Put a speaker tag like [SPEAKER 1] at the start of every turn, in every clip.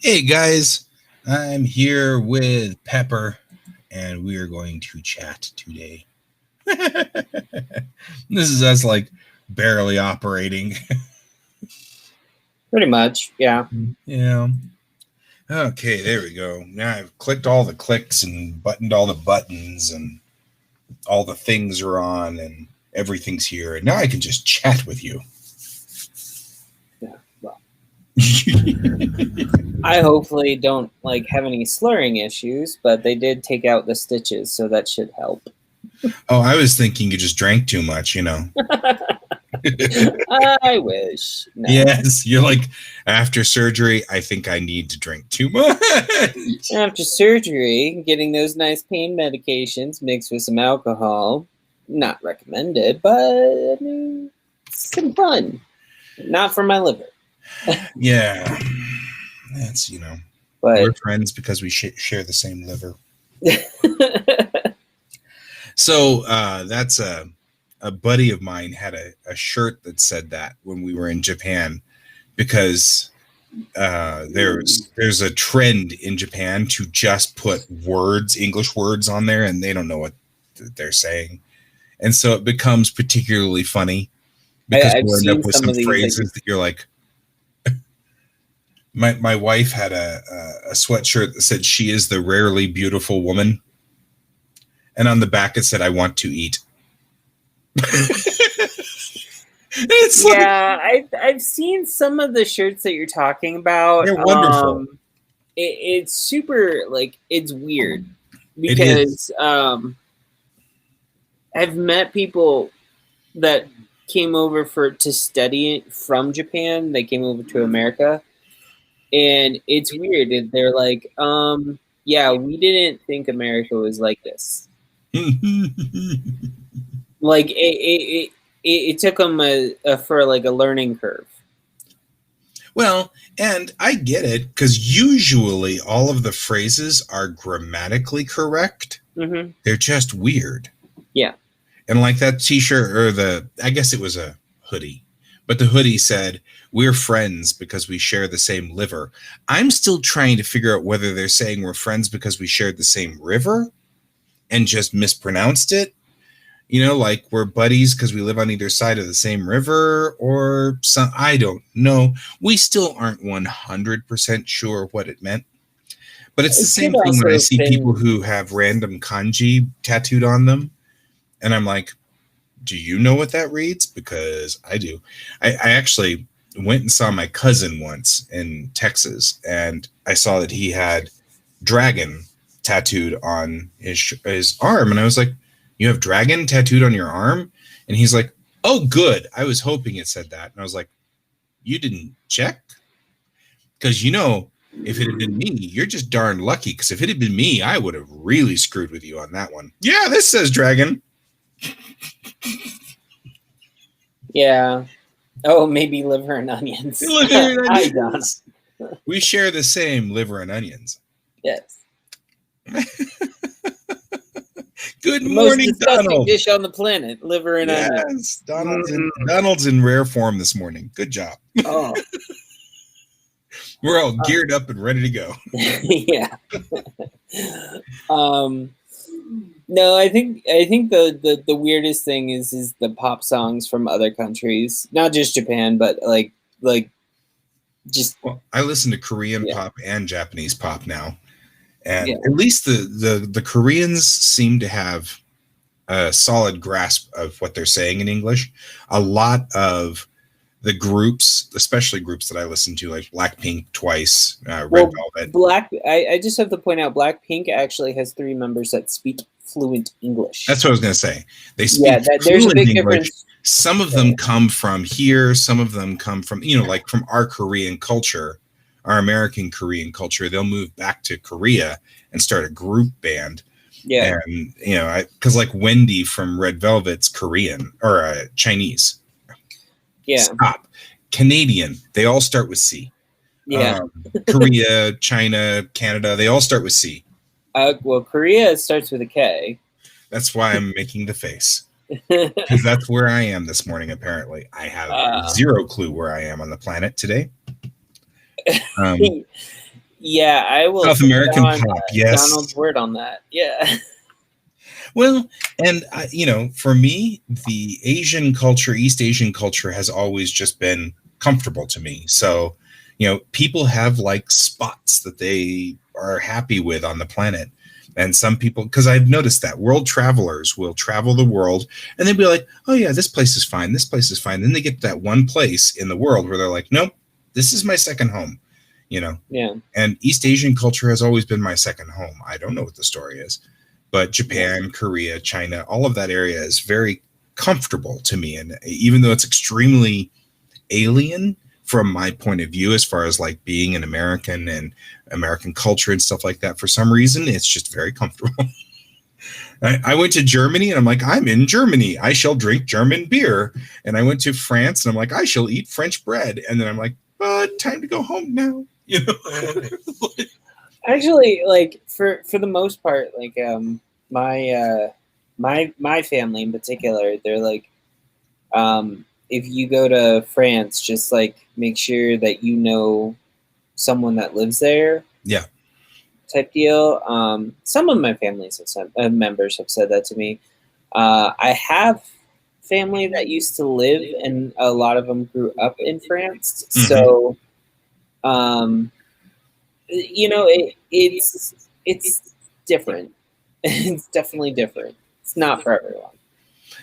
[SPEAKER 1] Hey guys, I'm here with Pepper, and we are going to chat today. This is us like barely operating.
[SPEAKER 2] Pretty much, yeah.
[SPEAKER 1] Yeah. Okay, there we go. Now I've clicked all the clicks and buttoned all the buttons, and all the things are on, and everything's here. And now I can just chat with you.
[SPEAKER 2] Yeah. Well, I hopefully don't have any slurring issues, but they did take out the stitches, so that should help.
[SPEAKER 1] Oh, I was thinking you just drank too much, you know.
[SPEAKER 2] I wish. No.
[SPEAKER 1] Yes, you're like, after surgery, I think I need to drink too much.
[SPEAKER 2] After surgery, getting those nice pain medications mixed with some alcohol, not recommended, but I mean, some fun. Not for my liver.
[SPEAKER 1] Yeah, that's
[SPEAKER 2] But
[SPEAKER 1] we're friends because we share the same liver. So that's a buddy of mine had a shirt that said that when we were in Japan, because there's a trend in Japan to just put English words on there, and they don't know what they're saying, and so it becomes particularly funny because we'll end up with some phrases that you're like. My wife had a sweatshirt that said "She is the rarely beautiful woman," and on the back it said "I want to eat."
[SPEAKER 2] It's yeah, I've seen some of the shirts that you're talking about.
[SPEAKER 1] They're wonderful.
[SPEAKER 2] It's super it's weird because I've met people that came over to study from Japan. They came over to America, and it's weird. They're like, yeah, we didn't think America was like this. Like it took them for a learning curve.
[SPEAKER 1] Well, and I get it, because usually all of the phrases are grammatically correct.
[SPEAKER 2] Mm-hmm.
[SPEAKER 1] They're just weird.
[SPEAKER 2] Yeah.
[SPEAKER 1] And like that t-shirt, or I guess it was a hoodie, but the hoodie said, "We're friends because we share the same liver." I'm still trying to figure out whether they're saying we're friends because we shared the same river and just mispronounced it. Like we're buddies because we live on either side of the same river, or some, I don't know. We still aren't 100% sure what it meant. But it's the same thing when I see people who have random kanji tattooed on them. And I'm like, do you know what that reads? Because I do. I actually went and saw my cousin once in Texas, and I saw that he had dragon tattooed on his arm. And I was like, "You have dragon tattooed on your arm?" And he's like, "Oh, good. I was hoping it said that." And I was like, "You didn't check?" Because, if it had been me, you're just darn lucky. Because if it had been me, I would have really screwed with you on that one. Yeah, this says dragon.
[SPEAKER 2] Yeah. Oh, maybe liver and onions.
[SPEAKER 1] Liver and onions. We share the same liver and onions.
[SPEAKER 2] Yes.
[SPEAKER 1] Good morning,
[SPEAKER 2] most disgusting
[SPEAKER 1] Donald.
[SPEAKER 2] Dish on the planet, liver and onions.
[SPEAKER 1] Donald's in rare form this morning. Good job.
[SPEAKER 2] Oh.
[SPEAKER 1] We're all geared up and ready to go.
[SPEAKER 2] Yeah. No, I think the weirdest thing is the pop songs from other countries, not just Japan, but just.
[SPEAKER 1] Well, I listen to Korean pop and Japanese pop now, and at least the Koreans seem to have a solid grasp of what they're saying in English. A lot of the groups, especially groups that I listen to, like Blackpink, Twice, Red Velvet.
[SPEAKER 2] I just have to point out, Blackpink actually has 3 members that speak fluent English.
[SPEAKER 1] That's what I was going to say. They speak
[SPEAKER 2] there's a big English. Difference.
[SPEAKER 1] Some of them come from here. Some of them come from, like from our Korean culture, our American Korean culture. They'll move back to Korea and start a group band.
[SPEAKER 2] Yeah.
[SPEAKER 1] And, because like Wendy from Red Velvet's Korean or Chinese.
[SPEAKER 2] Yeah.
[SPEAKER 1] Stop. Canadian. They all start with C.
[SPEAKER 2] Yeah.
[SPEAKER 1] Korea, China, Canada. They all start with C.
[SPEAKER 2] Well, Korea starts with a K.
[SPEAKER 1] That's why I'm making the face. Because that's where I am this morning, apparently. I have zero clue where I am on the planet today.
[SPEAKER 2] Yeah, I will
[SPEAKER 1] South
[SPEAKER 2] second
[SPEAKER 1] American
[SPEAKER 2] on
[SPEAKER 1] pop,
[SPEAKER 2] Donald's
[SPEAKER 1] yes.
[SPEAKER 2] word on that. Yeah.
[SPEAKER 1] Well, and for me, the Asian culture, East Asian culture, has always just been comfortable to me. So, people have like spots that they are happy with on the planet. And some people, because I've noticed that world travelers will travel the world and they'll be like, oh, yeah, this place is fine. This place is fine. Then they get to that one place in the world where they're like, nope, this is my second home,
[SPEAKER 2] Yeah.
[SPEAKER 1] And East Asian culture has always been my second home. I don't know what the story is, but Japan, Korea, China, all of that area is very comfortable to me. And even though it's extremely alien from my point of view, as far as like being an American and American culture and stuff like that, for some reason, it's just very comfortable. I went to Germany and I'm like, I'm in Germany. I shall drink German beer. And I went to France and I'm like, I shall eat French bread. And then I'm like, time to go home now.
[SPEAKER 2] Actually, like for the most part, like my family in particular, they're like, if you go to France, just like make sure that you know someone that lives there.
[SPEAKER 1] Yeah.
[SPEAKER 2] Type deal. Some of my family's members have said that to me. I have family that used to live, and a lot of them grew up in France.
[SPEAKER 1] Mhm.
[SPEAKER 2] So, it's different. It's definitely different. It's not for everyone.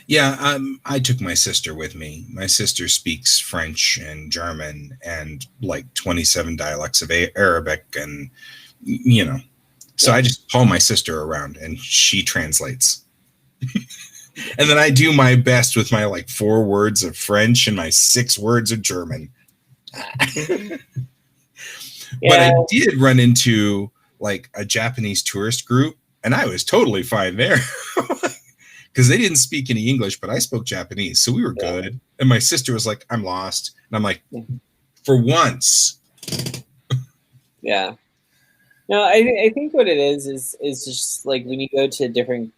[SPEAKER 1] Yeah, I took my sister with me. My sister speaks French and German and like 27 dialects of Arabic, and so I just call my sister around and she translates. And then I do my best with my like 4 words of French and my 6 words of German. But I did run into like a Japanese tourist group, and I was totally fine there. Because they didn't speak any English, but I spoke Japanese, so we were good. And my sister was like, I'm lost. And I'm like, for once.
[SPEAKER 2] Yeah. No, I think what it is just like when you go to different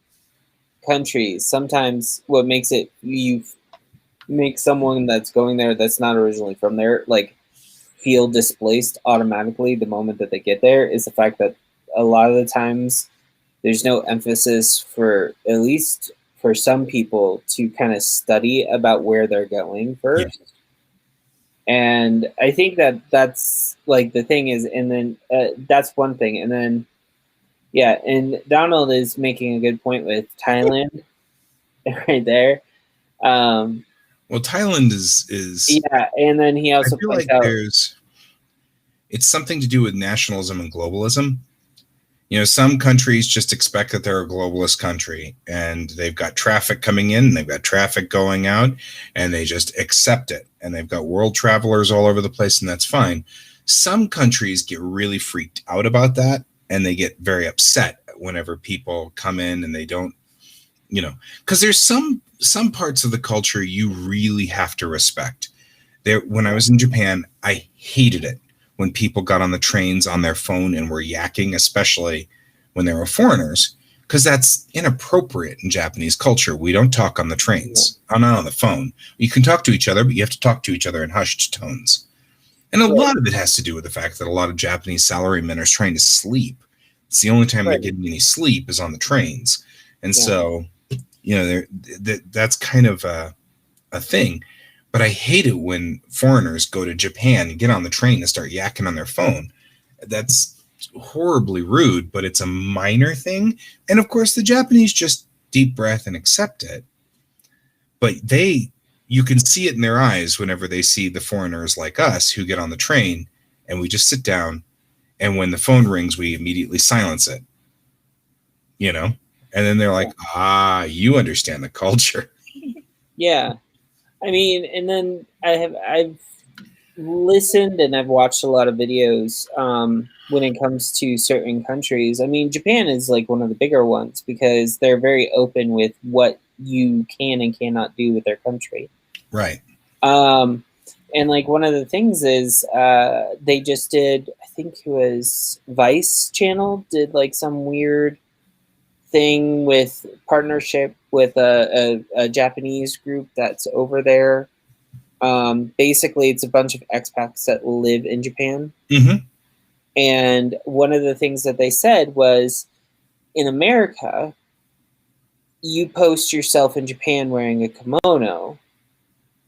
[SPEAKER 2] countries, sometimes what makes it, you make someone that's going there that's not originally from there, like, feel displaced automatically the moment that they get there, is the fact that a lot of the times there's no emphasis, for at least for some people, to kind of study about where they're going first. Yeah. And I think that that's like the thing is, and then that's one thing. And then, yeah, and Donald is making a good point with Thailand right there.
[SPEAKER 1] Well, Thailand is
[SPEAKER 2] yeah, and then he also
[SPEAKER 1] I feel
[SPEAKER 2] points
[SPEAKER 1] like
[SPEAKER 2] out
[SPEAKER 1] it's something to do with nationalism and globalism. Some countries just expect that they're a globalist country and they've got traffic coming in and they've got traffic going out and they just accept it. And they've got world travelers all over the place, and that's fine. Some countries get really freaked out about that, and they get very upset whenever people come in and they don't, because there's some parts of the culture you really have to respect. When I was in Japan, I hated it when people got on the trains on their phone and were yakking, especially when they were foreigners, because that's inappropriate in Japanese culture. We don't talk on the trains, not on the phone. You can talk to each other, but you have to talk to each other in hushed tones. And a lot of it has to do with the fact that a lot of Japanese salarymen are trying to sleep. It's the only time they're getting any sleep is on the trains. And so, that's kind of a thing. But I hate it when foreigners go to Japan and get on the train and start yakking on their phone. That's horribly rude, but it's a minor thing. And of course, the Japanese just deep breath and accept it. But you can see it in their eyes whenever they see the foreigners like us who get on the train and we just sit down. And when the phone rings, we immediately silence it, and then they're like, you understand the culture.
[SPEAKER 2] Yeah. I mean, and then I've listened and I've watched a lot of videos when it comes to certain countries. I mean, Japan is like one of the bigger ones because they're very open with what you can and cannot do with their country.
[SPEAKER 1] Right.
[SPEAKER 2] And like one of the things is they just did, I think it was Vice channel did like some weird thing with partnership with a Japanese group that's over there. Basically, it's a bunch of expats that live in Japan.
[SPEAKER 1] Mm-hmm.
[SPEAKER 2] And one of the things that they said was, in America, you post yourself in Japan wearing a kimono,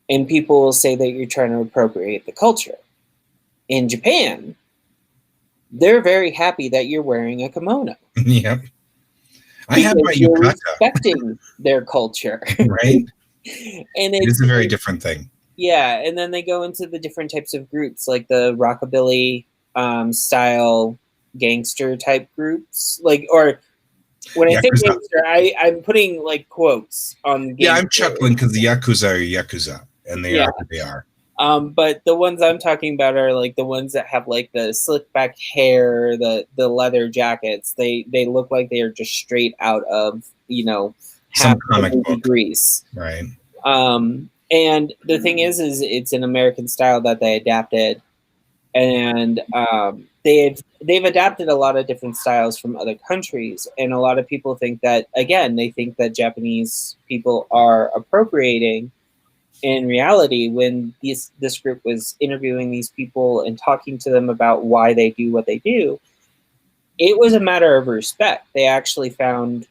[SPEAKER 2] and people will say that you're trying to appropriate the culture. In Japan, they're very happy that you're wearing a kimono.
[SPEAKER 1] Yep. I have my
[SPEAKER 2] Because you're
[SPEAKER 1] yukata,
[SPEAKER 2] respecting their culture.
[SPEAKER 1] right?
[SPEAKER 2] And
[SPEAKER 1] It is a very different thing.
[SPEAKER 2] Yeah, and then they go into the different types of groups, like the rockabilly style gangster type groups. Like, or when I say
[SPEAKER 1] Yakuza.
[SPEAKER 2] gangster, I'm putting like quotes on gangster.
[SPEAKER 1] Yeah, I'm chuckling because the Yakuza are Yakuza, and they are who they are.
[SPEAKER 2] But the ones I'm talking about are like the ones that have like the slick back hair, the leather jackets. They look like they are just straight out of, you know,
[SPEAKER 1] Some comic book.
[SPEAKER 2] Grease.
[SPEAKER 1] Right.
[SPEAKER 2] And the thing is it's an American style that they adapted, and they've adapted a lot of different styles from other countries, and a lot of people think that, again, they think that Japanese people are appropriating. In reality, when this group was interviewing these people and talking to them about why they do what they do, it was a matter of respect. They actually found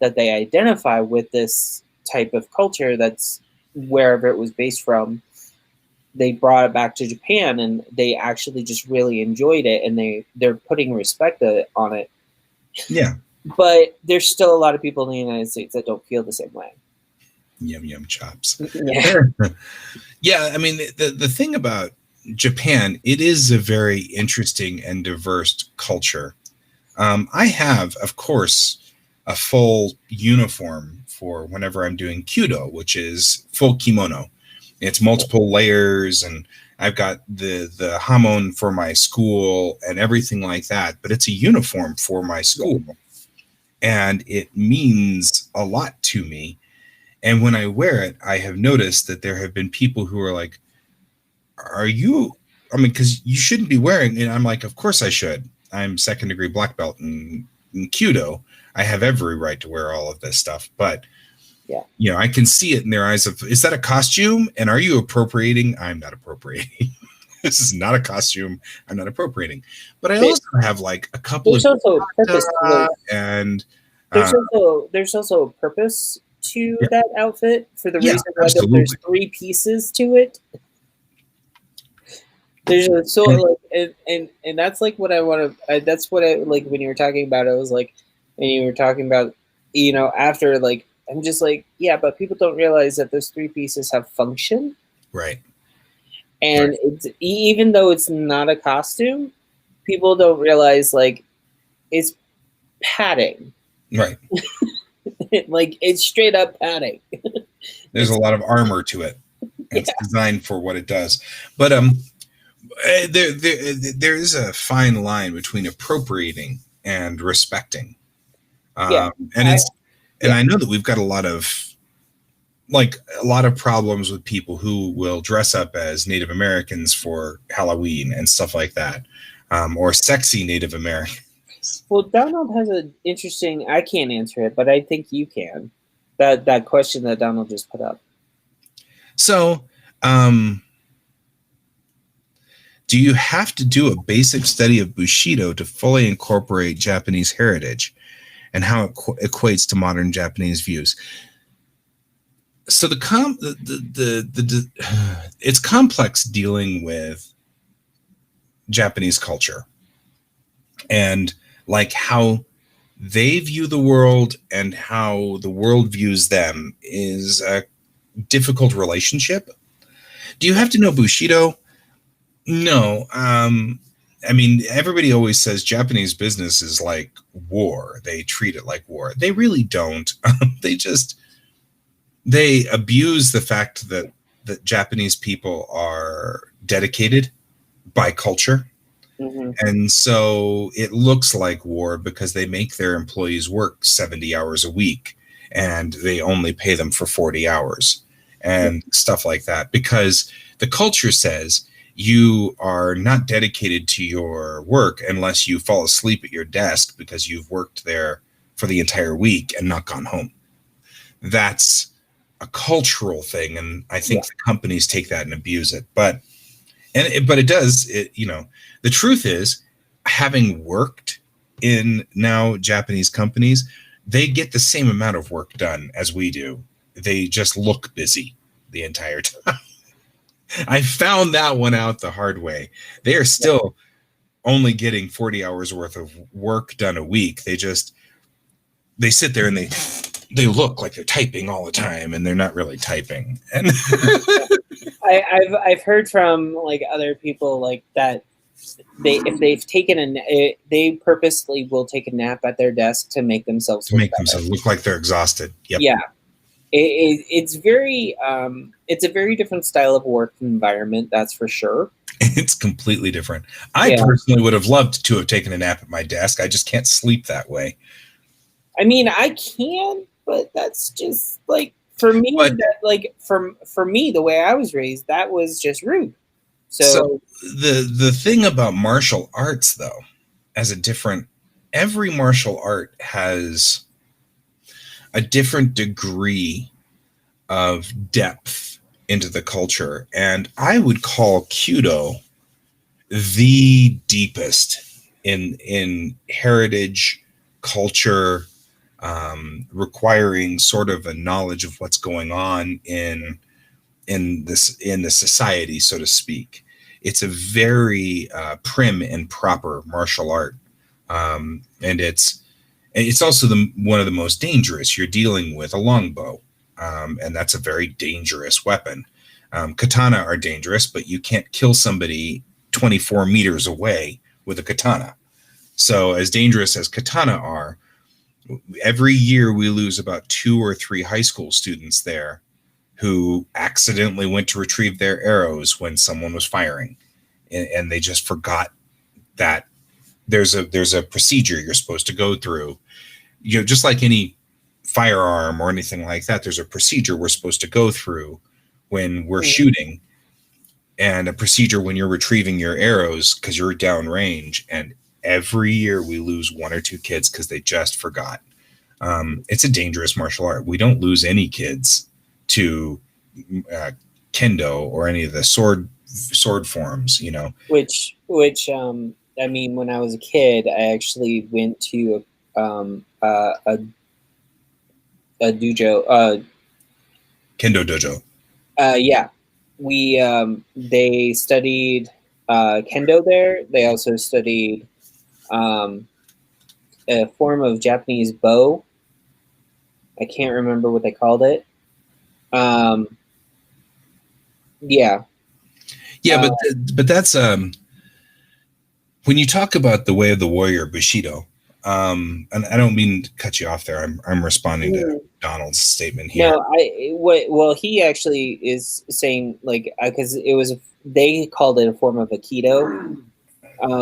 [SPEAKER 2] that they identify with this type of culture that's wherever it was based from. They brought it back to Japan, and they actually just really enjoyed it, and they're putting respect on it.
[SPEAKER 1] Yeah.
[SPEAKER 2] But there's still a lot of people in the United States that don't feel the same way.
[SPEAKER 1] Yum yum chops.
[SPEAKER 2] Yeah.
[SPEAKER 1] Yeah, I mean, the thing about Japan, it is a very interesting and diverse culture. I have, of course, a full uniform for whenever I'm doing kyudo, which is full kimono. It's multiple layers, and I've got the hamon for my school and everything like that. But it's a uniform for my school, and it means a lot to me. And when I wear it, I have noticed that there have been people who are like, "Are you?" I mean, because you shouldn't be wearing. And I'm like, "Of course I should. I'm second degree black belt in kyudo. I have every right to wear all of this stuff." But
[SPEAKER 2] yeah,
[SPEAKER 1] you know, I can see it in their eyes of, is that a costume? And are you appropriating? I'm not appropriating. This is not a costume. I'm not appropriating. But I also have like a couple
[SPEAKER 2] there's
[SPEAKER 1] of
[SPEAKER 2] also purpose to
[SPEAKER 1] and
[SPEAKER 2] there's also a purpose to that outfit, for the reason that there's 3 pieces to it. There's a like, and that's like what I want to. That's what I like when you were talking about it. I was like, and you were talking about, you know, after, like, I'm just like, yeah, but people don't realize that those 3 pieces have function,
[SPEAKER 1] right?
[SPEAKER 2] And it's, even though it's not a costume, people don't realize, like, it's padding,
[SPEAKER 1] right?
[SPEAKER 2] Like, it's straight up padding.
[SPEAKER 1] There's a lot of armor to it. It's designed for what it does, but there is a fine line between appropriating and respecting. And I know that we've got a lot of problems with people who will dress up as Native Americans for Halloween and stuff like that, or sexy Native Americans.
[SPEAKER 2] Well, Donald has an interesting. I can't answer it, but I think you can. That question that Donald just put up.
[SPEAKER 1] So, do you have to do a basic study of Bushido to fully incorporate Japanese heritage and how it equates to modern Japanese views? So it's complex dealing with Japanese culture and like how they view the world and how the world views them is a difficult relationship. Do you have to know Bushido? No. I mean, everybody always says Japanese business is like war. They treat it like war. They really don't. They abuse the fact that Japanese people are dedicated by culture. Mm-hmm. And so it looks like war because they make their employees work 70 hours a week and they only pay them for 40 hours and stuff like that, because the culture says you are not dedicated to your work unless you fall asleep at your desk because you've worked there for the entire week and not gone home. That's a cultural thing, and I think the companies take that and abuse it. But it does. You know, the truth is, having worked in now Japanese companies, they get the same amount of work done as we do. They just look busy the entire time. I found that one out the hard way. They are still only getting 40 hours worth of work done a week. They sit there and they look like they're typing all the time, and they're not really typing. And
[SPEAKER 2] I've heard from like other people like that if they've taken they purposely will take a nap at their desk to make themselves
[SPEAKER 1] look like they're exhausted. Yep.
[SPEAKER 2] Yeah, it's a very different style of work environment, that's for sure.
[SPEAKER 1] It's completely different. I personally would have loved to have taken a nap at my desk. I just can't sleep that way.
[SPEAKER 2] I mean, I can, but that's just like for me. For me, the way I was raised, that was just rude. So
[SPEAKER 1] the thing about martial arts, though, every martial art has a different degree of depth into the culture, and I would call Kyudo the deepest in heritage, culture, requiring sort of a knowledge of what's going on in the society, so to speak. It's a very prim and proper martial art, and it's also one of the most dangerous. You're dealing with a longbow, and that's a very dangerous weapon. Katana are dangerous, but you can't kill somebody 24 meters away with a katana. So as dangerous as katana are, every year we lose about 2 or 3 high school students there who accidentally went to retrieve their arrows when someone was firing, and they just forgot that there's a procedure you're supposed to go through. You know, just like any firearm or anything like that, there's a procedure we're supposed to go through when we're shooting, and a procedure when you're retrieving your arrows because you're downrange. And every year we lose 1 or 2 kids because they just forgot. It's a dangerous martial art. We don't lose any kids to kendo or any of the sword forms, you know.
[SPEAKER 2] Which I mean, when I was a kid, I actually went to a dojo.
[SPEAKER 1] Kendo dojo.
[SPEAKER 2] Yeah, they studied kendo there. They also studied a form of Japanese bow. I can't remember what they called it. Yeah,
[SPEAKER 1] but that's when you talk about the way of the warrior, Bushido. And I don't mean to cut you off there. I'm responding to Donald's statement here.
[SPEAKER 2] No, he actually is saying like because they called it a form of Aikido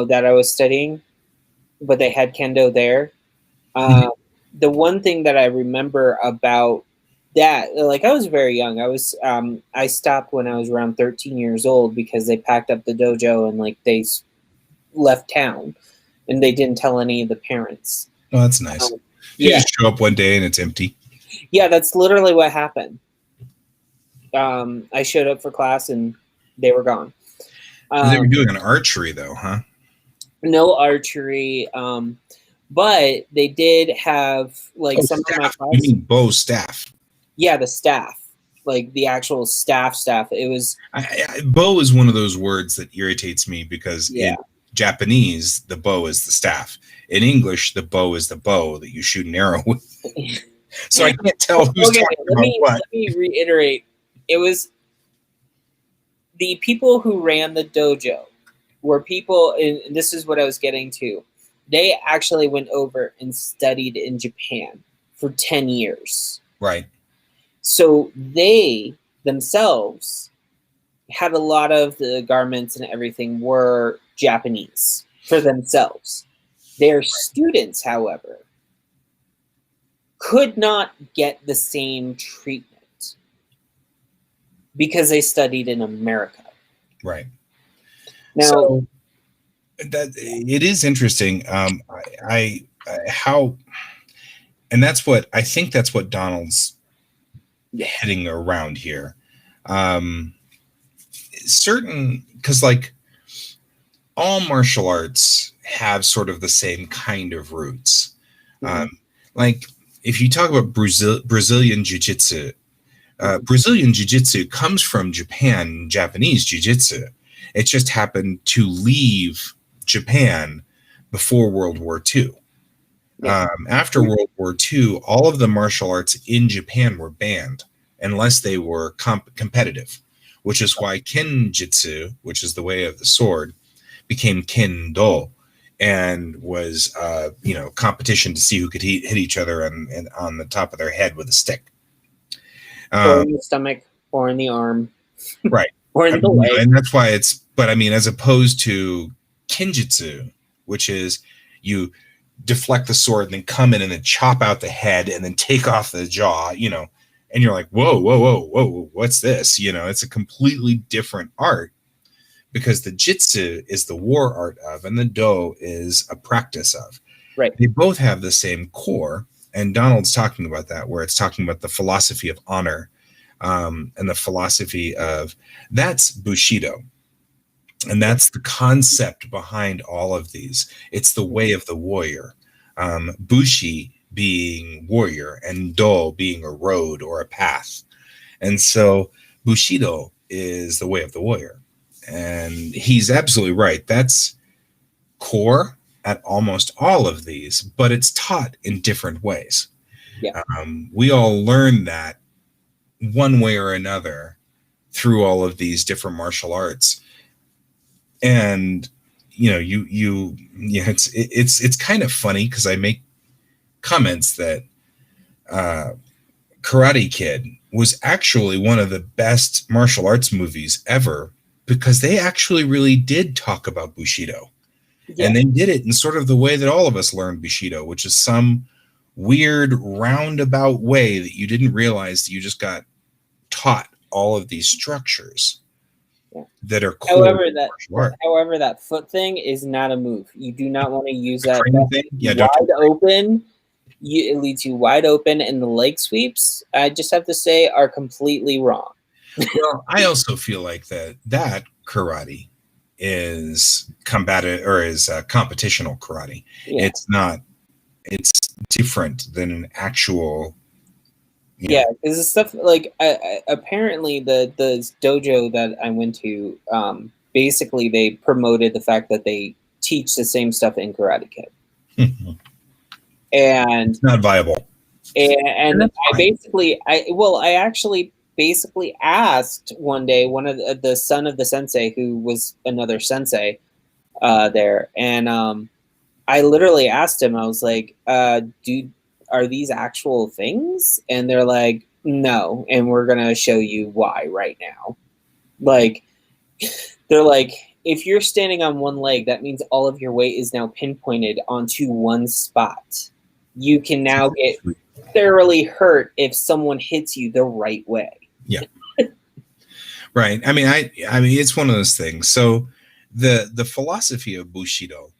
[SPEAKER 2] that I was studying, but they had kendo there. The one thing that I remember about that, like I was very young. I stopped when I was around 13 years old because they packed up the dojo and like they left town, and they didn't tell any of the parents.
[SPEAKER 1] Oh, that's nice. You just show up one day and it's empty.
[SPEAKER 2] Yeah, that's literally what happened. I showed up for class and they were gone.
[SPEAKER 1] They were doing an archery though, huh?
[SPEAKER 2] No archery, but they did have like some
[SPEAKER 1] staff.
[SPEAKER 2] of my class.
[SPEAKER 1] You mean bow staff?
[SPEAKER 2] Yeah, the staff, like the actual staff. It was
[SPEAKER 1] bow is one of those words that irritates me because in Japanese the bow is the staff. In English, the bow is the bow that you shoot an arrow with. So I can't tell who's talking about what.
[SPEAKER 2] Let me reiterate. It was the people who ran the dojo were people, and this is what I was getting to. They actually went over and studied in Japan for 10 years.
[SPEAKER 1] Right.
[SPEAKER 2] So they themselves had a lot of the garments and everything were Japanese for themselves. Their students, however, could not get the same treatment because they studied in America.
[SPEAKER 1] Right.
[SPEAKER 2] Now,
[SPEAKER 1] so that it is interesting. And that's what I think. That's what Donald's heading around here. Because like all martial arts have sort of the same kind of roots.
[SPEAKER 2] Mhm.
[SPEAKER 1] Like if you talk about Brazilian jiu-jitsu,
[SPEAKER 2] Mhm.
[SPEAKER 1] Brazilian jiu-jitsu comes from Japanese jiu-jitsu. It just happened to leave Japan before World War II.
[SPEAKER 2] Yeah.
[SPEAKER 1] After World War II, all of the martial arts in Japan were banned unless they were competitive, which is why Kenjutsu, which is the way of the sword, became Kendo and was, competition to see who could hit each other and on the top of their head with a stick.
[SPEAKER 2] Or in the stomach, or in the arm,
[SPEAKER 1] Right.
[SPEAKER 2] or in the leg.
[SPEAKER 1] And that's why but I mean, as opposed to Kenjutsu, which is you deflect the sword and then come in and then chop out the head and then take off the jaw, and you're like, whoa, whoa, whoa, whoa, what's this? It's a completely different art because the jitsu is the war art of, and the do is a practice of.
[SPEAKER 2] Right.
[SPEAKER 1] They both have the same core, and Donald's talking about that, where it's talking about the philosophy of honor, and the philosophy of that's Bushido. And that's the concept behind all of these. It's the way of the warrior. Bushi being warrior and do being a road or a path. And so Bushido is the way of the warrior. And he's absolutely right. That's core at almost all of these, but it's taught in different ways.
[SPEAKER 2] Yeah.
[SPEAKER 1] We all learn that one way or another through all of these different martial arts. And it's kind of funny because I make comments that Karate Kid was actually one of the best martial arts movies ever because they actually really did talk about Bushido.
[SPEAKER 2] Yeah.
[SPEAKER 1] And they did it in sort of the way that all of us learned Bushido, which is some weird roundabout way that you didn't realize that you just got taught all of these structures that are core
[SPEAKER 2] However, that foot thing is not a move. You do not want to use that
[SPEAKER 1] thing?
[SPEAKER 2] Wide open. It leads you wide open, and the leg sweeps, I just have to say, are completely wrong.
[SPEAKER 1] Well, I also feel like that karate is combative or is competitional karate.
[SPEAKER 2] Yeah.
[SPEAKER 1] It's different than an actual.
[SPEAKER 2] Yeah, because the stuff like apparently the dojo that I went to, basically they promoted the fact that they teach the same stuff in Karate Kid, and
[SPEAKER 1] it's not viable.
[SPEAKER 2] And I actually basically asked one day one of the son of the sensei, who was another sensei there, and I literally asked him, I was like, dude, are these actual things? And they're like, no, and we're gonna show you why right now. Like, they're like, if you're standing on one leg, that means all of your weight is now pinpointed onto one spot. You can now get thoroughly hurt if someone hits you the right way.
[SPEAKER 1] Yeah. Right. I mean, it's one of those things. So the philosophy of Bushido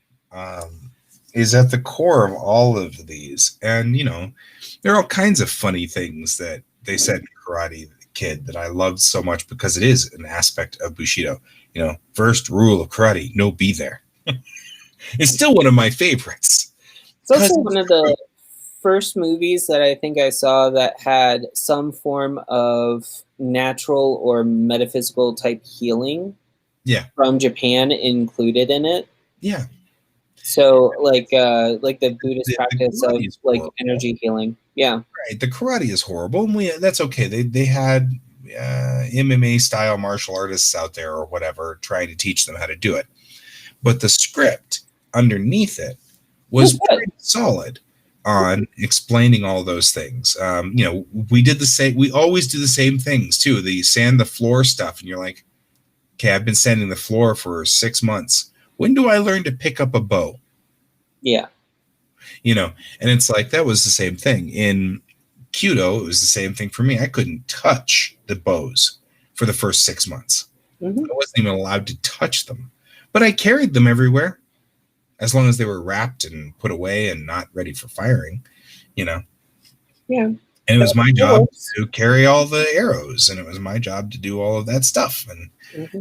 [SPEAKER 1] is at the core of all of these. And, there are all kinds of funny things that they said in Karate Kid that I loved so much because it is an aspect of Bushido. First rule of karate, no be there. It's still one of my favorites.
[SPEAKER 2] It's also one of the first movies that I think I saw that had some form of natural or metaphysical type healing from Japan included in it.
[SPEAKER 1] Yeah.
[SPEAKER 2] So like the Buddhist practice of like energy healing. Yeah.
[SPEAKER 1] Right. The karate is horrible, and that's okay. They had MMA style martial artists out there or whatever trying to teach them how to do it. But the script underneath it was pretty solid on explaining all those things. We did the same. We always do the same things too. The sand the floor stuff, and you're like, okay, I've been sanding the floor for 6 months. When do I learn to pick up a bow?
[SPEAKER 2] Yeah.
[SPEAKER 1] And it's like that was the same thing in Kyudo. It was the same thing for me. I couldn't touch the bows for the first 6 months.
[SPEAKER 2] Mm-hmm.
[SPEAKER 1] I wasn't even allowed to touch them, but I carried them everywhere. As long as they were wrapped and put away and not ready for firing,
[SPEAKER 2] Yeah.
[SPEAKER 1] And it was my job to carry all the arrows, and it was my job to do all of that stuff. And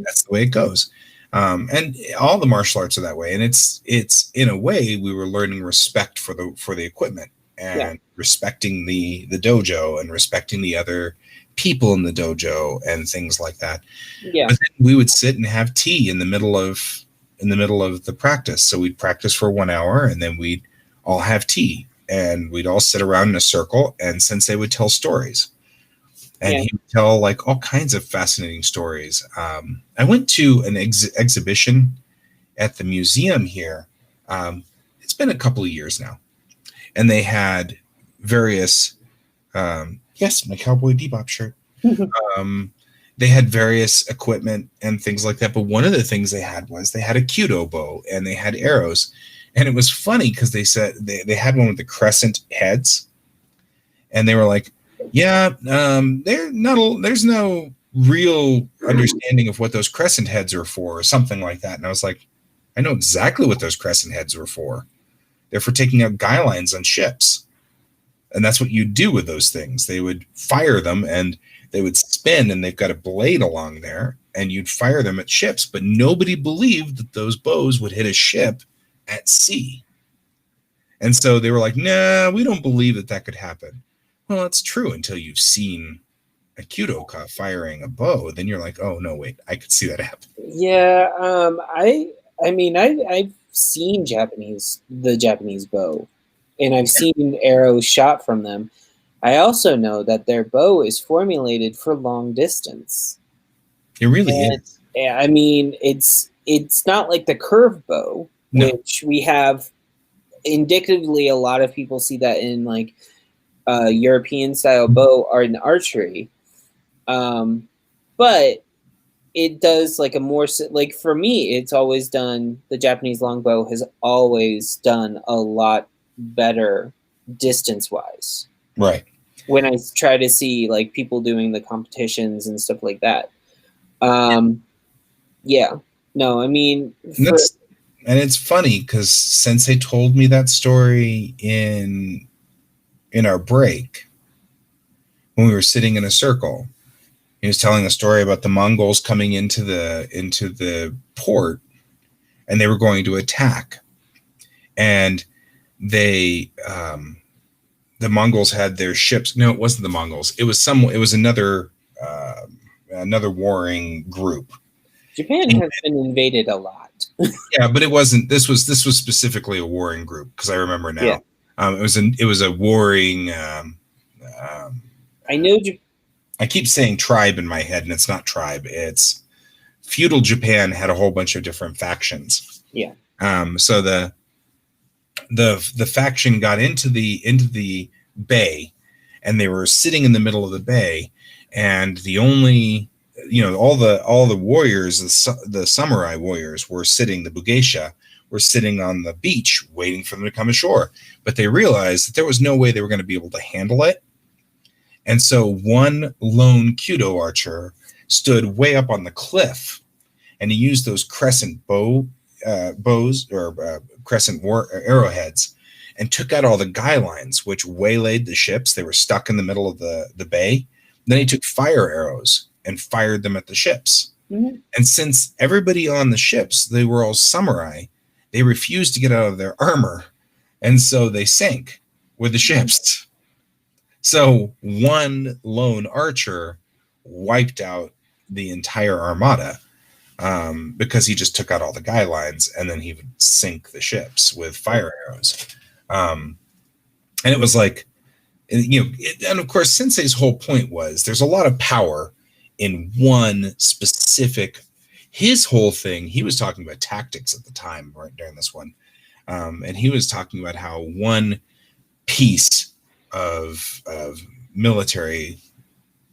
[SPEAKER 1] that's the way it goes. And all the martial arts are that way. And it's in a way we were learning respect for the equipment
[SPEAKER 2] Yeah.
[SPEAKER 1] and respecting the dojo and respecting the other people in the dojo and things like that.
[SPEAKER 2] Yeah.
[SPEAKER 1] But then we would sit and have tea in the middle of the practice. So we'd practice for 1 hour and then we'd all have tea and we'd all sit around in a circle and Sensei would tell stories. And
[SPEAKER 2] Yeah.
[SPEAKER 1] he would tell like all kinds of fascinating stories. I went to an exhibition at the museum here. It's been a couple of years now, and they had various. Yes, my Cowboy Bebop shirt. They had various equipment and things like that. But one of the things they had was they had a Kyudo bow and they had arrows, and it was funny because they said they had one with the crescent heads, and they were like, yeah, there's no real understanding of what those crescent heads are for or something like that. And I was like, I know exactly what those crescent heads were for. They're for taking out guy lines on ships. And that's what you do with those things. They would fire them and they would spin and they've got a blade along there and you'd fire them at ships. But nobody believed that those bows would hit a ship at sea. And so they were like, nah, we don't believe that could happen. Well, it's true until you've seen a Kyudoka firing a bow. Then you're like, oh, no, wait, I could see that happen.
[SPEAKER 2] Yeah. I mean, I've seen the Japanese bow, and I've seen arrows shot from them. I also know that their bow is formulated for long distance.
[SPEAKER 1] It really is.
[SPEAKER 2] I mean, it's not like the curved bow, which we have indicatively. A lot of people see that in like European style bow are in archery, but it does like a more like for me, it's always done. The Japanese longbow has always done a lot better distance wise.
[SPEAKER 1] Right.
[SPEAKER 2] When I try to see like people doing the competitions and stuff like that. Yeah. No, I mean,
[SPEAKER 1] and it's funny because Sensei told me that story in our break when we were sitting in a circle. He was telling a story about the Mongols coming into the port and they were going to attack. And the Mongols had their ships. No, it wasn't the Mongols. It was another warring group.
[SPEAKER 2] Japan has been invaded a lot.
[SPEAKER 1] Yeah, but it wasn't. This was specifically a warring group because I remember now. Yeah. It was a warring.
[SPEAKER 2] I know.
[SPEAKER 1] I keep saying tribe in my head, and it's not tribe. It's feudal Japan had a whole bunch of different factions.
[SPEAKER 2] Yeah.
[SPEAKER 1] So the faction got into the bay, and they were sitting in the middle of the bay, and the only all the warriors, the samurai warriors were sitting. The bugeisha were sitting on the beach waiting for them to come ashore, but they realized that there was no way they were going to be able to handle it. And so one lone Kyudo archer stood way up on the cliff, and he used those crescent bows or crescent arrowheads and took out all the guy lines, which waylaid the ships. They were stuck in the middle of the bay. Then he took fire arrows and fired them at the ships. Mm-hmm. And since everybody on the ships, they were all samurai, they refused to get out of their armor. And so they sank with the ships. So one lone archer wiped out the entire armada because he just took out all the guy lines and then he would sink the ships with fire arrows. And it was like, and of course, Sensei's whole point was there's a lot of power in one specific, his whole thing, he was talking about tactics at the time, right during this one. And he was talking about how one piece of military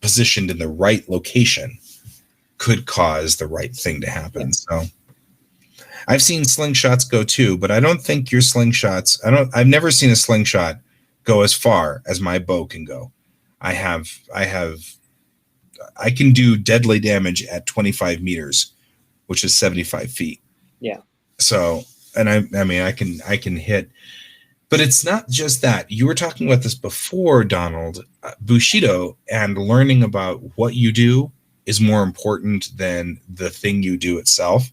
[SPEAKER 1] positioned in the right location could cause the right thing to happen. Yeah. So I've seen slingshots go too, but I don't think your slingshots, I've never seen a slingshot go as far as my bow can go. I can do deadly damage at 25 meters, which is 75 feet.
[SPEAKER 2] Yeah.
[SPEAKER 1] So, and I mean, I can hit, but it's not just that. You were talking about this before, Donald. Bushido and learning about what you do is more important than the thing you do itself.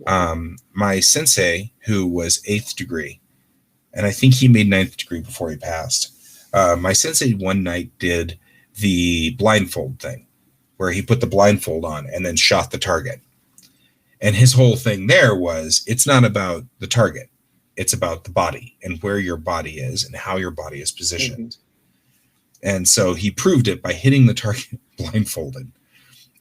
[SPEAKER 1] My sensei, who was 8th degree, and I think he made 9th degree before he passed. My sensei one night did the blindfold thing, where he put the blindfold on and then shot the target. And his whole thing there was, it's not about the target. It's about the body and where your body is and how your body is positioned. Mm-hmm. And so he proved it by hitting the target blindfolded.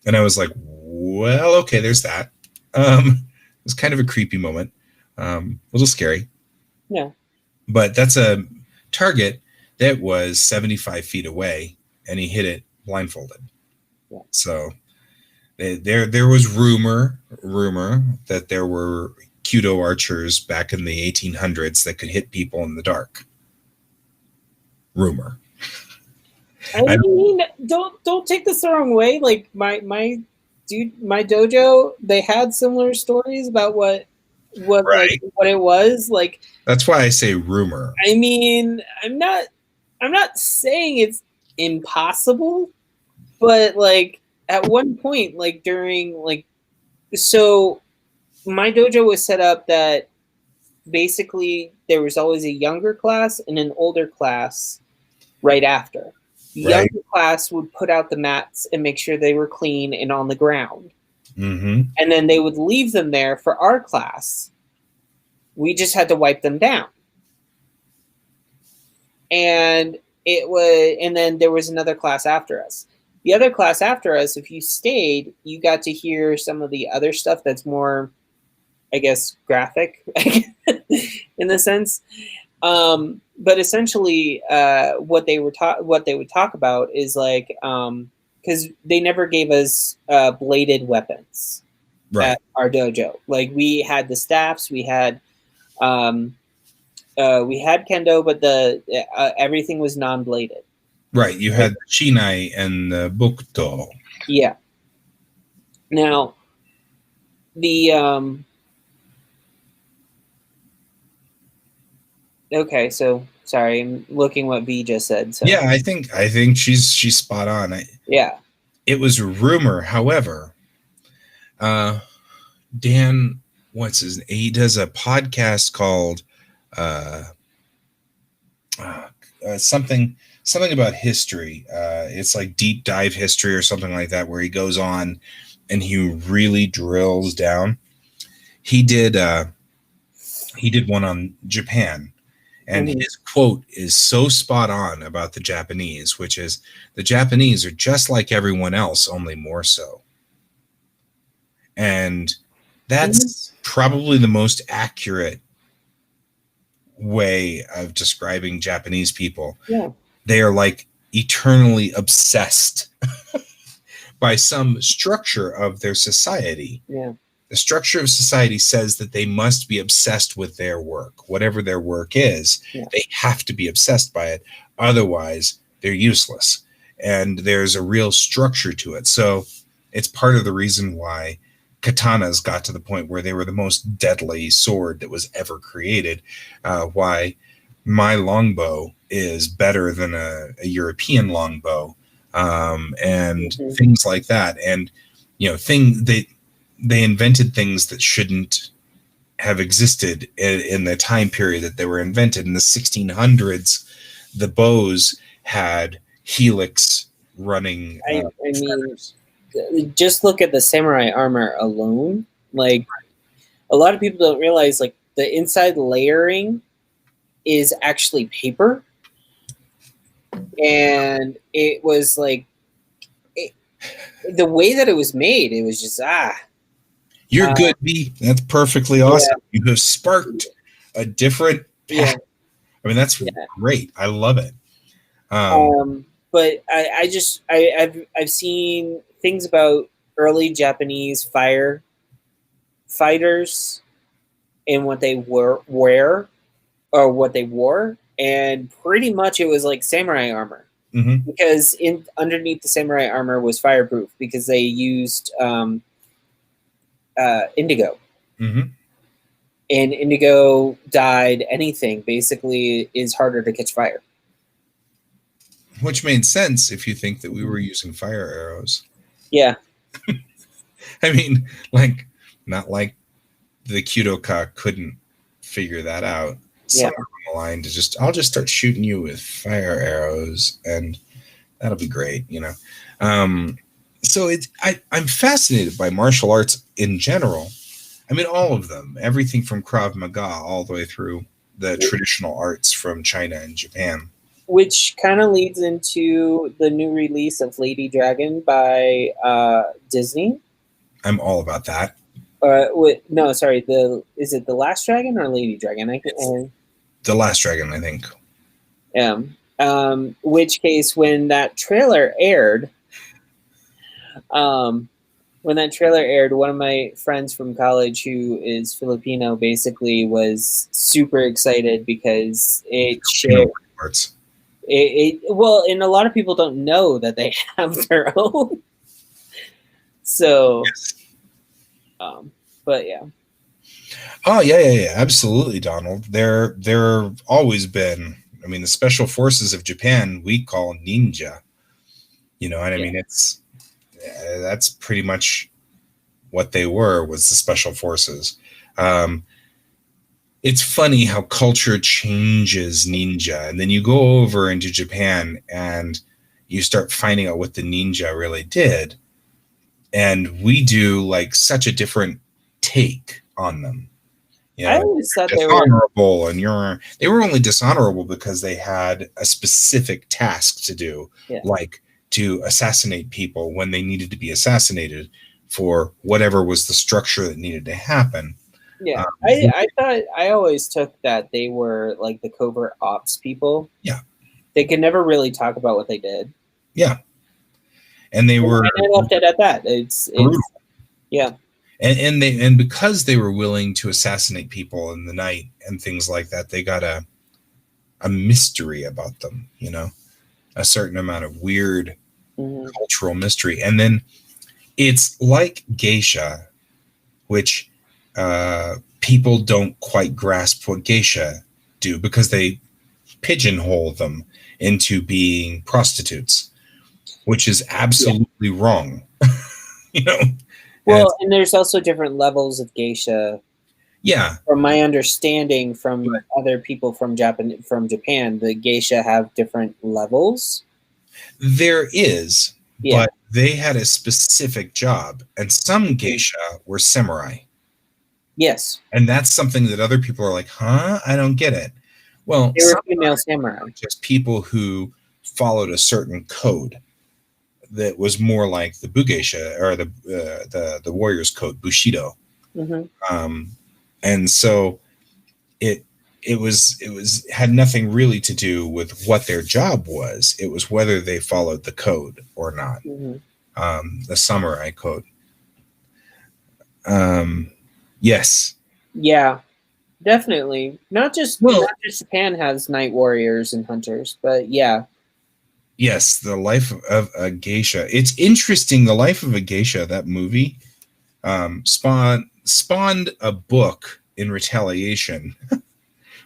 [SPEAKER 1] And I was like, well, okay, there's that. It was kind of a creepy moment. A little scary.
[SPEAKER 2] Yeah.
[SPEAKER 1] But that's a target that was 75 feet away, and he hit it blindfolded. Yeah. So there was rumor that there were Kudo archers back in the 1800s that could hit people in the dark. Rumor.
[SPEAKER 2] I mean, don't take this the wrong way. Like my dojo, they had similar stories about what right. Like, what it was like.
[SPEAKER 1] That's why I say rumor.
[SPEAKER 2] I mean, I'm not saying it's impossible, but like at one point, like during like, so my dojo was set up that basically there was always a younger class and an older class right after. The right. Younger class would put out the mats and make sure they were clean and on the ground.
[SPEAKER 1] Mm-hmm.
[SPEAKER 2] And then they would leave them there for our class. We just had to wipe them down. And then there was another class after us. The other class after us, if you stayed, you got to hear some of the other stuff that's more, I guess, graphic in the sense. But essentially, what they would talk about is like, because they never gave us bladed weapons at our dojo. Like we had the staffs, we had kendo, but the everything was non-bladed.
[SPEAKER 1] Right, you had shinai and the bukto.
[SPEAKER 2] Yeah. Now, the okay, so sorry, I'm looking what V just said. So.
[SPEAKER 1] Yeah, I think she's spot on.
[SPEAKER 2] Yeah.
[SPEAKER 1] It was a rumor, however. Dan, what's his name? He does a podcast called something about history. It's like deep dive history or something like that, where he goes on and he really drills down. He did one on Japan. And his quote is so spot on about the Japanese, which is, the Japanese are just like everyone else, only more so. And that's probably the most accurate way of describing Japanese people.
[SPEAKER 2] Yeah.
[SPEAKER 1] They are like eternally obsessed by some structure of their society.
[SPEAKER 2] Yeah.
[SPEAKER 1] The structure of society says that they must be obsessed with their work. Whatever their work is, they have to be obsessed by it. Otherwise, they're useless. And there's a real structure to it. So it's part of the reason why katanas got to the point where they were the most deadly sword that was ever created. Why my longbow is better than a European longbow, and things like that. And, they invented things that shouldn't have existed in the time period that they were invented. In the 1600s, the bows had helix running.
[SPEAKER 2] I mean, just look at the samurai armor alone. Like, a lot of people don't realize, like, the inside layering is actually paper. And it was like, the way that it was made, it was just,
[SPEAKER 1] You're good, B. That's perfectly awesome. Yeah. You have sparked a different path. I mean, that's great. I love it.
[SPEAKER 2] But I've seen things about early Japanese fire fighters and what they wore, and pretty much it was like samurai armor.
[SPEAKER 1] Mm-hmm.
[SPEAKER 2] Because underneath the samurai armor was fireproof because they used indigo.
[SPEAKER 1] Mm-hmm.
[SPEAKER 2] And indigo dyed anything basically is harder to catch fire.
[SPEAKER 1] Which made sense if you think that we were using fire arrows.
[SPEAKER 2] Yeah.
[SPEAKER 1] I mean, like, not like the Kudoka couldn't figure that out
[SPEAKER 2] Yeah.
[SPEAKER 1] somewhere on the line to I'll just start shooting you with fire arrows and that'll be great, you know. Um, so I'm fascinated by martial arts in general. I mean, all of them, everything from Krav Maga all the way through the traditional arts from China and Japan.
[SPEAKER 2] Which kind of leads into the new release of Lady Dragon by Disney.
[SPEAKER 1] I'm all about that.
[SPEAKER 2] No, sorry. Is it The Last Dragon or Lady Dragon?
[SPEAKER 1] The Last Dragon, I think.
[SPEAKER 2] Yeah. Which case, when that trailer aired, one of my friends from college who is Filipino basically was super excited because it shared.
[SPEAKER 1] Arts.
[SPEAKER 2] Well, and a lot of people don't know that they have their own. So,
[SPEAKER 1] Yes.
[SPEAKER 2] But yeah.
[SPEAKER 1] Oh yeah, absolutely, Donald. There always been. I mean, the special forces of Japan we call ninja. You know, and I mean that's pretty much what they were, was the special forces. It's funny how culture changes ninja, and then you go over into Japan and you start finding out what the ninja really did, and we do like such a different take on them. You
[SPEAKER 2] I
[SPEAKER 1] know,
[SPEAKER 2] always thought they were
[SPEAKER 1] dishonorable, and they were only dishonorable because they had a specific task to do, like to assassinate people when they needed to be assassinated for whatever was the structure that needed to happen.
[SPEAKER 2] Yeah, I always took that they were like the covert ops people.
[SPEAKER 1] Yeah,
[SPEAKER 2] they could never really talk about what they did.
[SPEAKER 1] Yeah, and they were.
[SPEAKER 2] And I left it at that. It's yeah.
[SPEAKER 1] And because they were willing to assassinate people in the night and things like that, they got a mystery about them, you know, a certain amount of weird cultural mystery. And then it's like geisha, which people don't quite grasp what geisha do because they pigeonhole them into being prostitutes, which is absolutely wrong. You know.
[SPEAKER 2] Well, and there's also different levels of geisha.
[SPEAKER 1] Yeah.
[SPEAKER 2] From my understanding from other people from Japan, the geisha have different levels.
[SPEAKER 1] There is, but they had a specific job, and some geisha were samurai.
[SPEAKER 2] Yes.
[SPEAKER 1] And that's something that other people are like, huh? I don't get it. Well,
[SPEAKER 2] they were female samurai.
[SPEAKER 1] Just people who followed a certain code that was more like the Bugeisha or the warrior's code, Bushido. And so it had nothing really to do with what their job was. It was whether they followed the code or not. The samurai code. Yes.
[SPEAKER 2] Yeah, definitely. Not just Japan has night warriors and hunters, but yeah.
[SPEAKER 1] Yes, The Life of a Geisha. It's interesting. The Life of a Geisha, that movie, spawned a book in retaliation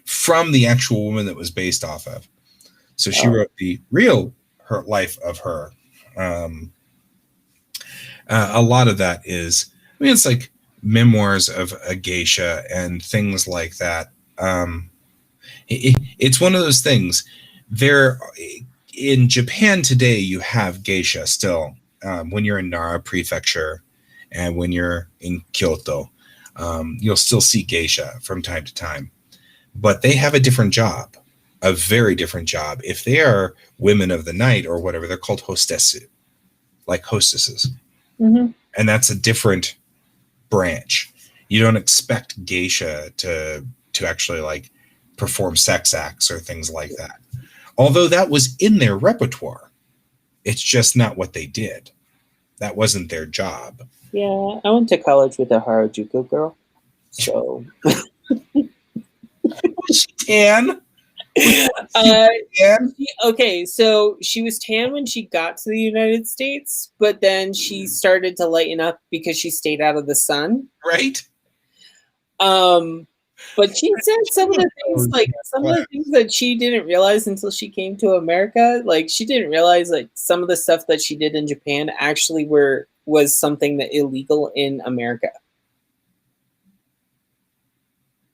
[SPEAKER 1] from the actual woman that was based off of. So she wrote the real life of her. A lot of that is, I mean, it's like memoirs of a geisha and things like that. It's one of those things. There, in Japan today, you have geisha still. When you're in Nara Prefecture and when you're in Kyoto, you'll still see geisha from time to time. But they have a different job, a very different job. If they are women of the night or whatever, they're called hostessu, like hostesses. And that's a different branch. You don't expect geisha to actually like perform sex acts or things like that. Although that was in their repertoire. It's just not what they did. That wasn't their job.
[SPEAKER 2] Yeah, I went to college with a Harajuku girl. So
[SPEAKER 1] was she tan?
[SPEAKER 2] Okay, so she was tan when she got to the United States, but then she started to lighten up because she stayed out of the sun.
[SPEAKER 1] Right.
[SPEAKER 2] But she said some of the things that she didn't realize until she came to America. Like she didn't realize like some of the stuff that she did in Japan actually was something that illegal in America.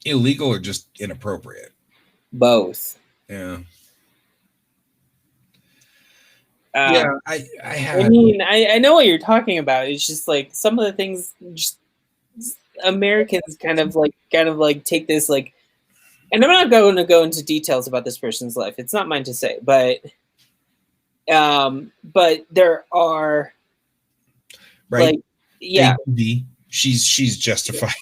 [SPEAKER 1] Illegal or just inappropriate?
[SPEAKER 2] Both.
[SPEAKER 1] Yeah.
[SPEAKER 2] Uh,
[SPEAKER 1] Yeah, I
[SPEAKER 2] I
[SPEAKER 1] had
[SPEAKER 2] mean, I know what you're talking about. It's just like some of the things just Americans kind of like take this like, and I'm not going to go into details about this person's life. It's not mine to say, but there are
[SPEAKER 1] right.
[SPEAKER 2] like, yeah,
[SPEAKER 1] ADD. She's justifying.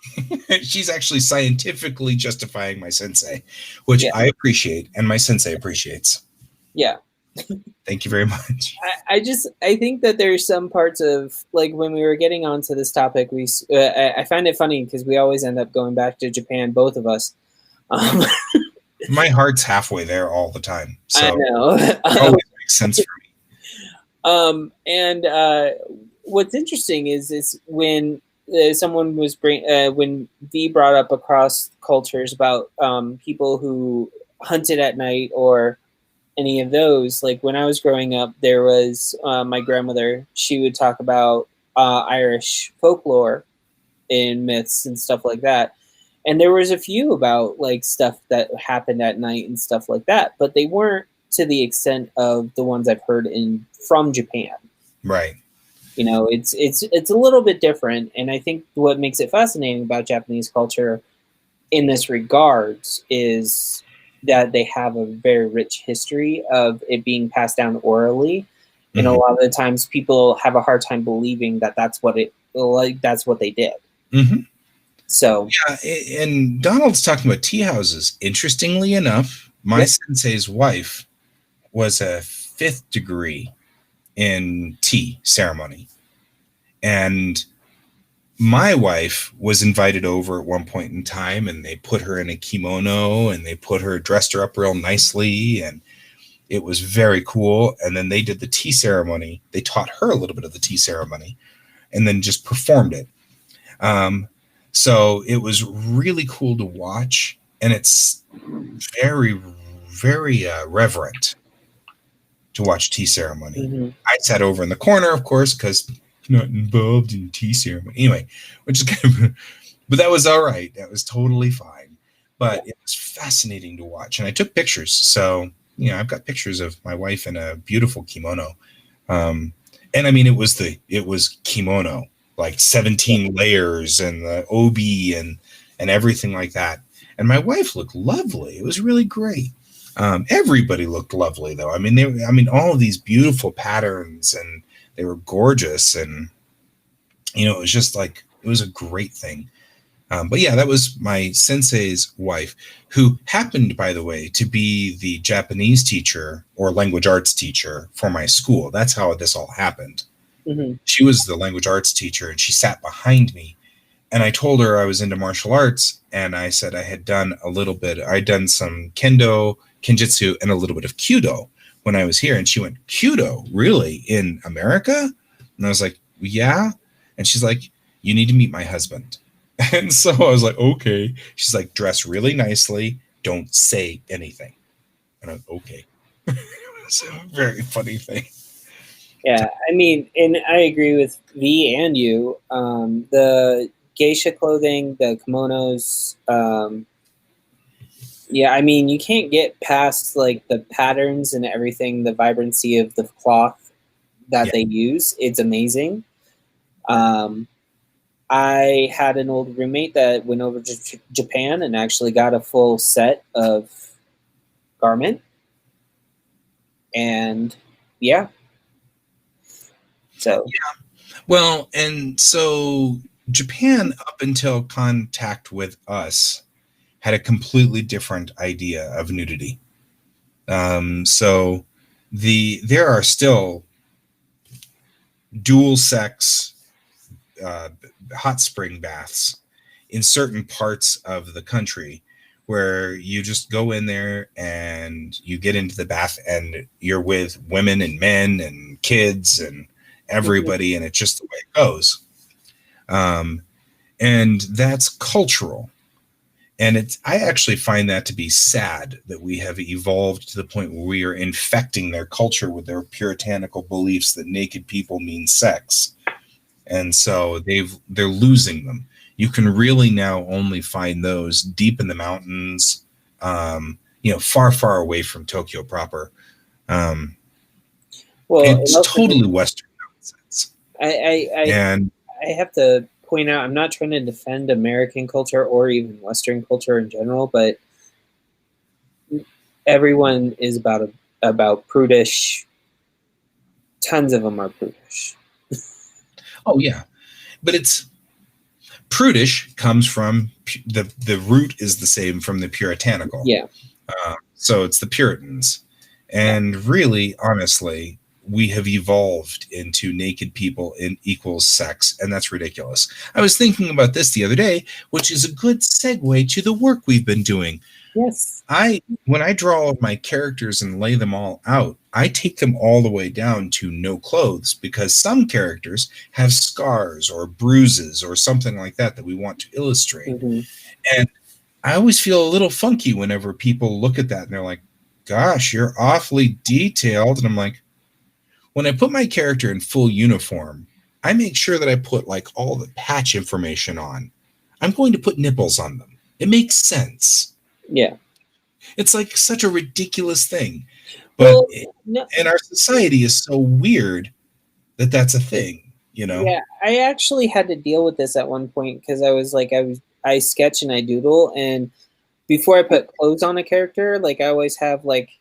[SPEAKER 1] She's actually scientifically justifying my sensei, which
[SPEAKER 2] yeah,
[SPEAKER 1] I appreciate, and my sensei appreciates.
[SPEAKER 2] yeah.
[SPEAKER 1] Thank you very much.
[SPEAKER 2] I think that there's some parts of like when we were getting onto this topic, I find it funny because we always end up going back to Japan, both of us. Um,
[SPEAKER 1] My heart's halfway there all the time,
[SPEAKER 2] I
[SPEAKER 1] so
[SPEAKER 2] know.
[SPEAKER 1] it always makes sense for me.
[SPEAKER 2] And what's interesting is when someone was when V brought up across cultures about people who hunted at night or any of those. Like when I was growing up, there was my grandmother. She would talk about Irish folklore and myths and stuff like that. And there was a few about like stuff that happened at night and stuff like that, but they weren't to the extent of the ones I've heard in from Japan.
[SPEAKER 1] Right.
[SPEAKER 2] You know, it's a little bit different, and I think what makes it fascinating about Japanese culture in this regards is that they have a very rich history of it being passed down orally, and a
[SPEAKER 1] Mm-hmm.
[SPEAKER 2] lot of the times people have a hard time believing that that's what they did.
[SPEAKER 1] Mm-hmm.
[SPEAKER 2] So,
[SPEAKER 1] Yeah, and Donald's talking about tea houses. Interestingly enough, my
[SPEAKER 2] yep.
[SPEAKER 1] sensei's wife was a fifth degree in tea ceremony. And my wife was invited over at one point in time, and they put her in a kimono and they dressed her up real nicely, and it was very cool. And then they did the tea ceremony. They taught her a little bit of the tea ceremony and then just performed it. Um, so it was really cool to watch, and it's very, very reverent to watch tea ceremony.
[SPEAKER 2] Mm-hmm.
[SPEAKER 1] I sat over in the corner, of course, because I'm not involved in tea ceremony. Anyway, which is kind of, but that was all right. That was totally fine.
[SPEAKER 2] Yeah.
[SPEAKER 1] But it was fascinating to watch, and I took pictures. So I've got pictures of my wife in a beautiful kimono. And I mean, it was kimono, like 17 layers and the obi and everything like that. And my wife looked lovely. It was really great. Everybody looked lovely, though. I mean, all of these beautiful patterns, and they were gorgeous, and it was just like it was a great thing. But yeah, that was my sensei's wife, who happened, by the way, to be the Japanese teacher or language arts teacher for my school. That's how this all happened.
[SPEAKER 2] Mm-hmm.
[SPEAKER 1] She was the language arts teacher, and she sat behind me. And I told her I was into martial arts, and I said I'd done some kendo, kenjutsu, and a little bit of kyudo when I was here. And she went, "Kyudo, really, in America?" And I was like, "Yeah." And she's like, "You need to meet my husband." And so I was like, "Okay." She's like, "Dress really nicely. Don't say anything." And I was okay. It's a very funny thing.
[SPEAKER 2] Yeah, I mean, and I agree with V and you. The geisha clothing, the kimonos. Yeah, I mean, you can't get past like the patterns and everything, the vibrancy of the cloth that
[SPEAKER 1] Yeah.
[SPEAKER 2] they use. It's amazing. Um, I had an old roommate that went over to Japan and actually got a full set of garment, and yeah, so
[SPEAKER 1] Well, and so Japan, up until contact with us, had a completely different idea of nudity. So there are still dual sex uh, hot spring baths in certain parts of the country where you just go in there and you get into the bath and you're with women and men and kids and everybody, and it's just the way it goes. Um, and that's cultural. And I actually find that to be sad that we have evolved to the point where we are infecting their culture with their puritanical beliefs that naked people mean sex. and so they're losing them. You can really now only find those deep in the mountains, far, far away from Tokyo proper.
[SPEAKER 2] Well,
[SPEAKER 1] It's totally Western nonsense. And
[SPEAKER 2] I have to point out, I'm not trying to defend American culture or even Western culture in general, but everyone is about prudish. Tons of them are prudish.
[SPEAKER 1] Oh yeah, but it's prudish comes from the root is the same from the puritanical.
[SPEAKER 2] Yeah.
[SPEAKER 1] So it's the Puritans, and really, honestly, we have evolved into naked people in equal sex, and that's ridiculous. I was thinking about this the other day, which is a good segue to the work we've been doing.
[SPEAKER 2] Yes.
[SPEAKER 1] When I draw my characters and lay them all out, I take them all the way down to no clothes because some characters have scars or bruises or something like that we want to illustrate.
[SPEAKER 2] Mm-hmm.
[SPEAKER 1] And I always feel a little funky whenever people look at that and they're like, gosh, you're awfully detailed. And I'm like, when I put my character in full uniform, I make sure that I put like all the patch information on. I'm going to put nipples on them. It makes sense.
[SPEAKER 2] Yeah.
[SPEAKER 1] It's like such a ridiculous thing. But and our society is so weird that that's a thing,
[SPEAKER 2] Yeah, I actually had to deal with this at one point because I sketch and I doodle, and before I put clothes on a character, like I always have like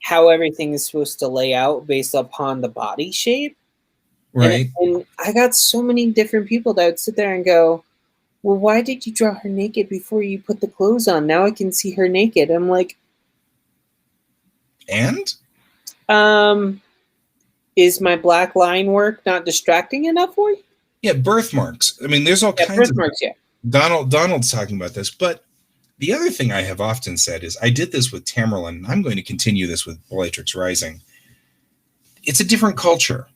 [SPEAKER 2] how everything is supposed to lay out based upon the body shape.
[SPEAKER 1] Right.
[SPEAKER 2] And I got so many different people that would sit there and go, well, why did you draw her naked before you put the clothes on? Now I can see her naked. I'm like,
[SPEAKER 1] and?
[SPEAKER 2] Is my black line work not distracting enough for you?
[SPEAKER 1] Yeah, birthmarks. I mean, there's all kinds of
[SPEAKER 2] birthmarks, yeah.
[SPEAKER 1] Donald's talking about this, but the other thing I have often said is I did this with Tamerlane. I'm going to continue this with Bellatrix Rising. It's a different culture.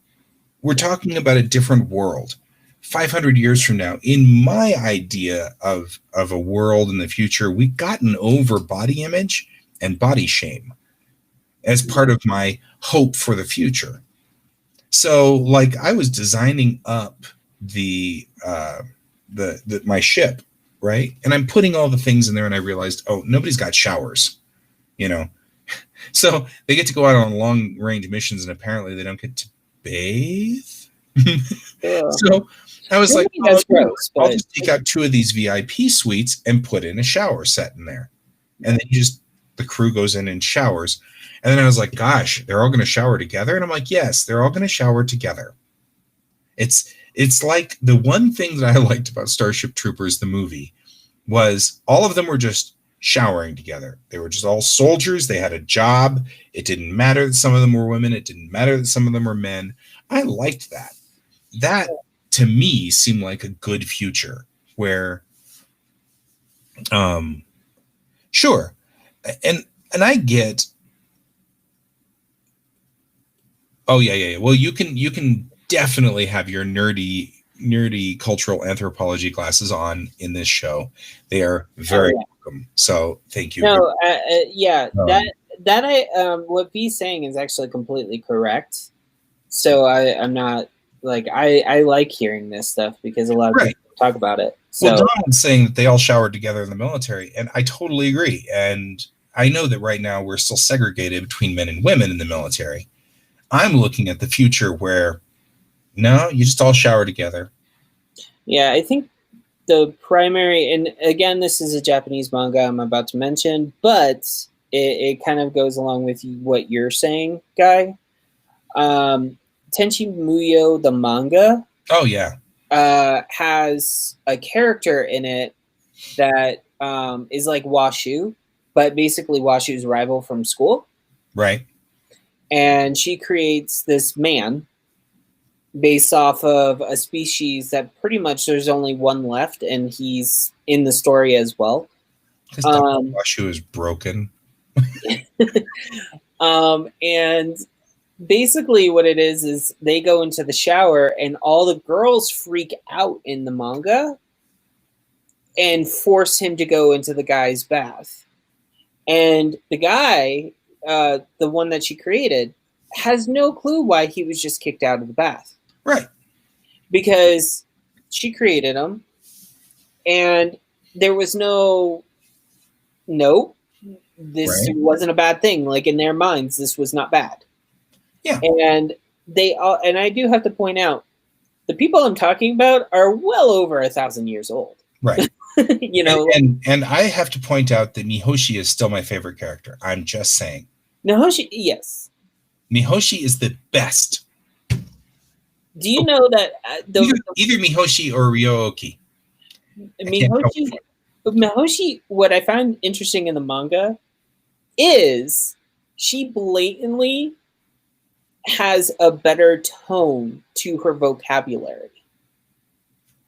[SPEAKER 1] We're talking about a different world. 500 years from now, in my idea of a world in the future, we've gotten over body image and body shame as part of my hope for the future. So, like, I was designing up the my ship, right? And I'm putting all the things in there, and I realized, oh, nobody's got showers, So they get to go out on long range missions, and apparently they don't get to bathe. So I was like, gross, I'll just take out 2 of these VIP suites and put in a shower set in there, and then the crew goes in and showers. And then I was like, gosh, they're all going to shower together. And I'm like, yes, they're all going to shower together. It's like the one thing that I liked about Starship Troopers, the movie, was all of them were just showering together. They were just all soldiers. They had a job. It didn't matter that some of them were women. It didn't matter that some of them were men. I liked that. That, to me, seemed like a good future where, sure. And I get, oh yeah. Well, you can definitely have your nerdy cultural anthropology classes on in this show. They are very welcome. So thank you.
[SPEAKER 2] No, that what B's saying is actually completely correct. So I'm not like I like hearing this stuff because a lot of people talk about it. So
[SPEAKER 1] well, Donald's saying that they all showered together in the military, and I totally agree. And I know that right now we're still segregated between men and women in the military. I'm looking at the future where, no, you just all shower together.
[SPEAKER 2] Yeah, I think the primary, and again, this is a Japanese manga I'm about to mention, but it kind of goes along with what you're saying, Guy. Tenchi Muyo, the manga.
[SPEAKER 1] Oh, yeah.
[SPEAKER 2] Has a character in it that is like Washu, but basically Washu's rival from school.
[SPEAKER 1] Right.
[SPEAKER 2] And she creates this man based off of a species that pretty much there's only one left, and he's in the story as well.
[SPEAKER 1] Because Washu is broken.
[SPEAKER 2] And basically what it is they go into the shower and all the girls freak out in the manga and force him to go into the guy's bath. And the guy, the one that she created, has no clue why he was just kicked out of the bath.
[SPEAKER 1] Right.
[SPEAKER 2] because she created them, and there was no, this
[SPEAKER 1] Right.
[SPEAKER 2] wasn't a bad thing. Like in their minds, this was not bad.
[SPEAKER 1] Yeah.
[SPEAKER 2] And they all, and I do have to point out, the people I'm talking about are well over 1,000 years old.
[SPEAKER 1] Right.
[SPEAKER 2] You know,
[SPEAKER 1] and I have to point out that Mihoshi is still my favorite character. I'm just saying.
[SPEAKER 2] Nahoshi, yes.
[SPEAKER 1] Mihoshi is the best.
[SPEAKER 2] Do you know that
[SPEAKER 1] Either Mihoshi or Ryooki.
[SPEAKER 2] Mihoshi, what I find interesting in the manga is she blatantly has a better tone to her vocabulary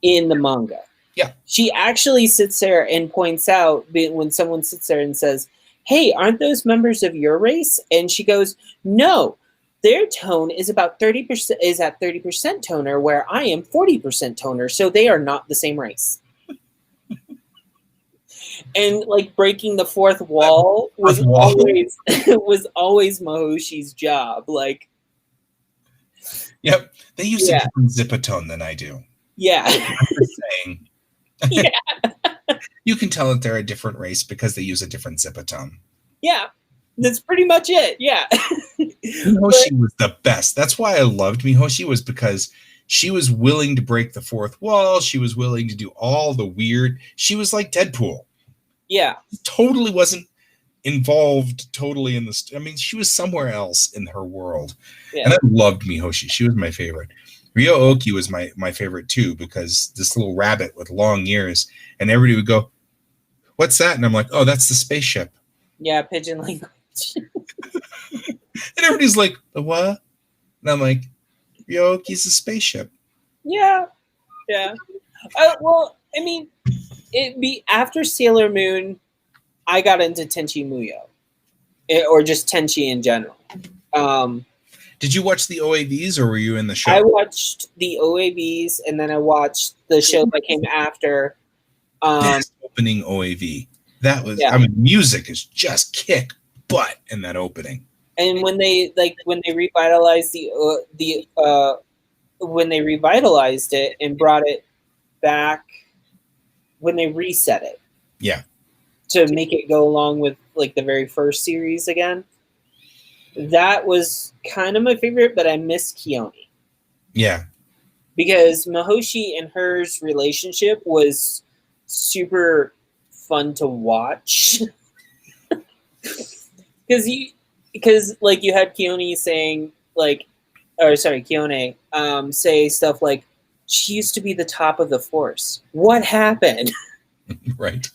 [SPEAKER 2] in the manga.
[SPEAKER 1] Yeah.
[SPEAKER 2] She actually sits there and points out when someone sits there and says, "Hey, aren't those members of your race?" And she goes, "No, their tone is about 30%, is at 30% toner, where I am 40% toner, so they are not the same race." And like breaking the fourth wall was always was always Mahoshi's job. Like,
[SPEAKER 1] yep, they use a different zipatone than I do.
[SPEAKER 2] Yeah.
[SPEAKER 1] I'm just saying.
[SPEAKER 2] Yeah.
[SPEAKER 1] You can tell that they're a different race because they use a different zipatone.
[SPEAKER 2] Yeah, that's pretty much it. Yeah.
[SPEAKER 1] Mihoshi was the best. That's why I loved Mihoshi, was because she was willing to break the fourth wall. She was willing to do all the weird. She was like Deadpool.
[SPEAKER 2] Yeah.
[SPEAKER 1] Totally wasn't involved totally in this. I mean, she was somewhere else in her world. Yeah. And I loved Mihoshi. She was my favorite. Ryooki was my favorite too, because this little rabbit with long ears, and everybody would go, "What's that?" And I'm like, "Oh, that's the spaceship."
[SPEAKER 2] Yeah, pigeon language.
[SPEAKER 1] And everybody's like, "The what?" And I'm like, "Ryoki's a spaceship."
[SPEAKER 2] Yeah. Yeah. Well, I mean, it'd be after Sailor Moon, I got into Tenchi Muyo, or just Tenchi in general.
[SPEAKER 1] Did you watch the OAVs, or were you in the show?
[SPEAKER 2] I watched the OAVs, and then I watched the show that came after.
[SPEAKER 1] Best opening OAV. That was, I mean, music is just kick butt in that opening.
[SPEAKER 2] And when they revitalized when they revitalized it and brought it back, when they reset it, to make it go along with like the very first series again, that was kind of my favorite. But I miss Kione.
[SPEAKER 1] Yeah,
[SPEAKER 2] because Mihoshi and hers relationship was super fun to watch. Because like you had Kione saying Kione say stuff like, "She used to be the top of the force. What happened?"
[SPEAKER 1] Right.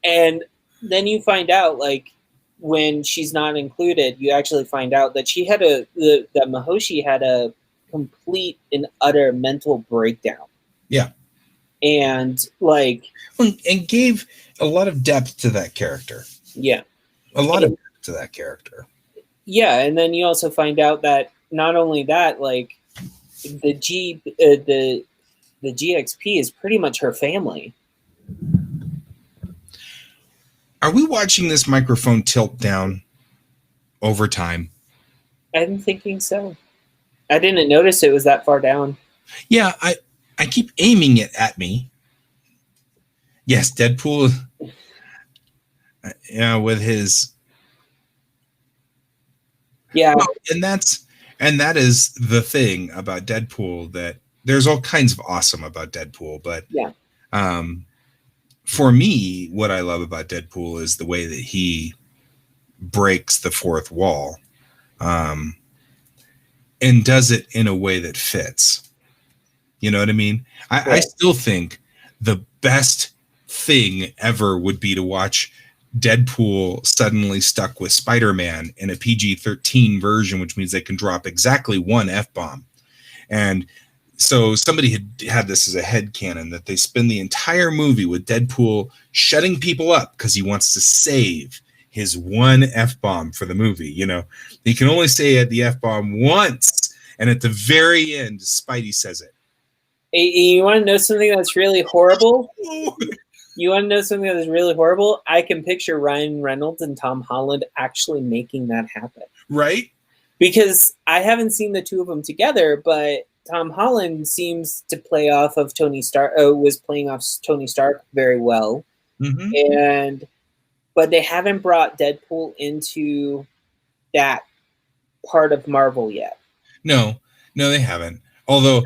[SPEAKER 2] And then you find out, like, when she's not included, you actually find out that she had that Mihoshi had a complete and utter mental breakdown.
[SPEAKER 1] Yeah.
[SPEAKER 2] And like,
[SPEAKER 1] and gave a lot of depth to that character.
[SPEAKER 2] Yeah.
[SPEAKER 1] A lot of depth to that character.
[SPEAKER 2] Yeah, and then you also find out that not only that, like the GXP is pretty much her family.
[SPEAKER 1] Are we watching this microphone tilt down over time?
[SPEAKER 2] I'm thinking so. I didn't notice it was that far down.
[SPEAKER 1] Yeah, I keep aiming it at me. Yes, Deadpool. With his.
[SPEAKER 2] Yeah,
[SPEAKER 1] well, and that is the thing about Deadpool, that there's all kinds of awesome about Deadpool, but for me, what I love about Deadpool is the way that he breaks the fourth wall, and does it in a way that fits. You know what I mean? I still think the best thing ever would be to watch Deadpool suddenly stuck with Spider-Man in a PG-13 version, which means they can drop exactly one F-bomb. And so somebody had this as a headcanon, that they spend the entire movie with Deadpool shutting people up because he wants to save his one F-bomb for the movie. You know, he can only say the F-bomb once, and at the very end, Spidey says it.
[SPEAKER 2] You want to know something that's really horrible? You want to know something that is really horrible? I can picture Ryan Reynolds and Tom Holland actually making that happen.
[SPEAKER 1] Right?
[SPEAKER 2] Because I haven't seen the two of them together, but Tom Holland seems to play off of Tony Stark. Was playing off Tony Stark very well,
[SPEAKER 1] Mm-hmm.
[SPEAKER 2] but they haven't brought Deadpool into that part of Marvel yet.
[SPEAKER 1] No, they haven't. Although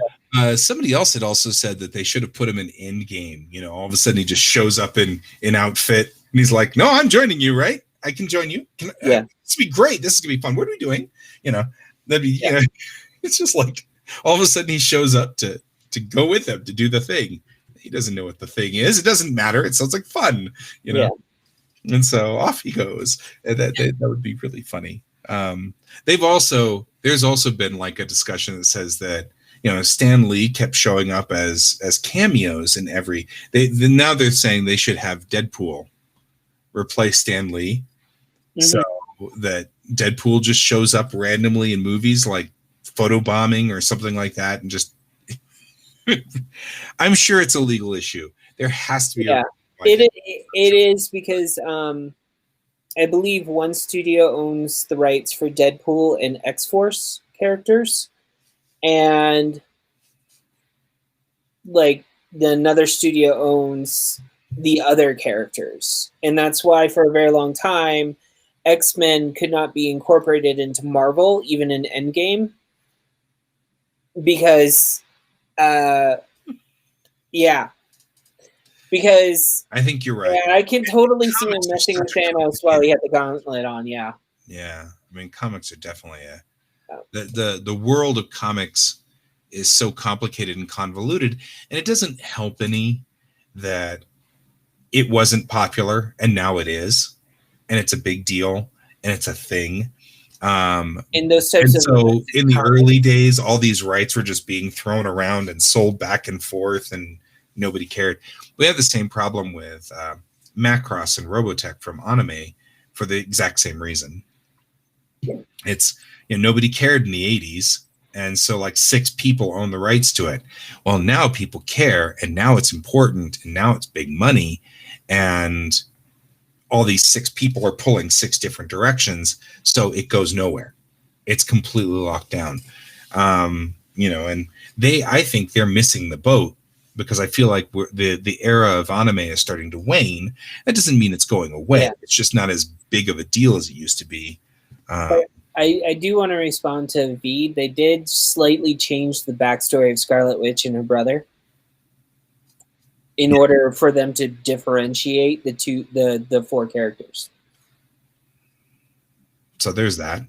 [SPEAKER 1] somebody else had also said that they should have put him in Endgame. You know, all of a sudden he just shows up in outfit and he's like, "No, I'm joining you, right? I can join you. This would be great. This is gonna be fun. What are we doing? You know, that'd be you know." It's just like all of a sudden he shows up to go with them to do the thing. He doesn't know what the thing is. It doesn't matter. It sounds like fun, you know. And so off he goes. And that would be really funny. There's also been like a discussion that says that Stan Lee kept showing up as cameos in every. Now they're saying they should have Deadpool replace Stan Lee, so that Deadpool just shows up randomly in movies like photobombing or something like that, and just. I'm sure it's a legal issue. There has to be.
[SPEAKER 2] Yeah, it is because I believe one studio owns the rights for Deadpool and X-Force characters, and like another studio owns the other characters, and that's why for a very long time X-Men could not be incorporated into Marvel, even in Endgame, because because
[SPEAKER 1] I think you're right.
[SPEAKER 2] Yeah, I can totally see him messing with Thanos while he had the gauntlet on. Yeah.
[SPEAKER 1] I mean, comics are definitely the world of comics is so complicated and convoluted, and it doesn't help any that it wasn't popular and now it is, and it's a big deal and it's a thing.
[SPEAKER 2] In those types of
[SPEAKER 1] so in the early days, all these rights were just being thrown around and sold back and forth, and nobody cared. We have the same problem with Macross and Robotech from anime for the exact same reason. It's nobody cared in the 80s, and so like 6 people own the rights to it. Well, now people care, and now it's important, and now it's big money, and all these 6 people are pulling 6 different directions, so it goes nowhere. It's completely locked down. And I think they're missing the boat, because I feel like the era of anime is starting to wane. That doesn't mean it's going away. Yeah. It's just not as big of a deal as it used to be.
[SPEAKER 2] I do want to respond to V. They did slightly change the backstory of Scarlet Witch and her brother in order for them to differentiate the 4 characters.
[SPEAKER 1] So there's that.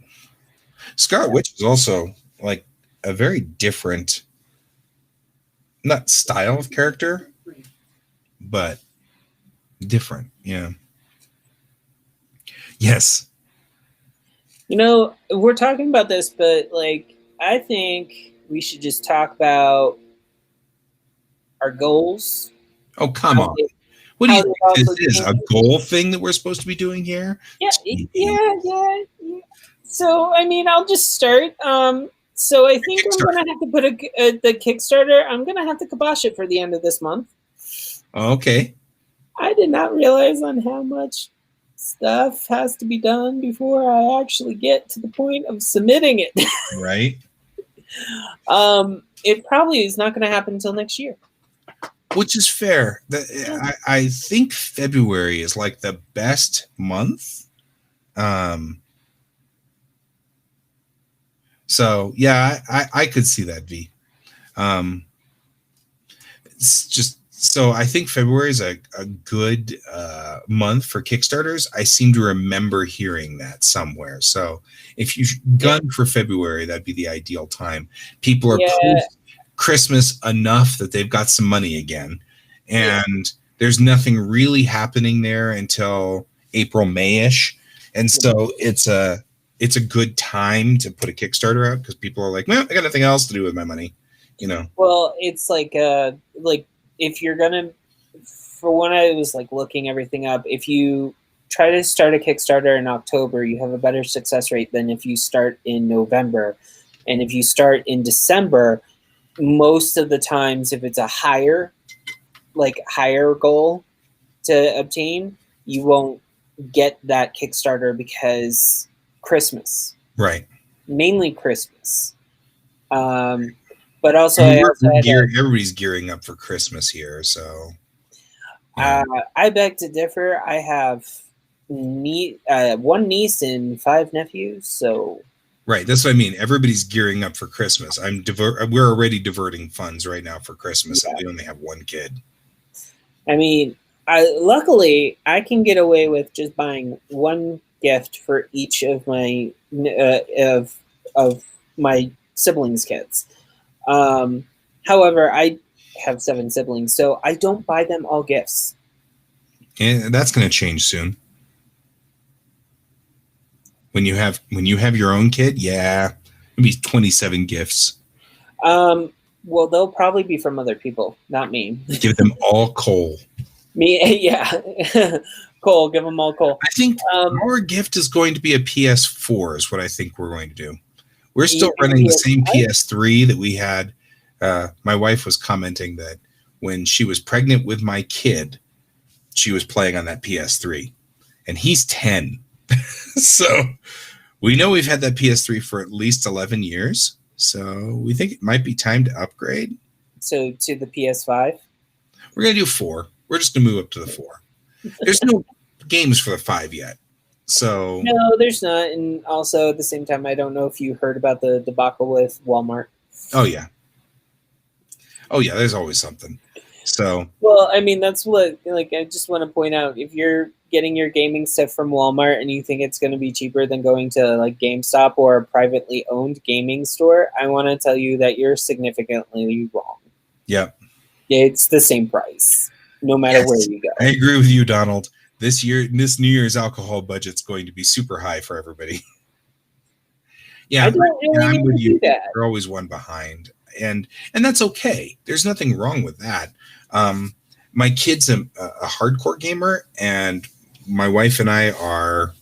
[SPEAKER 1] Scarlet Witch is also like a very different, not style of character, but different. Yeah. Yes.
[SPEAKER 2] We're talking about this, but like, I think we should just talk about our goals.
[SPEAKER 1] Oh, come on. What do you think this is? A goal thing that we're supposed to be doing here?
[SPEAKER 2] Yeah. So, I mean, I'll just start. So I think I'm going to have to put the Kickstarter, I'm going to have to kibosh it for the end of this month.
[SPEAKER 1] Okay.
[SPEAKER 2] I did not realize on how much stuff has to be done before I actually get to the point of submitting it.
[SPEAKER 1] Right.
[SPEAKER 2] It probably is not going to happen until next year.
[SPEAKER 1] Which is fair. I think February is like the best month. So yeah, I could see that, V. It's just so I think February is a good month for Kickstarters. I seem to remember hearing that somewhere. So if you gun for February, that'd be the ideal time. People are post Christmas enough that they've got some money again, and there's nothing really happening there until April, May-ish, and so it's a good time to put a Kickstarter out, because people are like, well, I got nothing else to do with my money,
[SPEAKER 2] Well, it's like if you're gonna, for when I was like looking everything up, if you try to start a Kickstarter in October, you have a better success rate than if you start in November, and if you start in December, most of the times, if it's a higher goal to obtain, you won't get that Kickstarter because Christmas,
[SPEAKER 1] right?
[SPEAKER 2] Mainly Christmas. But also,
[SPEAKER 1] I mean,
[SPEAKER 2] I also had
[SPEAKER 1] everybody's gearing up for Christmas here, so
[SPEAKER 2] I beg to differ. I have one niece and 5 nephews, so
[SPEAKER 1] right. That's what I mean. Everybody's gearing up for Christmas. We're already diverting funds right now for Christmas, and
[SPEAKER 2] yeah.
[SPEAKER 1] we only have one kid.
[SPEAKER 2] I mean, luckily I can get away with just buying one gift for each of my of my siblings' kids. Um, However, I have 7 siblings, so I don't buy them all gifts.
[SPEAKER 1] And that's going to change soon. When you have your own kid, yeah, maybe 27 gifts.
[SPEAKER 2] Well, they'll probably be from other people, not me.
[SPEAKER 1] Give them all coal.
[SPEAKER 2] Me, yeah. Cole, give them all Cole.
[SPEAKER 1] I think our gift is going to be a PS4 is what I think we're going to do. We're still running the same PS3 that we had. My wife was commenting that when she was pregnant with my kid, she was playing on that PS3, and he's 10. So we know we've had that PS3 for at least 11 years. So we think it might be time to upgrade.
[SPEAKER 2] So to the PS5?
[SPEAKER 1] We're going to do 4. We're just going to move up to the 4. There's no games for the 5 yet. So
[SPEAKER 2] no, there's not. And also at the same time, I don't know if you heard about the debacle with Walmart.
[SPEAKER 1] Oh yeah, there's always something. So
[SPEAKER 2] well, I mean, that's what, like, I just want to point out, if you're getting your gaming stuff from Walmart and you think it's going to be cheaper than going to like GameStop or a privately owned gaming store, I want to tell you that you're significantly wrong.
[SPEAKER 1] Yep.
[SPEAKER 2] It's the same price no matter where you go.
[SPEAKER 1] I agree with you, Donald. This New Year's alcohol budget's going to be super high for everybody. Yeah, I'm with you. You're always one behind, and that's okay. There's nothing wrong with that. My kid's a hardcore gamer, and my wife and I are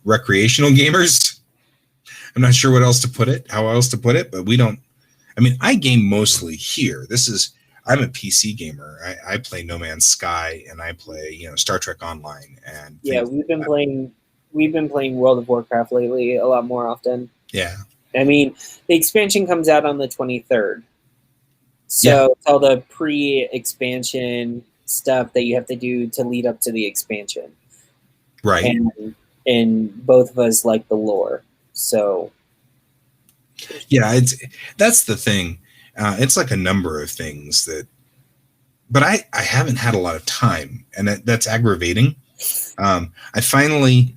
[SPEAKER 1] recreational gamers. I'm not sure how else to put it, but we don't. I mean, I game mostly here. I'm a PC gamer. I play No Man's Sky, and I play Star Trek Online, and
[SPEAKER 2] we've been playing World of Warcraft lately a lot more often.
[SPEAKER 1] Yeah,
[SPEAKER 2] I mean, the expansion comes out on the 23rd, so it's all the pre-expansion stuff that you have to do to lead up to the expansion,
[SPEAKER 1] right?
[SPEAKER 2] And both of us like the lore, so
[SPEAKER 1] yeah, that's the thing. It's like a number of things but I haven't had a lot of time, and that's aggravating. I finally,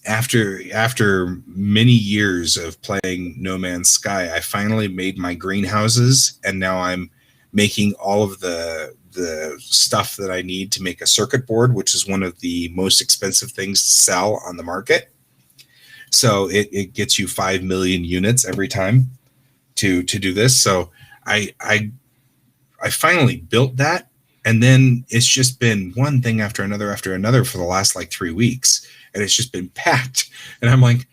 [SPEAKER 1] after many years of playing No Man's Sky, I finally made my greenhouses, and now I'm making all of the stuff that I need to make a circuit board, which is one of the most expensive things to sell on the market. So it gets you 5 million units every time to do this. So I finally built that, and then it's just been one thing after another for the last like 3 weeks, and it's just been packed. And I'm like,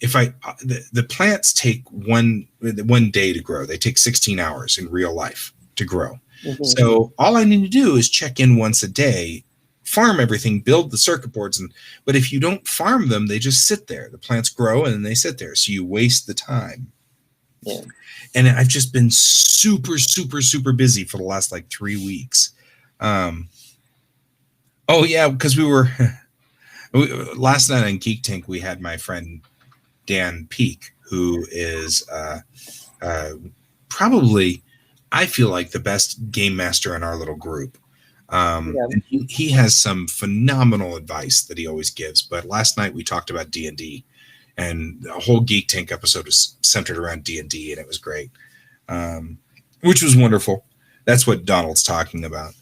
[SPEAKER 1] the plants take one day to grow. They take 16 hours in real life to grow. Mm-hmm. So all I need to do is check in once a day, farm everything, build the circuit boards, but if you don't farm them, they just sit there. The plants grow and then they sit there, so you waste the time.
[SPEAKER 2] Yeah.
[SPEAKER 1] And I've just been super, super, super busy for the last like 3 weeks. Oh yeah, because last night on Geek Tank, we had my friend Dan Peak, who is probably, I feel like, the best game master in our little group. And he has some phenomenal advice that he always gives. But last night we talked about D&D, and the whole Geek Tank episode was centered around D&D, and it was great, which was wonderful. That's what Donald's talking about.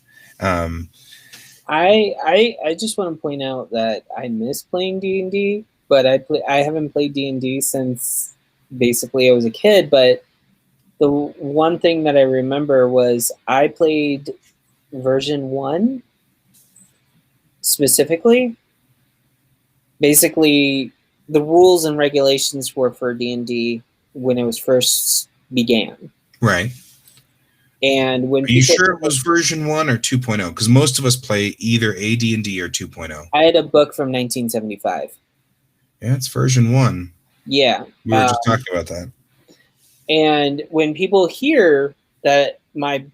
[SPEAKER 2] I just want to point out that I miss playing D&D, but I haven't played D&D since basically I was a kid. But the one thing that I remember was I played version 1 specifically. Basically, the rules and regulations were for D&D when it was first began.
[SPEAKER 1] Right.
[SPEAKER 2] And when
[SPEAKER 1] Are you sure it was version 1 or 2.0? Because most of us play either AD&D or 2.0.
[SPEAKER 2] I had a book from 1975.
[SPEAKER 1] Yeah, it's version 1.
[SPEAKER 2] Yeah.
[SPEAKER 1] We were just talking about that.
[SPEAKER 2] And when people hear that my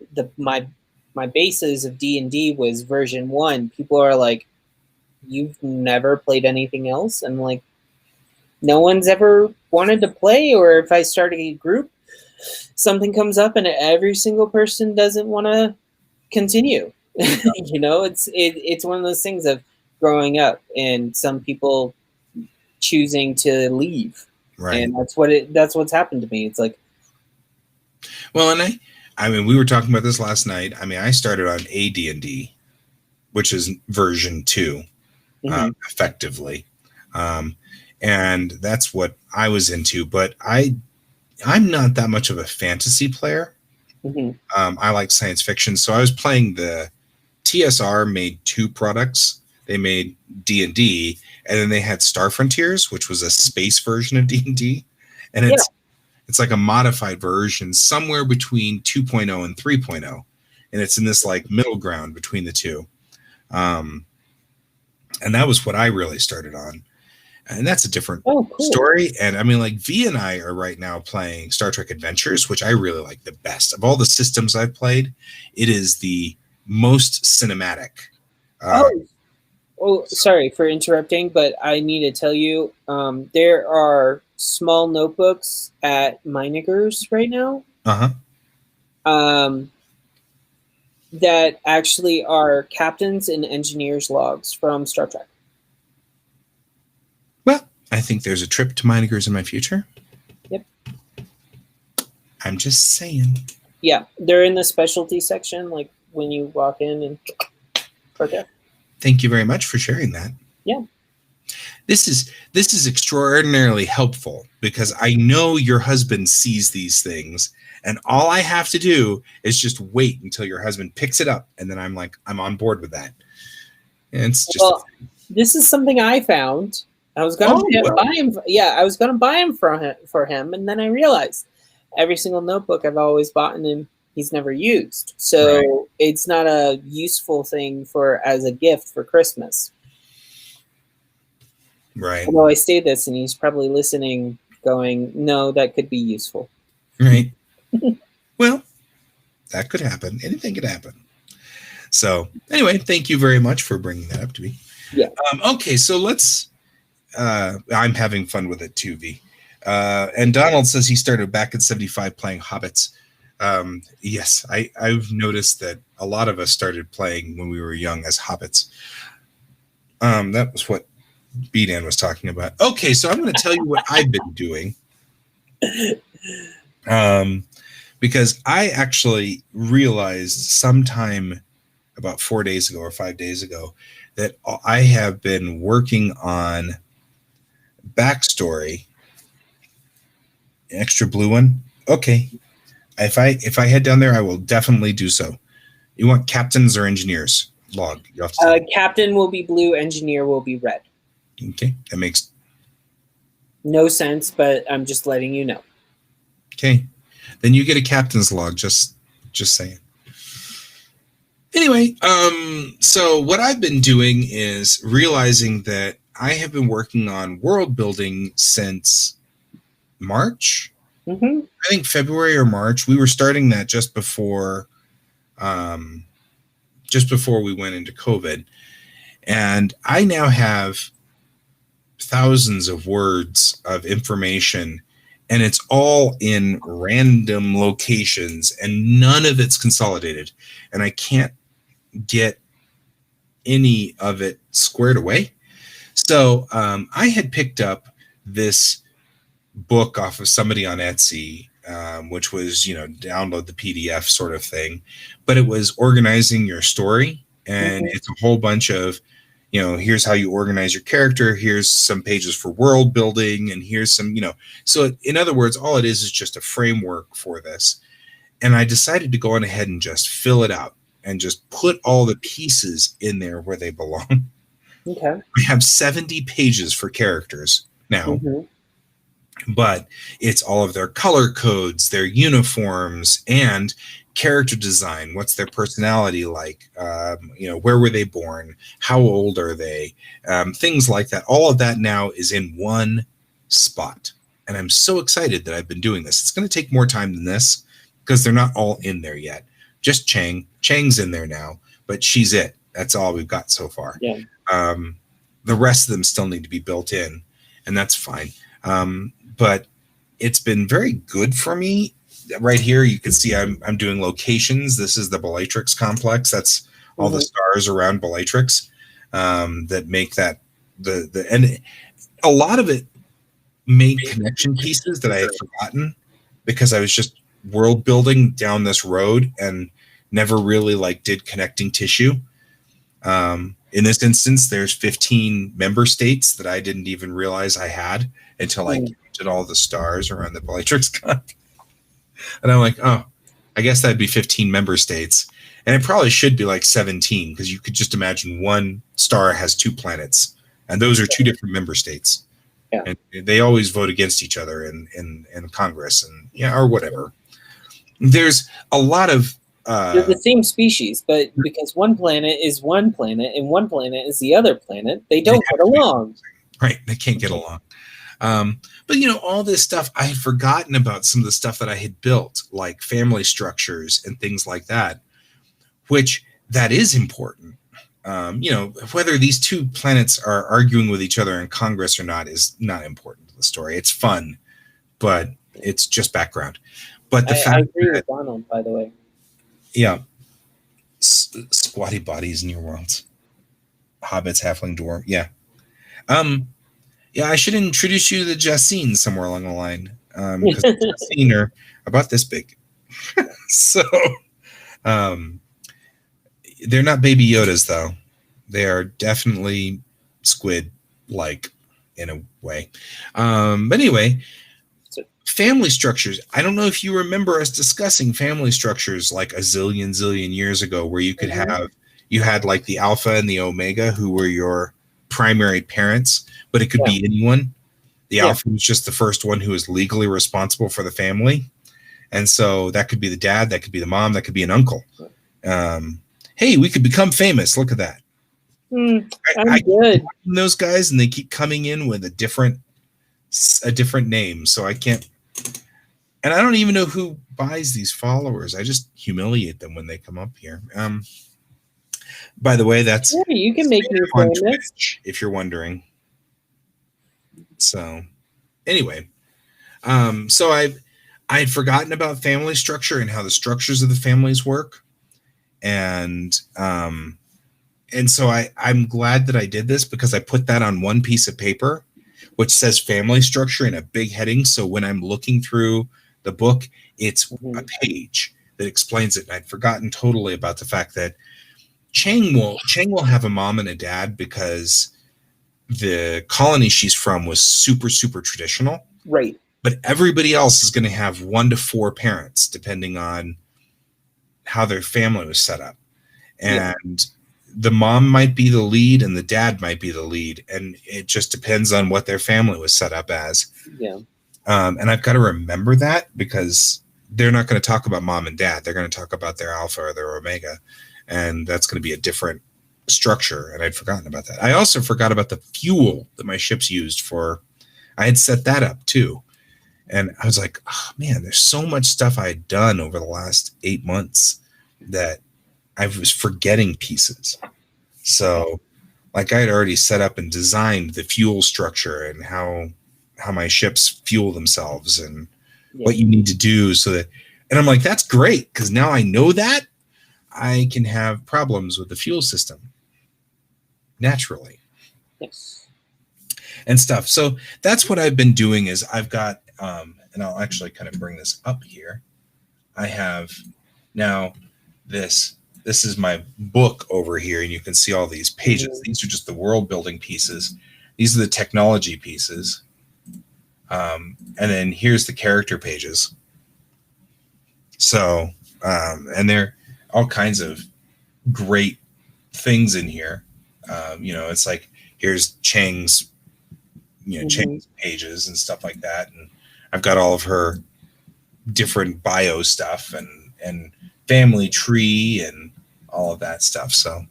[SPEAKER 2] basis of D&D was version 1, people are like, "You've never played anything else?" And like, no one's ever wanted to play. Or if I start a group, something comes up and every single person doesn't want to continue. It's one of those things of growing up and some people choosing to leave.
[SPEAKER 1] Right.
[SPEAKER 2] And that's what's happened to me. It's like,
[SPEAKER 1] well, and I mean, we were talking about this last night. I mean, I started on AD&D, which is version 2, effectively. And that's what I was into, but I'm not that much of a fantasy player. I like science fiction. So I was playing the TSR made 2 products. They made D&D, and then they had Star Frontiers, which was a space version of D&D. And it's like a modified version somewhere between 2.0 and 3.0. And it's in this like middle ground between the two. And that was what I really started on. And that's a different story. And I mean, like V and I are right now playing Star Trek Adventures, which I really like the best. Of all the systems I've played, it is the most cinematic.
[SPEAKER 2] Sorry for interrupting, but I need to tell you, there are small notebooks at Meinigers right now. That actually are captains and engineers logs from Star Trek.
[SPEAKER 1] Well, I think there's a trip to Meinigers in my future.
[SPEAKER 2] Yep.
[SPEAKER 1] I'm just saying.
[SPEAKER 2] Yeah, they're in the specialty section, like when you walk in and right there.
[SPEAKER 1] Thank you very much for sharing that.
[SPEAKER 2] Yeah.
[SPEAKER 1] This is extraordinarily helpful because I know your husband sees these things, and all I have to do is just wait until your husband picks it up, and then I'm on board with that. And it's just
[SPEAKER 2] this is something I found. I was going to buy him. Yeah, I was going to buy him for him, and then I realized every single notebook I've always bought him, he's never used. So It's not a useful thing as a gift for Christmas.
[SPEAKER 1] Right.
[SPEAKER 2] Although I say this, and he's probably listening, going, "No, that could be useful."
[SPEAKER 1] Right. Well, that could happen. Anything could happen. So anyway, thank you very much for bringing that up to me.
[SPEAKER 2] Yeah.
[SPEAKER 1] Okay, so let's. I'm having fun with it too, V. And Donald says he started back in '75 playing Hobbits. Yes, I've noticed that a lot of us started playing when we were young as Hobbits. That was what B-Dan was talking about. Okay, so I'm going to tell you what I've been doing. Because I actually realized sometime about 4 days ago or 5 days ago that I have been working on backstory. Extra blue one? Okay. If I head down there, I will definitely do so. You want captains or engineers? Log. You have to
[SPEAKER 2] captain will be blue, engineer will be red.
[SPEAKER 1] Okay, that makes
[SPEAKER 2] no sense, but I'm just letting you know.
[SPEAKER 1] Okay, then you get a captain's log. Just saying. Anyway, so what I've been doing is realizing that I have been working on world building since March.
[SPEAKER 2] Mm-hmm.
[SPEAKER 1] I think February or March. We were starting that just before we went into COVID, and I now have thousands of words of information, and it's all in random locations, and none of it's consolidated, and I can't get any of it squared away. So I had picked up this book off of somebody on Etsy, which was, download the PDF sort of thing, but it was organizing your story, and it's a whole bunch of, here's how you organize your character, here's some pages for world building, and here's some, so in other words, all it is just a framework for this. And I decided to go on ahead and just fill it out and just put all the pieces in there where they belong.
[SPEAKER 2] Okay.
[SPEAKER 1] We have 70 pages for characters now. But it's all of their color codes, their uniforms, and character design. What's their personality like? Where were they born? How old are they? Things like that. All of that now is in one spot. And I'm so excited that I've been doing this. It's going to take more time than this because they're not all in there yet. Just Chang. Chang's in there now, but she's it. That's all we've got so far.
[SPEAKER 2] Yeah.
[SPEAKER 1] The rest of them still need to be built in, and that's fine. But it's been very good for me. Right here, you can see I'm doing locations. This is the Bellatrix complex. That's all the stars around Bellatrix that make that and a lot of it made connection pieces that I had forgotten because I was just world building down this road and never really like did connecting tissue. In this instance, there's 15 member states that I didn't even realize I had until I counted all the stars around the Bellatrix Cup. And I'm like, oh, I guess that'd be 15 member states. And it probably should be like 17 because you could just imagine one star has 2 planets. And those are 2 different member states.
[SPEAKER 2] Yeah.
[SPEAKER 1] And they always vote against each other in Congress and or whatever. There's a lot of
[SPEAKER 2] they're the same species, but because one planet is one planet and one planet is the other planet, they don't get along.
[SPEAKER 1] Right, they can't get along. But all this stuff, I had forgotten about some of the stuff that I had built, like family structures and things like that, which that is important. Whether these 2 planets are arguing with each other in Congress or not is not important to the story. It's fun, but it's just background. But
[SPEAKER 2] I agree with Donald, by the way.
[SPEAKER 1] Yeah. Squatty bodies in your worlds. Hobbits, halfling, dwarf. Yeah. I should introduce you to the Jessine somewhere along the line. Because the Jessine are about this big. So they're not baby Yodas, though. They are definitely squid-like in a way. But anyway, family structures. I don't know if you remember us discussing family structures like a zillion years ago, where you could you had like the Alpha and the Omega who were your primary parents, but it could be anyone. The Alpha was just the first one who was legally responsible for the family. And so that could be the dad, that could be the mom, that could be an uncle. Hey, we could become famous. Look at that.
[SPEAKER 2] I'm good.
[SPEAKER 1] Those guys, and they keep coming in with a different name, so I can't. And I don't even know who buys these followers. I just humiliate them when they come up here. By the way, that's
[SPEAKER 2] you can make me famous
[SPEAKER 1] Twitch, if you're wondering. So, anyway, so I had forgotten about family structure and how the structures of the families work, and so I'm glad that I did this because I put that on one piece of paper, which says family structure in a big heading. So when I'm looking through the book, it's a page that explains it. And I'd forgotten totally about the fact that Chang will have a mom and a dad because the colony she's from was super, super traditional.
[SPEAKER 2] Right.
[SPEAKER 1] But everybody else is going to have 1 to 4 parents, depending on how their family was set up. And the mom might be the lead and the dad might be the lead. And it just depends on what their family was set up as.
[SPEAKER 2] Yeah.
[SPEAKER 1] And I've got to remember that because they're not going to talk about mom and dad. They're going to talk about their Alpha or their Omega. And that's going to be a different structure. And I'd forgotten about that. I also forgot about the fuel that my ships used for. I had set that up too. And I was like, oh man, there's so much stuff I had done over the last 8 months that I was forgetting pieces. So like I had already set up and designed the fuel structure and how my ships fuel themselves and what you need to do so that, and I'm like, that's great. Cause now I know that I can have problems with the fuel system naturally.
[SPEAKER 2] Yes.
[SPEAKER 1] And stuff. So that's what I've been doing is I've got, and I'll actually kind of bring this up here. I have now this is my book over here, and you can see all these pages. These are just the world building pieces. These are the technology pieces. And then here's the character pages. So, and there are all kinds of great things in here. It's like, here's Chang's, Chang's pages and stuff like that. And I've got all of her different bio stuff and family tree and all of that stuff. So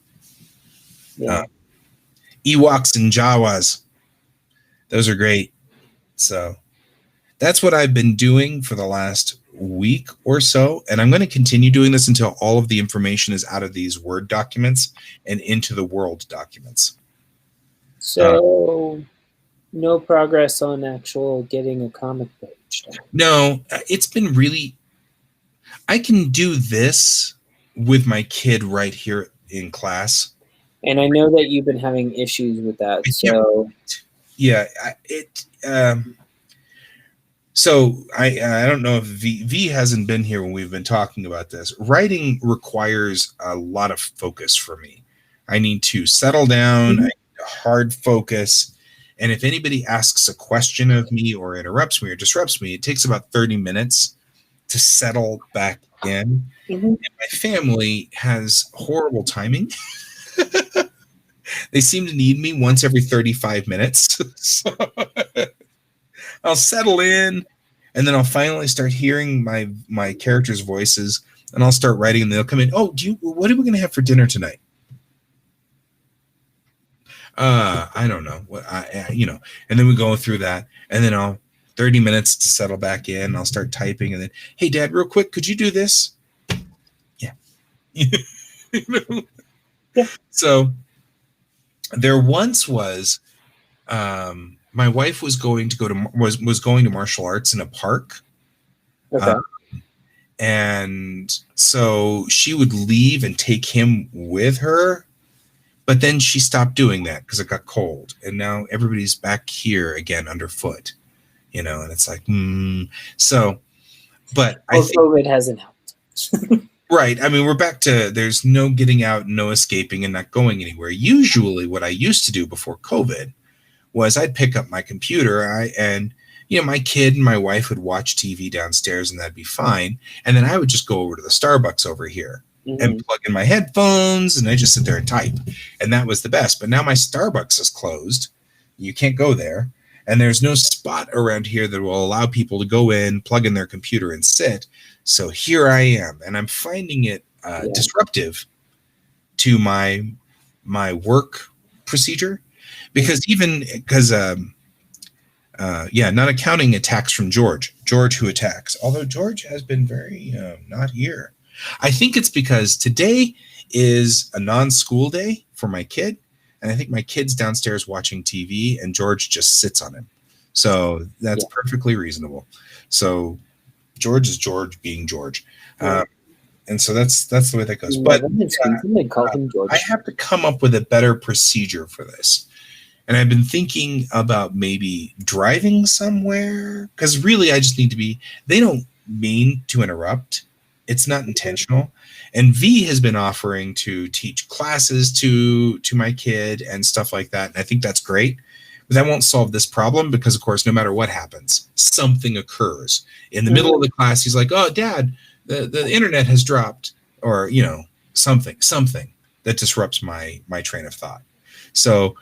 [SPEAKER 1] Ewoks and Jawas, those are great. So That's what I've been doing for the last week or so, and I'm going to continue doing this until all of the information is out of these Word documents and into the world documents.
[SPEAKER 2] So no progress on actual getting a comic page done.
[SPEAKER 1] No, it's been really. I can do this with my kid right here in class.
[SPEAKER 2] And I know that you've been having issues with that.
[SPEAKER 1] I can't.
[SPEAKER 2] So
[SPEAKER 1] Yeah, it. So I don't know if V hasn't been here when we've been talking about this. Writing requires a lot of focus for me. I need to settle down, I need a hard focus, and if anybody asks a question of me or interrupts me or disrupts me, it takes about 30 minutes to settle back in.
[SPEAKER 2] Mhm.
[SPEAKER 1] And my family has horrible timing. They seem to need me once every 35 minutes. So I'll settle in, and then I'll finally start hearing my characters' voices, and I'll start writing, and they'll come in. Oh, what are we going to have for dinner tonight? I don't know. And then we go through that, and then I'll 30 minutes to settle back in. I'll start typing, and then, hey, Dad, real quick, could you do this? Yeah.
[SPEAKER 2] Yeah.
[SPEAKER 1] So there once was. My wife was going to martial arts in a park.
[SPEAKER 2] Okay.
[SPEAKER 1] And so she would leave and take him with her, but then she stopped doing that because it got cold, and now everybody's back here again underfoot, and it's like, so, but I think
[SPEAKER 2] COVID hasn't helped.
[SPEAKER 1] right. I mean, we're back to there's no getting out, no escaping, and not going anywhere. Usually, what I used to do before COVID was I'd pick up my computer and my kid and my wife would watch TV downstairs, and that'd be fine. And then I would just go over to the Starbucks over here and plug in my headphones, and I just sit there and type. And that was the best. But now my Starbucks is closed. You can't go there. And there's no spot around here that will allow people to go in, plug in their computer, and sit. So here I am. And I'm finding it disruptive to my work procedure. Because not accounting attacks from George who attacks, although George has been very not here. I think it's because today is a non-school day for my kid, and I think my kid's downstairs watching TV, and George just sits on him. So that's perfectly reasonable. So George is George being George. And so that's the way that goes. But I have to come up with a better procedure for this. And I've been thinking about maybe driving somewhere, because really I just need to be, they don't mean to interrupt. It's not intentional. And V has been offering to teach classes to my kid and stuff like that. And I think that's great. But that won't solve this problem because, of course, no matter what happens, something occurs. In the middle of the class, he's like, oh, Dad, the internet has dropped, or, something that disrupts my train of thought. So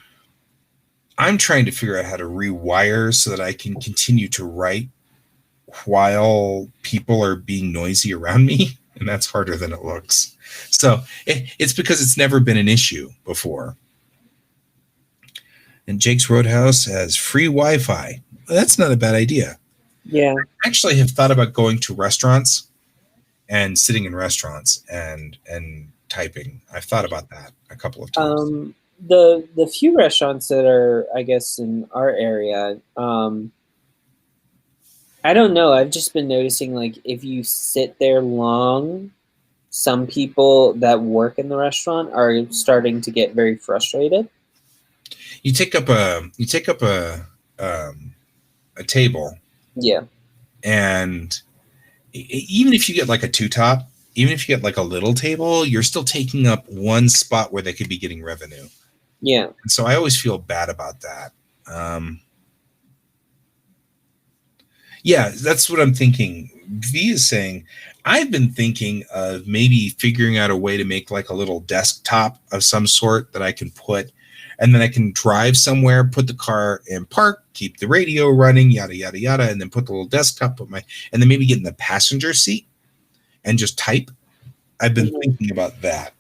[SPEAKER 1] I'm trying to figure out how to rewire so that I can continue to write while people are being noisy around me. And that's harder than it looks. So it's because it's never been an issue before. And Jake's Roadhouse has free Wi-Fi. Well, that's not a bad idea.
[SPEAKER 2] Yeah.
[SPEAKER 1] I actually have thought about going to restaurants and sitting in restaurants and typing. I've thought about that a couple of times.
[SPEAKER 2] The few restaurants that are, I guess, in our area, I don't know. I've just been noticing, like, if you sit there long, some people that work in the restaurant are starting to get very frustrated.
[SPEAKER 1] You take up a table.
[SPEAKER 2] Yeah.
[SPEAKER 1] And even if you get like a two-top, even if you get like a little table, you're still taking up one spot where they could be getting revenue.
[SPEAKER 2] Yeah.
[SPEAKER 1] And so I always feel bad about that. Yeah, that's what I'm thinking. V is saying, I've been thinking of maybe figuring out a way to make like a little desktop of some sort that I can put, and then I can drive somewhere, put the car in park, keep the radio running, yada, yada, yada, and then put the little desktop, and then maybe get in the passenger seat and just type. I've been thinking about that.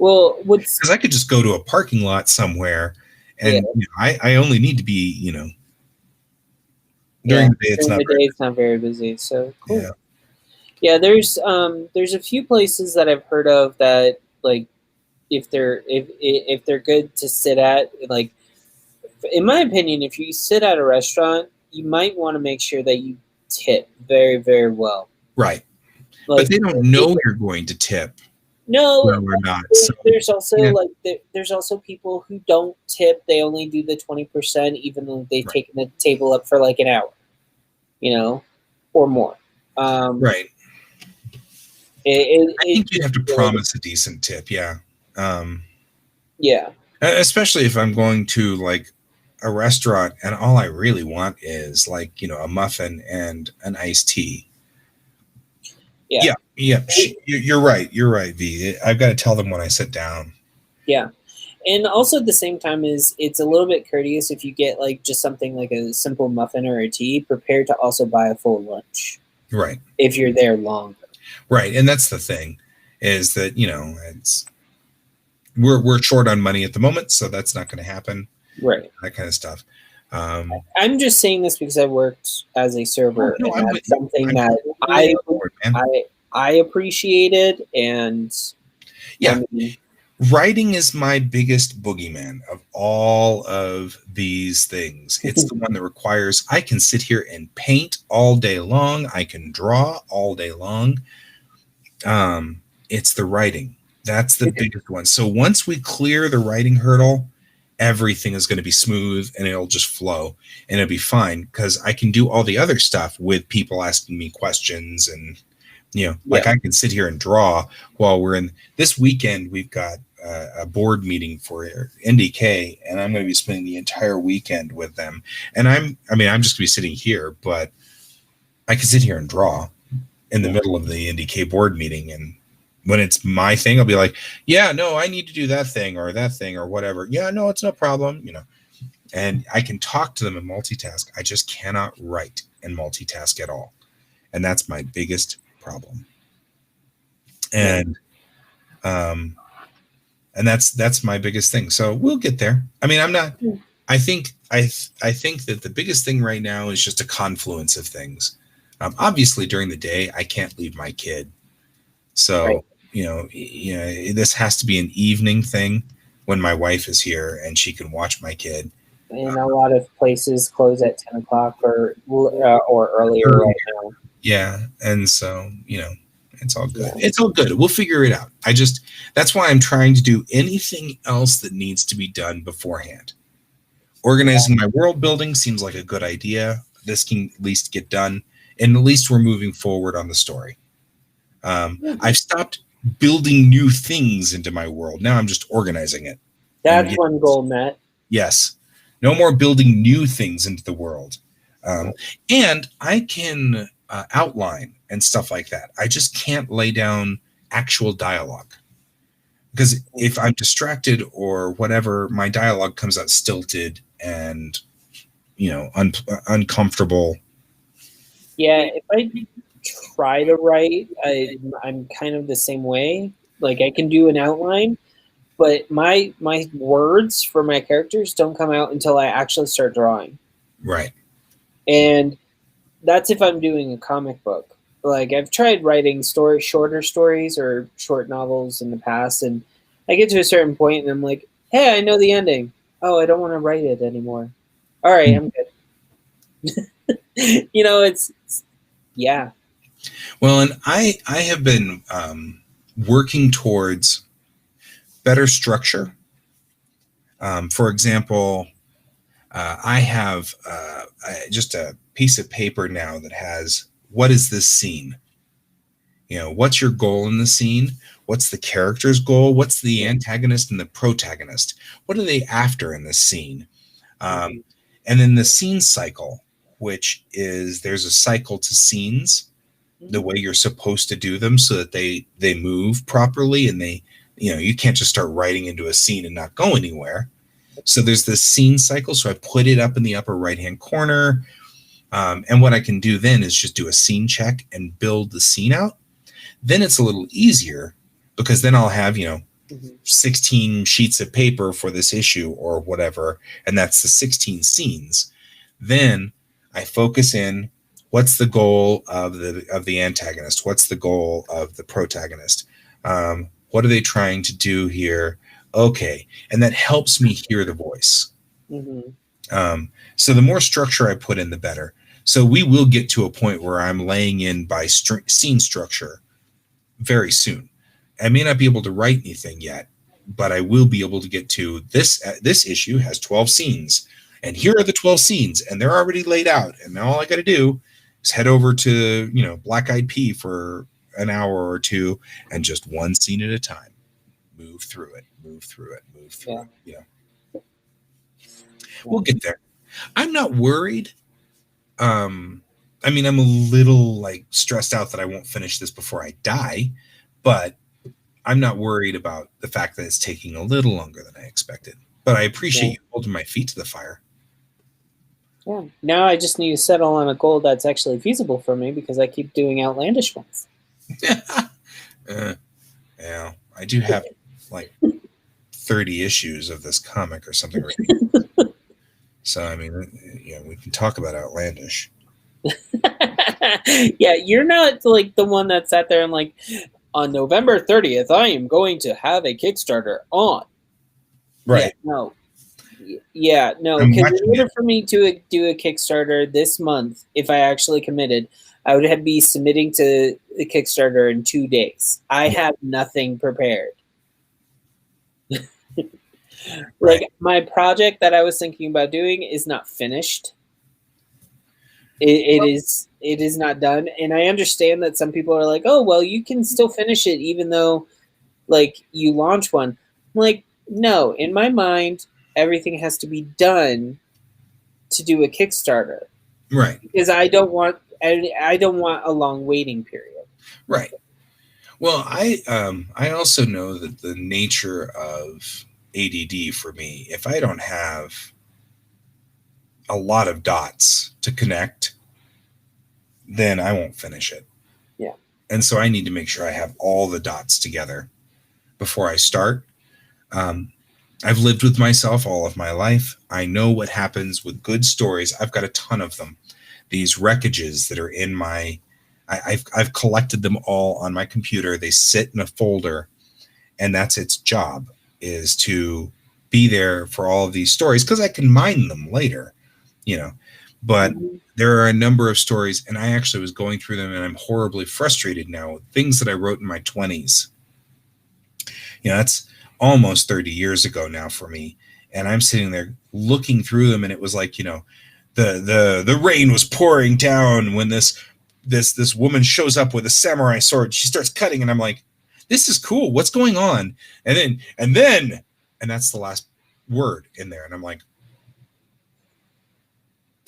[SPEAKER 2] Well,
[SPEAKER 1] because I could just go to a parking lot somewhere, and I only need to be, During
[SPEAKER 2] Yeah,
[SPEAKER 1] the day, it's
[SPEAKER 2] during
[SPEAKER 1] not
[SPEAKER 2] the
[SPEAKER 1] very
[SPEAKER 2] day it's not very busy. So
[SPEAKER 1] busy.
[SPEAKER 2] cool.
[SPEAKER 1] Yeah.
[SPEAKER 2] Yeah, there's a few places that I've heard of that, like, if they're good to sit at, like, in my opinion, if you sit at a restaurant, you might want to make sure that you tip very, very well.
[SPEAKER 1] Right. But
[SPEAKER 2] Like,
[SPEAKER 1] they don't know you're going to tip
[SPEAKER 2] no,
[SPEAKER 1] well or not. So
[SPEAKER 2] there's also
[SPEAKER 1] yeah,
[SPEAKER 2] like there's also people who don't tip. They only do the 20%, even though they've
[SPEAKER 1] right.
[SPEAKER 2] taken the table up for like an hour, or more. Um,
[SPEAKER 1] Right. I
[SPEAKER 2] it
[SPEAKER 1] think you'd
[SPEAKER 2] just
[SPEAKER 1] have to
[SPEAKER 2] really,
[SPEAKER 1] promise a decent tip. Yeah. Um,
[SPEAKER 2] yeah,
[SPEAKER 1] especially if I'm going to like a restaurant and all I really want is like, a muffin and an iced tea.
[SPEAKER 2] yeah,
[SPEAKER 1] Yeah. Yeah. You're right. You're right, V. I've got to tell them when I sit down.
[SPEAKER 2] yeah. And also at the same time is it's a little bit courteous if you get like just something like a simple muffin or a tea, prepared to also buy a full lunch
[SPEAKER 1] Right.
[SPEAKER 2] if you're there longer.
[SPEAKER 1] Right. And that's the thing is that, we're short on money at the moment, so that's not going to happen.
[SPEAKER 2] Right.
[SPEAKER 1] That kind of stuff.
[SPEAKER 2] I'm just saying this because I worked as a server,
[SPEAKER 1] No,
[SPEAKER 2] and
[SPEAKER 1] I'm
[SPEAKER 2] that's
[SPEAKER 1] with you.
[SPEAKER 2] something
[SPEAKER 1] I'm
[SPEAKER 2] that
[SPEAKER 1] totally on board, man.
[SPEAKER 2] I appreciated, and
[SPEAKER 1] Yeah.
[SPEAKER 2] I mean,
[SPEAKER 1] Writing is my biggest boogeyman of all of these things. It's the one that requires I can sit here and paint all day long. I can draw all day long. It's the writing. That's the biggest one. So once we clear the writing hurdle, everything is going to be smooth and it'll just flow and it'll be fine because I can do all the other stuff with people asking me questions and like
[SPEAKER 2] yeah,
[SPEAKER 1] I can sit here and draw while we're in this weekend. We've got a board meeting for NDK, and I'm going to be spending the entire weekend with them. And I'm just going to be sitting here, but I can sit here and draw in the middle of the NDK board meeting. And when it's my thing, I'll be like, yeah, no, I need to do that thing or whatever. Yeah, no, it's no problem. And I can talk to them and multitask. I just cannot write and multitask at all. And that's my biggest problem. And and that's my biggest thing. So we'll get there. I mean, I'm not. I think I think that the biggest thing right now is just a confluence of things. Obviously, during the day, I can't leave my kid, so
[SPEAKER 2] right.
[SPEAKER 1] this has to be an evening thing when my wife is here and she can watch my kid.
[SPEAKER 2] And a lot of places close at 10 o'clock or earlier right now.
[SPEAKER 1] Yeah, and so it's all good.
[SPEAKER 2] Yeah.
[SPEAKER 1] It's all good. We'll figure it out. That's why I'm trying to do anything else that needs to be done beforehand. Organizing my world building seems like a good idea. This can at least get done, and at least we're moving forward on the story. I've stopped building new things into my world. Now I'm just organizing it.
[SPEAKER 2] That's one goal met.
[SPEAKER 1] Yes. No more building new things into the world. And I can outline and stuff like that. I just can't lay down actual dialogue. Because if I'm distracted or whatever, my dialogue comes out stilted and, uncomfortable.
[SPEAKER 2] Yeah, if I try to write, I'm kind of the same way. Like, I can do an outline, but my words for my characters don't come out until I actually start drawing.
[SPEAKER 1] Right.
[SPEAKER 2] And that's if I'm doing a comic book. Like, I've tried writing shorter stories or short novels in the past, and I get to a certain point and I'm like, hey, I know the ending. Oh, I don't want to write it anymore. All right, I'm good. It's yeah.
[SPEAKER 1] Well, and I have been working towards better structure. For example, I have just a piece of paper now that has what is this scene? What's your goal in the scene? What's the character's goal? What's the antagonist and the protagonist? What are they after in this scene? And then the scene cycle, which is there's a cycle to scenes, the way you're supposed to do them so that they move properly and they, you can't just start writing into a scene and not go anywhere. So there's this scene cycle. So I put it up in the upper right-hand corner. And what I can do then is just do a scene check and build the scene out. Then it's a little easier because then I'll have, 16 sheets of paper for this issue or whatever. And that's the 16 scenes. Then I focus in. What's the goal of the antagonist? What's the goal of the protagonist? What are they trying to do here? Okay, and that helps me hear the voice.
[SPEAKER 2] Mm-hmm.
[SPEAKER 1] So the more structure I put in, the better. So we will get to a point where I'm laying in by scene structure very soon. I may not be able to write anything yet, but I will be able to get to this. This issue has 12 scenes, and here are the 12 scenes, and they're already laid out. And all I got to do is head over to Black Eyed Pea for an hour or two, and just one scene at a time, move through it, move through it, move through it. We'll get there. I'm not worried. I mean, I'm a little stressed out that I won't finish this before I die, but I'm not worried about the fact that it's taking a little longer than I expected. But I appreciate you holding my feet to the fire.
[SPEAKER 2] Yeah. Now I just need to settle on a goal that's actually feasible for me because I keep doing outlandish ones.
[SPEAKER 1] Yeah, I do have 30 issues of this comic or something. So, I mean, we can talk about outlandish.
[SPEAKER 2] Yeah, you're not the one that sat there and on November 30th, I am going to have a Kickstarter on.
[SPEAKER 1] Right.
[SPEAKER 2] No. Yeah, no, because in order for me to do a Kickstarter this month, if I actually committed, I would be submitting to the Kickstarter in 2 days. I have nothing prepared. My project that I was thinking about doing is not finished. It is not done, and I understand that some people are like, "Oh, well, you can still finish it even though, you launch one." I'm no, in my mind, everything has to be done to do a Kickstarter,
[SPEAKER 1] right?
[SPEAKER 2] Because I don't want a long waiting period,
[SPEAKER 1] right? Well, I also know that the nature of ADD for me, if I don't have a lot of dots to connect, then I won't finish it.
[SPEAKER 2] Yeah.
[SPEAKER 1] And so I need to make sure I have all the dots together before I start. I've lived with myself all of my life. I know what happens with good stories. I've got a ton of them. These wreckages that are in I've collected them all on my computer. They sit in a folder, and that's its job, is to be there for all of these stories because I can mine them later, But there are a number of stories, and I actually was going through them, and I'm horribly frustrated now with things that I wrote in my 20s. That's almost 30 years ago now for me, and I'm sitting there looking through them, and it was the rain was pouring down when this woman shows up with a samurai sword. She starts cutting, and I'm like, this is cool. What's going on? And that's the last word in there, and I'm like,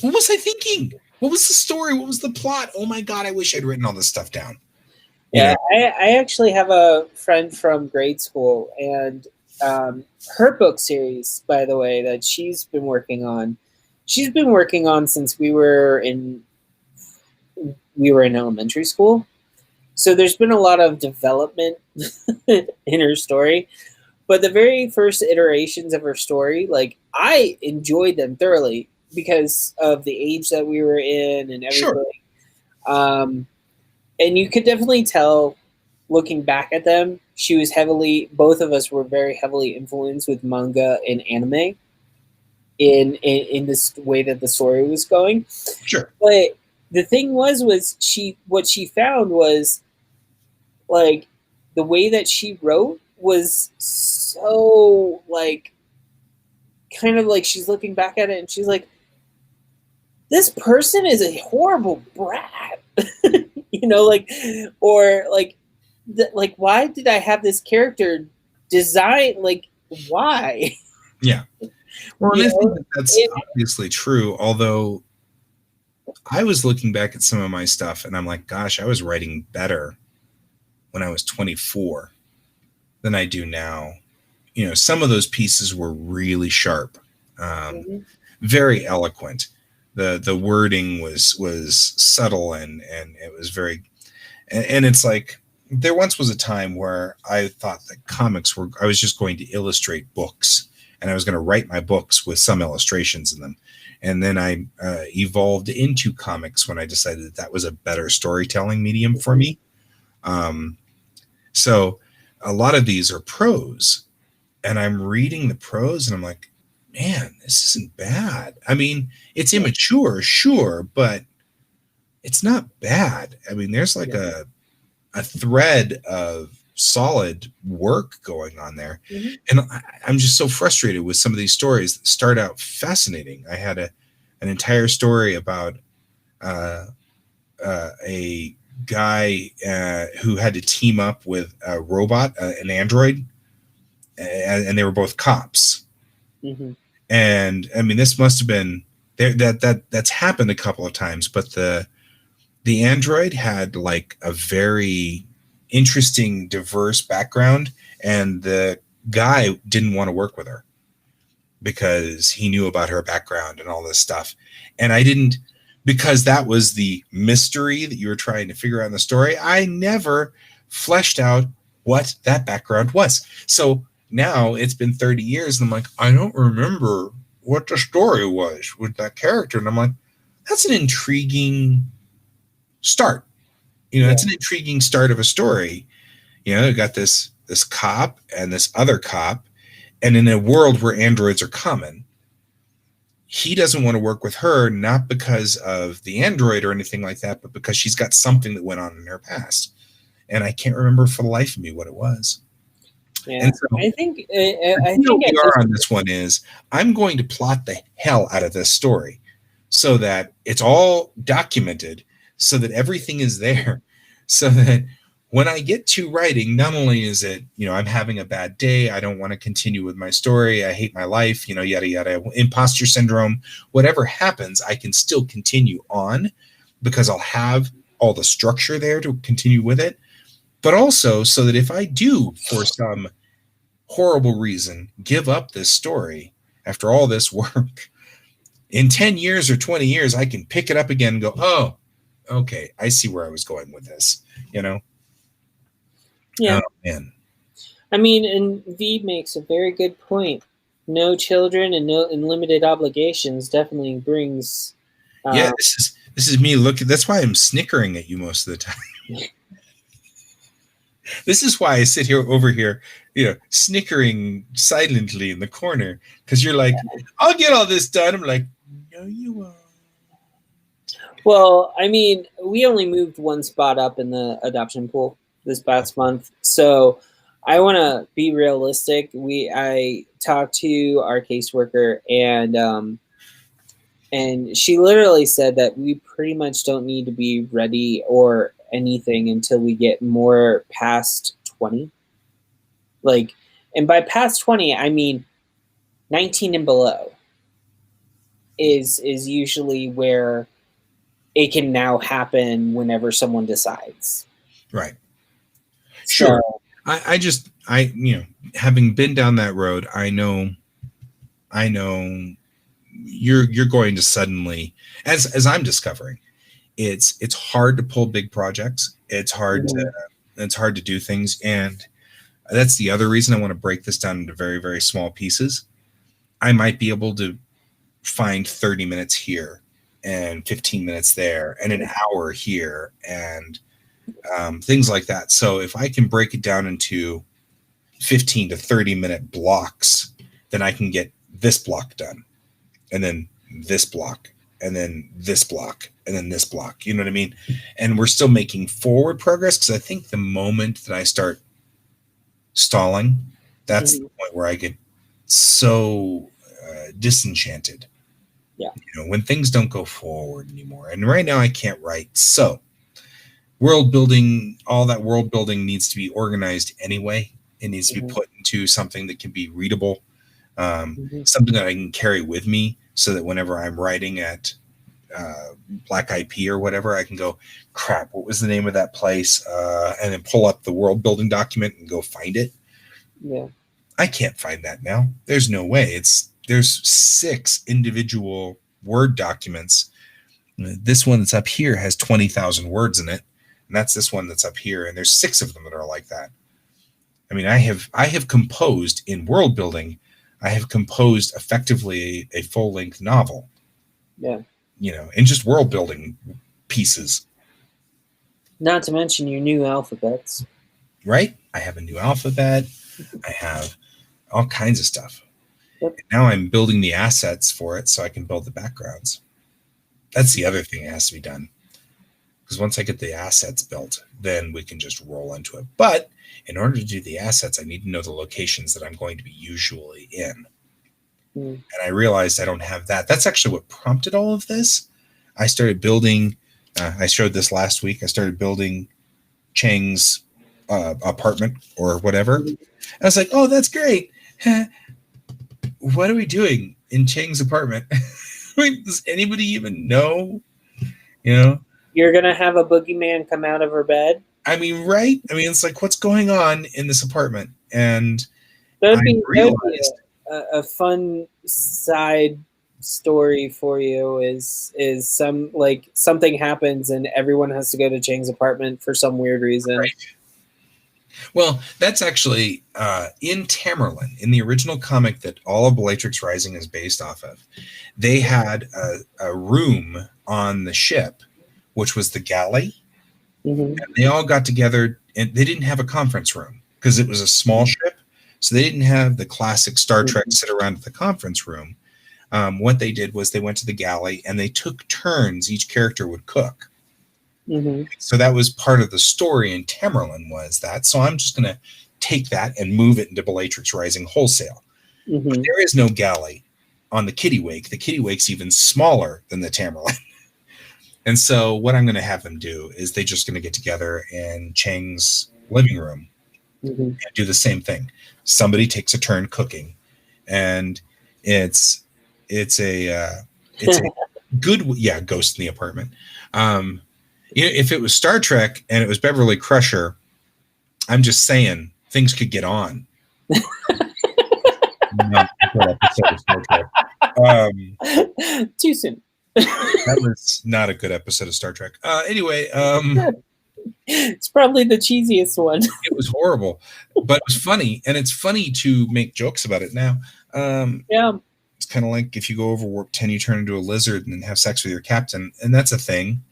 [SPEAKER 1] what was I thinking? What was the story? What was the plot? Oh my God, I wish I'd written all this stuff down.
[SPEAKER 2] Yeah, I actually have a friend from grade school, and her book series, by the way, that she's been working on since we were in elementary school. So there's been a lot of development in her story. But the very first iterations of her story, I enjoyed them thoroughly because of the age that we were in and everything. Sure. And you could definitely tell, looking back at them, both of us were very heavily influenced with manga and anime in this way that the story was going.
[SPEAKER 1] Sure.
[SPEAKER 2] But the thing was what she found was, the way that she wrote was so, kind of she's looking back at it and she's like, this person is a horrible brat. Why did I have this character design? Why?
[SPEAKER 1] Yeah. Well, I think that's obviously true. Although I was looking back at some of my stuff and I'm like, gosh, I was writing better when I was 24 than I do now. Some of those pieces were really sharp, very eloquent. The wording was subtle and it was very, and it's like, there once was a time where I thought that I was just going to illustrate books and I was going to write my books with some illustrations in them. And then I evolved into comics when I decided that that was a better storytelling medium for me. So a lot of these are prose, and I'm reading the prose and I'm like, man, this isn't bad. I mean, it's immature, sure, but it's not bad. I mean, there's like a thread of solid work going on there. And I'm just so frustrated with some of these stories that start out fascinating. I had an entire story about a guy who had to team up with a robot, an android, and they were both cops. And I mean, this must have been that's happened a couple of times, but the android had like a very interesting, diverse background, and the guy didn't want to work with her because he knew about her background and all this stuff. And I didn't, because that was the mystery that you were trying to figure out in the story, I never fleshed out what that background was. So now it's been 30 years and I'm like, I don't remember what the story was with that character. And I'm like, that's an intriguing start. You know, it's an intriguing start of a story. You know, you got this cop and this other cop, and in a world where androids are common, he doesn't want to work with her, not because of the android or anything like that, but because she's got something that went on in her past. And I can't remember for the life of me what it was.
[SPEAKER 2] Yeah, and so I think I think
[SPEAKER 1] we are on this one is I'm going to plot the hell out of this story so that it's all documented, so that everything is there, so that when I get to writing, not only is it, you know, I'm having a bad day, I don't want to continue with my story, I hate my life, you know, yada, yada, imposter syndrome, whatever happens, I can still continue on because I'll have all the structure there to continue with it. But also so that if I do, for some horrible reason, give up this story after all this work, in 10 years or 20 years, I can pick it up again and go, oh, okay, I see where I was going with this, you know?
[SPEAKER 2] Yeah.
[SPEAKER 1] Oh, man.
[SPEAKER 2] I mean, and V makes a very good point. No children and limited obligations definitely brings.
[SPEAKER 1] Yeah, this is me looking. That's why I'm snickering at you most of the time. This is why I sit here over here, you know, snickering silently in the corner, because you're like, I'll get all this done. I'm like, no, you won't.
[SPEAKER 2] Well, I mean, we only moved one spot up in the adoption pool this past month, so I want to be realistic. I talked to our caseworker, and she literally said that we pretty much don't need to be ready or anything until we get more past 20. Like, and by past 20, I mean 19 and below is usually where it can now happen whenever someone decides.
[SPEAKER 1] Right. Sure. So, I you know, having been down that road, I know you're going to suddenly, as I'm discovering, it's hard to pull big projects. It's hard to do things, and that's the other reason I want to break this down into very, very small pieces. I might be able to find 30 minutes here and 15 minutes there and an hour here and things like that. So if I can break it down into 15 to 30 minute blocks, then I can get this block done, and then this block, and then this block, and then this block. You know what I mean? And we're still making forward progress, because I think the moment that I start stalling, that's the point where I get so disenchanted.
[SPEAKER 2] Yeah.
[SPEAKER 1] You know, when things don't go forward anymore. And right now I can't write. So world building, all that world building needs to be organized anyway. It needs to be put into something that can be readable, something that I can carry with me, so that whenever I'm writing at Black IP or whatever, I can go, crap, what was the name of that place? And then pull up the world building document and go find it.
[SPEAKER 2] Yeah.
[SPEAKER 1] I can't find that now. There's no way. There's 6 individual Word documents. This one that's up here has 20,000 words in it, and that's this one that's up here, and there's 6 of them that are like that. I mean, I have composed in world building 100 pages of words, and I can't find that. I can't find that now. There's no way. There's 6 individual Word documents. This one that's up here has 20,000 words in it, and that's this one that's up here, and there's 6 of them that are like that. I mean, I have composed in world building I have composed effectively a full-length novel.
[SPEAKER 2] Yeah.
[SPEAKER 1] And just world building pieces.
[SPEAKER 2] Not to mention your new alphabets.
[SPEAKER 1] Right? I have a new alphabet. I have all kinds of stuff.
[SPEAKER 2] Yep.
[SPEAKER 1] And now I'm building the assets for it so I can build the backgrounds. That's the other thing that has to be done. Because once I get the assets built, then we can just roll into it. But in order to do the assets, I need to know the locations that I'm going to be usually in. And I realized I don't have that. That's actually what prompted all of this. I started building, I showed this last week, I started building Chang's apartment or whatever. I was like, oh, that's great. What are we doing in Chang's apartment? Does anybody even know?
[SPEAKER 2] You're going to have a boogeyman come out of her bed?
[SPEAKER 1] I mean, right? I mean, it's like, what's going on in this apartment? And
[SPEAKER 2] That would
[SPEAKER 1] I
[SPEAKER 2] be
[SPEAKER 1] realized
[SPEAKER 2] a fun side story for you is something happens and everyone has to go to Chang's apartment for some weird reason.
[SPEAKER 1] Right. Well, that's actually in Tamerlane, in the original comic that all of Bellatrix Rising is based off of. They had a room on the ship, which was the galley.
[SPEAKER 2] Mm-hmm.
[SPEAKER 1] And they all got together, and they didn't have a conference room because it was a small ship. So they didn't have the classic Star Trek sit around at the conference room. What they did was they went to the galley and they took turns. Each character would cook.
[SPEAKER 2] Mm-hmm.
[SPEAKER 1] So that was part of the story in Tamerlane was that. So I'm just going to take that and move it into Bellatrix Rising wholesale.
[SPEAKER 2] Mm-hmm.
[SPEAKER 1] But there is no galley on the Kittiwake. The Kittiwake's even smaller than the Tamerlane. And so what I'm going to have them do is they're just going to get together in Chang's living room and do the same thing. Somebody takes a turn cooking, and it's a good ghost in the apartment. If it was Star Trek and it was Beverly Crusher, I'm just saying things could get on. Not a good episode of Star Trek.
[SPEAKER 2] Too soon.
[SPEAKER 1] That was not a good episode of Star Trek. Anyway,
[SPEAKER 2] it's probably the cheesiest one.
[SPEAKER 1] It was horrible, but it was funny, and it's funny to make jokes about it now.
[SPEAKER 2] Yeah.
[SPEAKER 1] It's kind of like if you go over warp 10, you turn into a lizard and have sex with your captain, and that's a thing.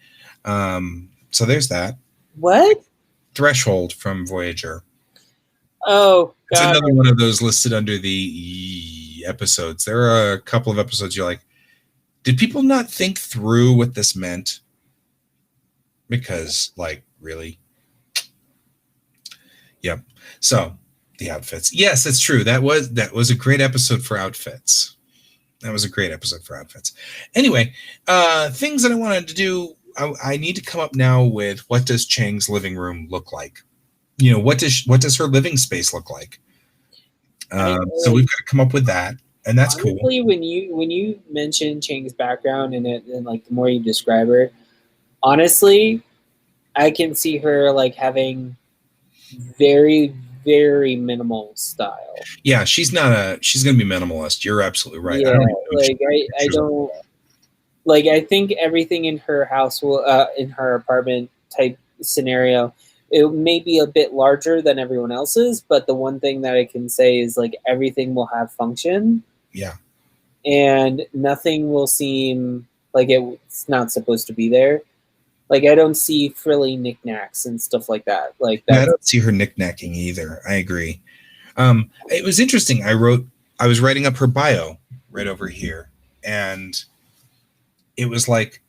[SPEAKER 1] So there's that.
[SPEAKER 2] What?
[SPEAKER 1] Threshold from Voyager.
[SPEAKER 2] Oh,
[SPEAKER 1] it's another one of those listed under the episodes. There are a couple of episodes you're like, did people not think through what this meant? Because, like, really? Yep. So the outfits. Yes, that's true. That was a great episode for outfits. That was a great episode for outfits. Anyway, things that I wanted to do. I need to come up now with what does Chang's living room look like? What does her living space look like? So we've got to come up with that, and that's
[SPEAKER 2] honestly,
[SPEAKER 1] cool.
[SPEAKER 2] When you mention Chang's background and like the more you describe her, honestly, I can see her like having very, very minimal style.
[SPEAKER 1] Yeah, she's gonna be minimalist. You're absolutely right.
[SPEAKER 2] Yeah, I don't like. I think everything in her house will, in her apartment type scenario, it may be a bit larger than everyone else's. But the one thing that I can say is like everything will have function.
[SPEAKER 1] Yeah,
[SPEAKER 2] and nothing will seem like it's not supposed to be there. Like I don't see frilly knickknacks and stuff like that. Like that.
[SPEAKER 1] I don't see her knickknacking either. I agree. It was interesting. I was writing up her bio right over here, and it was like,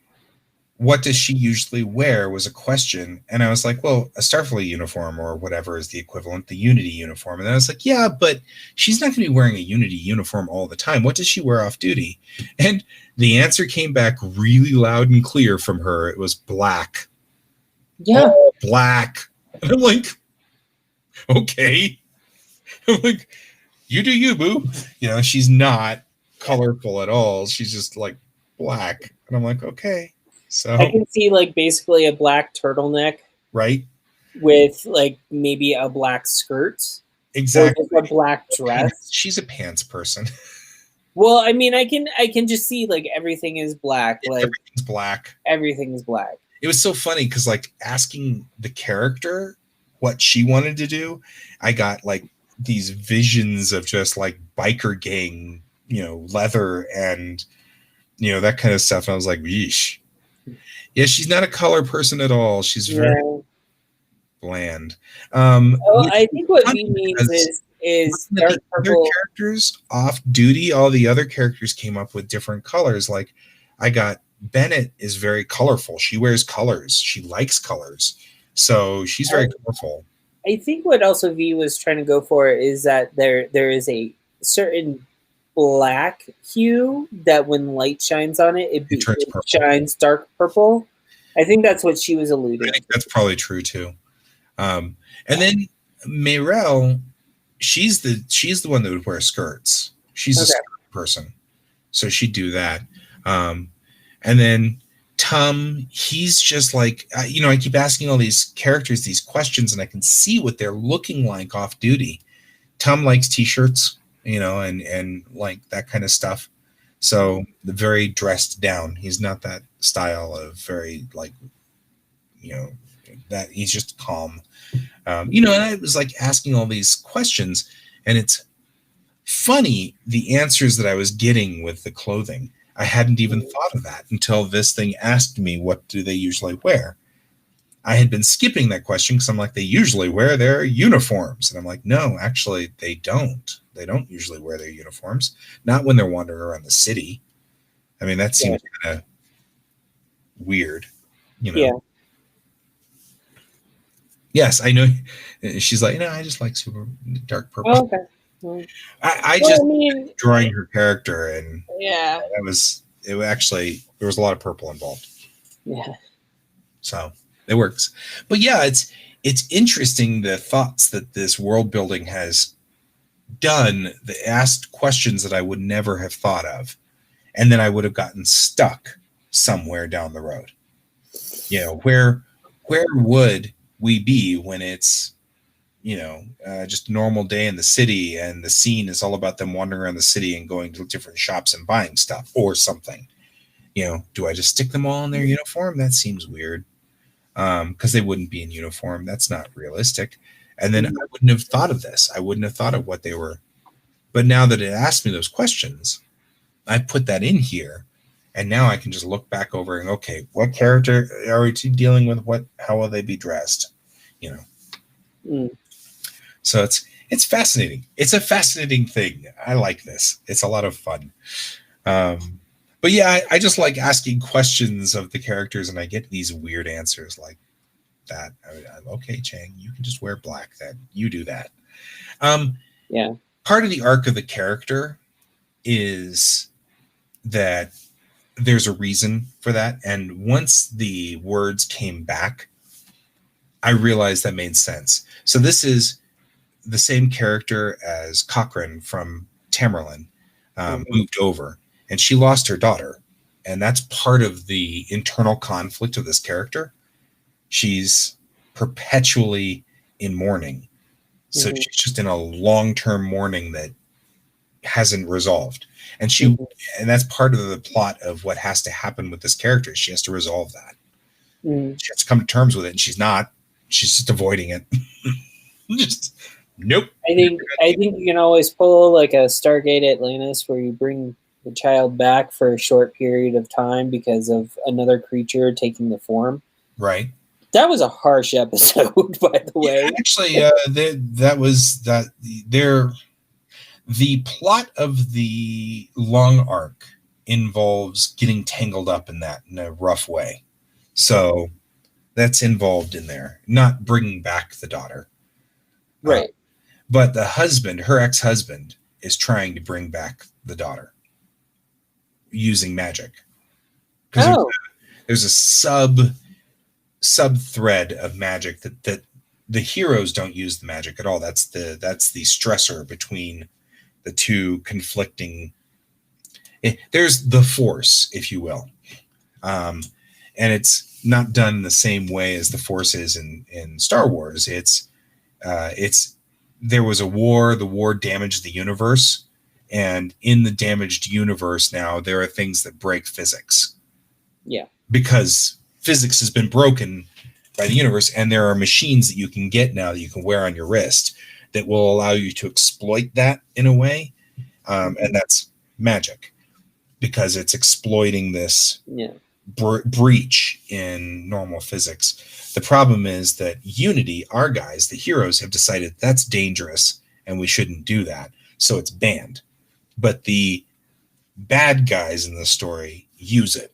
[SPEAKER 1] what does she usually wear was a question. And I was like, well, a Starfleet uniform or whatever is the equivalent, the Unity uniform. And then I was like, yeah, but she's not going to be wearing a Unity uniform all the time. What does she wear off duty? And the answer came back really loud and clear from her. It was black.
[SPEAKER 2] Yeah.
[SPEAKER 1] Oh, black. And I'm like, okay. I'm like, you do you, boo. She's not colorful at all. She's just like black. And I'm like, okay. So
[SPEAKER 2] I can see like basically a black turtleneck,
[SPEAKER 1] right,
[SPEAKER 2] with like maybe a black skirt,
[SPEAKER 1] exactly,
[SPEAKER 2] or just a black dress.
[SPEAKER 1] She's a pants person.
[SPEAKER 2] Well, I mean, I can just see like everything is black. Like
[SPEAKER 1] everything's black.
[SPEAKER 2] Everything's black.
[SPEAKER 1] It was so funny because like asking the character what she wanted to do, I got like these visions of just like biker gang, leather and that kind of stuff. And I was like, yeesh. Yeah, she's not a color person at all. She's very
[SPEAKER 2] Yeah.
[SPEAKER 1] bland.
[SPEAKER 2] Oh,
[SPEAKER 1] Which
[SPEAKER 2] I
[SPEAKER 1] is
[SPEAKER 2] think what
[SPEAKER 1] funny
[SPEAKER 2] V means
[SPEAKER 1] because
[SPEAKER 2] is
[SPEAKER 1] looking at the
[SPEAKER 2] dark
[SPEAKER 1] other
[SPEAKER 2] purple.
[SPEAKER 1] characters off duty, all the other characters came up with different colors. Like I got Bennett is very colorful. She wears colors. She likes colors. So she's very colorful.
[SPEAKER 2] I think what also V was trying to go for is that there is a certain black hue that when light shines on it,
[SPEAKER 1] It turns
[SPEAKER 2] it
[SPEAKER 1] purple.
[SPEAKER 2] shines dark purple. I think that's what she was
[SPEAKER 1] I
[SPEAKER 2] alluding
[SPEAKER 1] think
[SPEAKER 2] to.
[SPEAKER 1] that's probably true too. And then Mayrel, she's the one that would wear skirts. She's a
[SPEAKER 2] Okay.
[SPEAKER 1] skirt person, so she'd do that. Um, and then Tum, he's just like I keep asking all these characters these questions, and I can see what they're looking like off duty. Tum likes t-shirts, and like that kind of stuff. So very dressed down. He's not that style of very like that. He's just calm. And I was like asking all these questions, and it's funny the answers that I was getting with the clothing. I hadn't even thought of that until this thing asked me, what do they usually wear? I had been skipping that question because I'm like, they usually wear their uniforms. And I'm like, no, actually, they don't. They don't usually wear their uniforms. Not when they're wandering around the city. I mean, that seems kind of weird,
[SPEAKER 2] Yeah.
[SPEAKER 1] Yes, I know. She's like, I just like super dark purple.
[SPEAKER 2] Oh, okay. Well,
[SPEAKER 1] I
[SPEAKER 2] well,
[SPEAKER 1] just
[SPEAKER 2] I mean,
[SPEAKER 1] drawing her character, and
[SPEAKER 2] yeah.
[SPEAKER 1] it actually, there was a lot of purple involved.
[SPEAKER 2] Yeah.
[SPEAKER 1] So it works. But yeah, it's interesting the thoughts that this world building has done, that asked questions that I would never have thought of. And then I would have gotten stuck somewhere down the road. Where would we be when it's just a normal day in the city, and the scene is all about them wandering around the city and going to different shops and buying stuff or something? Do I just stick them all in their uniform? That seems weird, because they wouldn't be in uniform. That's not realistic. And then I wouldn't have thought of this. I wouldn't have thought of what they were. But now that it asked me those questions, I put that in here, and now I can just look back over and, okay, what character are we dealing with? How will they be dressed? So it's fascinating. It's a fascinating thing. I like this. It's a lot of fun. But yeah, I just like asking questions of the characters, and I get these weird answers like that. Okay, Chang, you can just wear black. Then you do that.
[SPEAKER 2] Yeah.
[SPEAKER 1] Part of the arc of the character is that there's a reason for that, and once the words came back, I realized that made sense. So this is the same character as Cochrane from Tamerlane, moved over, and she lost her daughter. And that's part of the internal conflict of this character. She's perpetually in mourning. So she's just in a long-term mourning that hasn't resolved. And and that's part of the plot of what has to happen with this character. She has to resolve that. She has to come to terms with it, and she's not. She's just avoiding it. Just nope.
[SPEAKER 2] I think you can always pull like a Stargate Atlantis, where you bring the child back for a short period of time because of another creature taking the form.
[SPEAKER 1] Right.
[SPEAKER 2] That was a harsh episode, by the way.
[SPEAKER 1] Yeah, actually, that was that. The plot of the long arc involves getting tangled up in that in a rough way. So that's involved in there, not bringing back the daughter.
[SPEAKER 2] Right.
[SPEAKER 1] But the husband, her ex-husband, is trying to bring back the daughter using magic. Because there's a sub thread of magic that the heroes don't use the magic at all. That's the stressor between the two conflicting. There's the Force, if you will, and it's not done the same way as the Force is in Star Wars. It's there was a war. The war damaged the universe, and in the damaged universe now there are things that break physics.
[SPEAKER 2] Yeah,
[SPEAKER 1] because physics has been broken by the universe, and there are machines that you can get now that you can wear on your wrist that will allow you to exploit that in a way, and that's magic, because it's exploiting this
[SPEAKER 2] Yeah.
[SPEAKER 1] breach in normal physics. The problem is that Unity, our guys, the heroes, have decided that's dangerous and we shouldn't do that, so it's banned. But the bad guys in the story use it,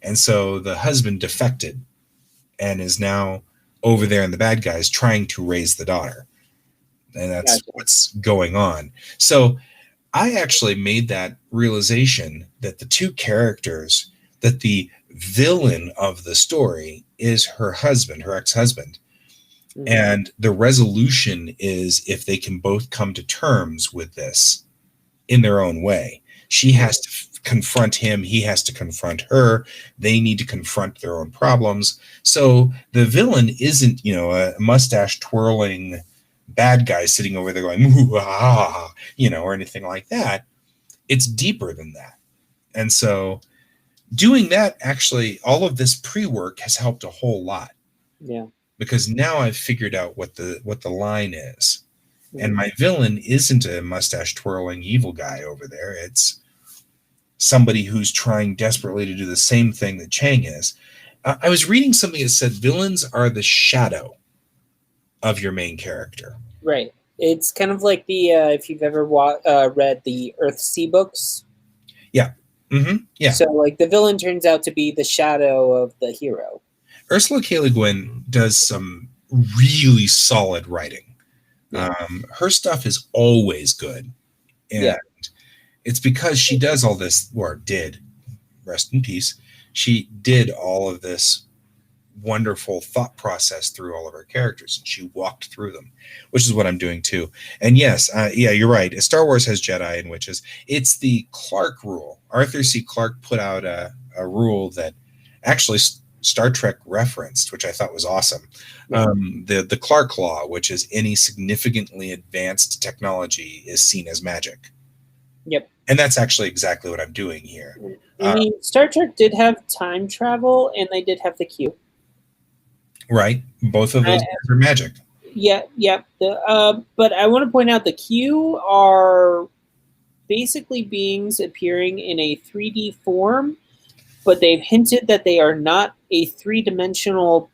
[SPEAKER 1] and so the husband defected and is now over there in the bad guys trying to raise the daughter, and that's
[SPEAKER 2] Gotcha.
[SPEAKER 1] what's going on. So I actually made that realization that the two characters, that the villain of the story is her husband, her ex-husband.
[SPEAKER 2] Mhm.
[SPEAKER 1] And the resolution is if they can both come to terms with this in their own way. She has to confront him, he has to confront her. They need to confront their own problems. So the villain isn't, a mustache twirling bad guy sitting over there going, "Ooh, ah," or anything like that. It's deeper than that. And so doing that, actually, all of this pre-work has helped a whole lot.
[SPEAKER 2] Yeah.
[SPEAKER 1] Because now I've figured out what the line is. And
[SPEAKER 2] Mhm.
[SPEAKER 1] my villain isn't a mustache twirling evil guy over there. It's somebody who's trying desperately to do the same thing that Chang is. I was reading something that said villains are the shadow of your main character.
[SPEAKER 2] Right. It's kind of like the if you've ever read the Earthsea books.
[SPEAKER 1] Yeah. Yeah.
[SPEAKER 2] So like the villain turns out to be the shadow of the hero.
[SPEAKER 1] Ursula K. Le Guin does some really solid writing.
[SPEAKER 2] Yeah.
[SPEAKER 1] Her stuff is always good. And
[SPEAKER 2] Yeah.
[SPEAKER 1] it's because she does all this, or did, rest in peace, she did all of this wonderful thought process through all of her characters, and she walked through them, which is what I'm doing too. And yes, yeah, you're right. Star Wars has Jedi and witches. It's the Clarke rule. Arthur C. Clarke put out a rule that actually Star Trek referenced, which I thought was awesome.
[SPEAKER 2] Yeah.
[SPEAKER 1] The Clarke law, which is any significantly advanced technology is seen as magic.
[SPEAKER 2] Yep.
[SPEAKER 1] And that's actually exactly what I'm doing here.
[SPEAKER 2] I mean, Star Trek did have time travel, and they did have the Q.
[SPEAKER 1] Right. Both of those are magic.
[SPEAKER 2] Yeah, yeah. But I want to point out the Q are basically beings appearing in a 3D form, but they've hinted that they are not a three-dimensional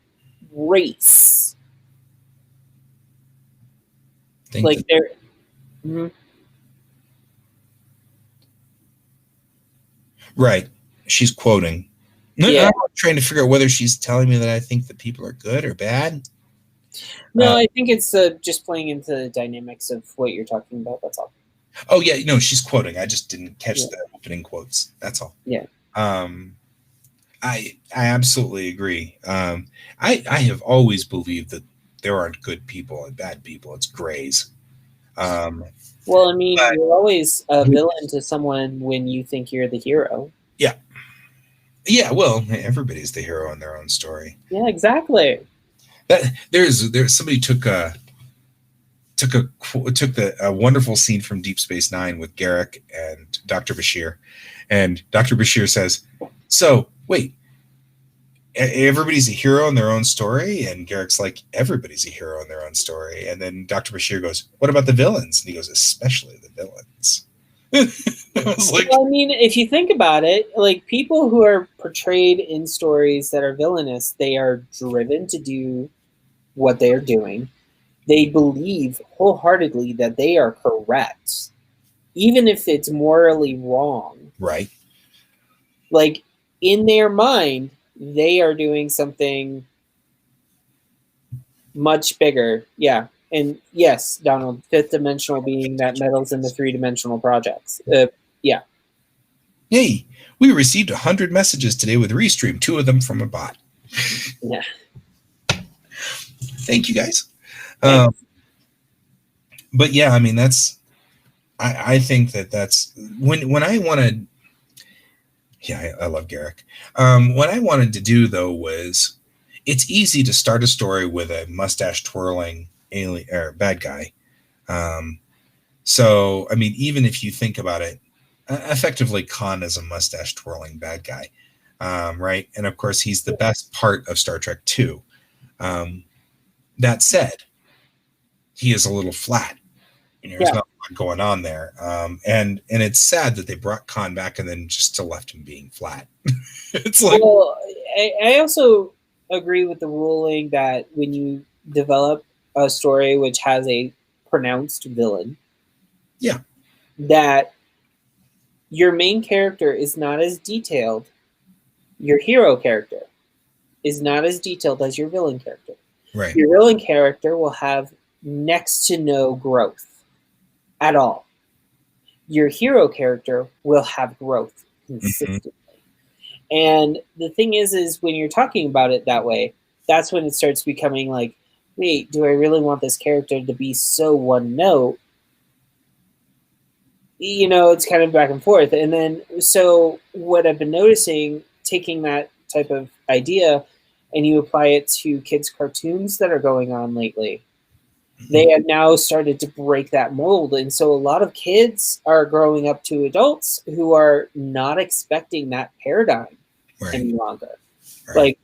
[SPEAKER 2] race. Like they're. Mm-hmm.
[SPEAKER 1] Right. She's quoting.
[SPEAKER 2] Yeah.
[SPEAKER 1] I'm trying to figure out whether she's telling me that I think that people are good or bad.
[SPEAKER 2] No, I think it's just playing into the dynamics of what you're talking about. That's all.
[SPEAKER 1] Oh yeah, no, she's quoting. I just didn't catch the opening quotes. That's all.
[SPEAKER 2] Yeah.
[SPEAKER 1] I absolutely agree. I have always believed that there aren't good people and bad people. It's grays.
[SPEAKER 2] Well, I mean, you're always a villain to someone when you think you're the hero.
[SPEAKER 1] Yeah. Yeah, well, everybody's the hero in their own story.
[SPEAKER 2] Yeah, exactly.
[SPEAKER 1] There's somebody took a wonderful scene from Deep Space Nine with Garrick and Dr. Bashir, and Dr. Bashir says, "So wait, everybody's a hero in their own story?" And Garrick's like, "Everybody's a hero in their own story." And then Dr. Bashir goes, "What about the villains?" And he goes, "Especially the villains." I was like,
[SPEAKER 2] well, I mean, if you think about it, like people who are portrayed in stories that are villainous, they are driven to do what they are doing. They believe wholeheartedly that they are correct, even if it's morally wrong.
[SPEAKER 1] right.
[SPEAKER 2] Like in their mind, they are doing something much bigger. Yeah. And yes, Donald, fifth dimensional being that meddles in the three-dimensional projects. Yeah.
[SPEAKER 1] Hey, we received 100 messages today with Restream, 2 of them from a bot.
[SPEAKER 2] Yeah.
[SPEAKER 1] Thank you, guys. But yeah, I mean, I think that's when I wanted. Yeah, I love Garrick. What I wanted to do though was, it's easy to start a story with a mustache twirling alien or bad guy. So I mean, even if you think about it, effectively Khan is a mustache twirling bad guy, right? And of course, he's the best part of Star Trek 2. That said, he is a little flat. You know, there's
[SPEAKER 2] Yeah.
[SPEAKER 1] not a lot going on there. And it's sad that they brought Khan back and then just still left him being flat. It's like,
[SPEAKER 2] Well, I also agree with the ruling that when you develop a story which has a pronounced villain,
[SPEAKER 1] yeah,
[SPEAKER 2] that your main character is not as detailed, your hero character is not as detailed as your villain character.
[SPEAKER 1] right.
[SPEAKER 2] Your villain character will have next to no growth at all. Your hero character will have growth consistently. And the thing is when you're talking about it that way, that's when it starts becoming like, wait, do I really want this character to be so one note? You know, it's kind of back and forth. And then, so what I've been noticing, taking that type of idea and you apply it to kids' cartoons that are going on lately, they have now started to break that mold. And so a lot of kids are growing up to adults who are not expecting that paradigm any longer.
[SPEAKER 1] Right.
[SPEAKER 2] Like,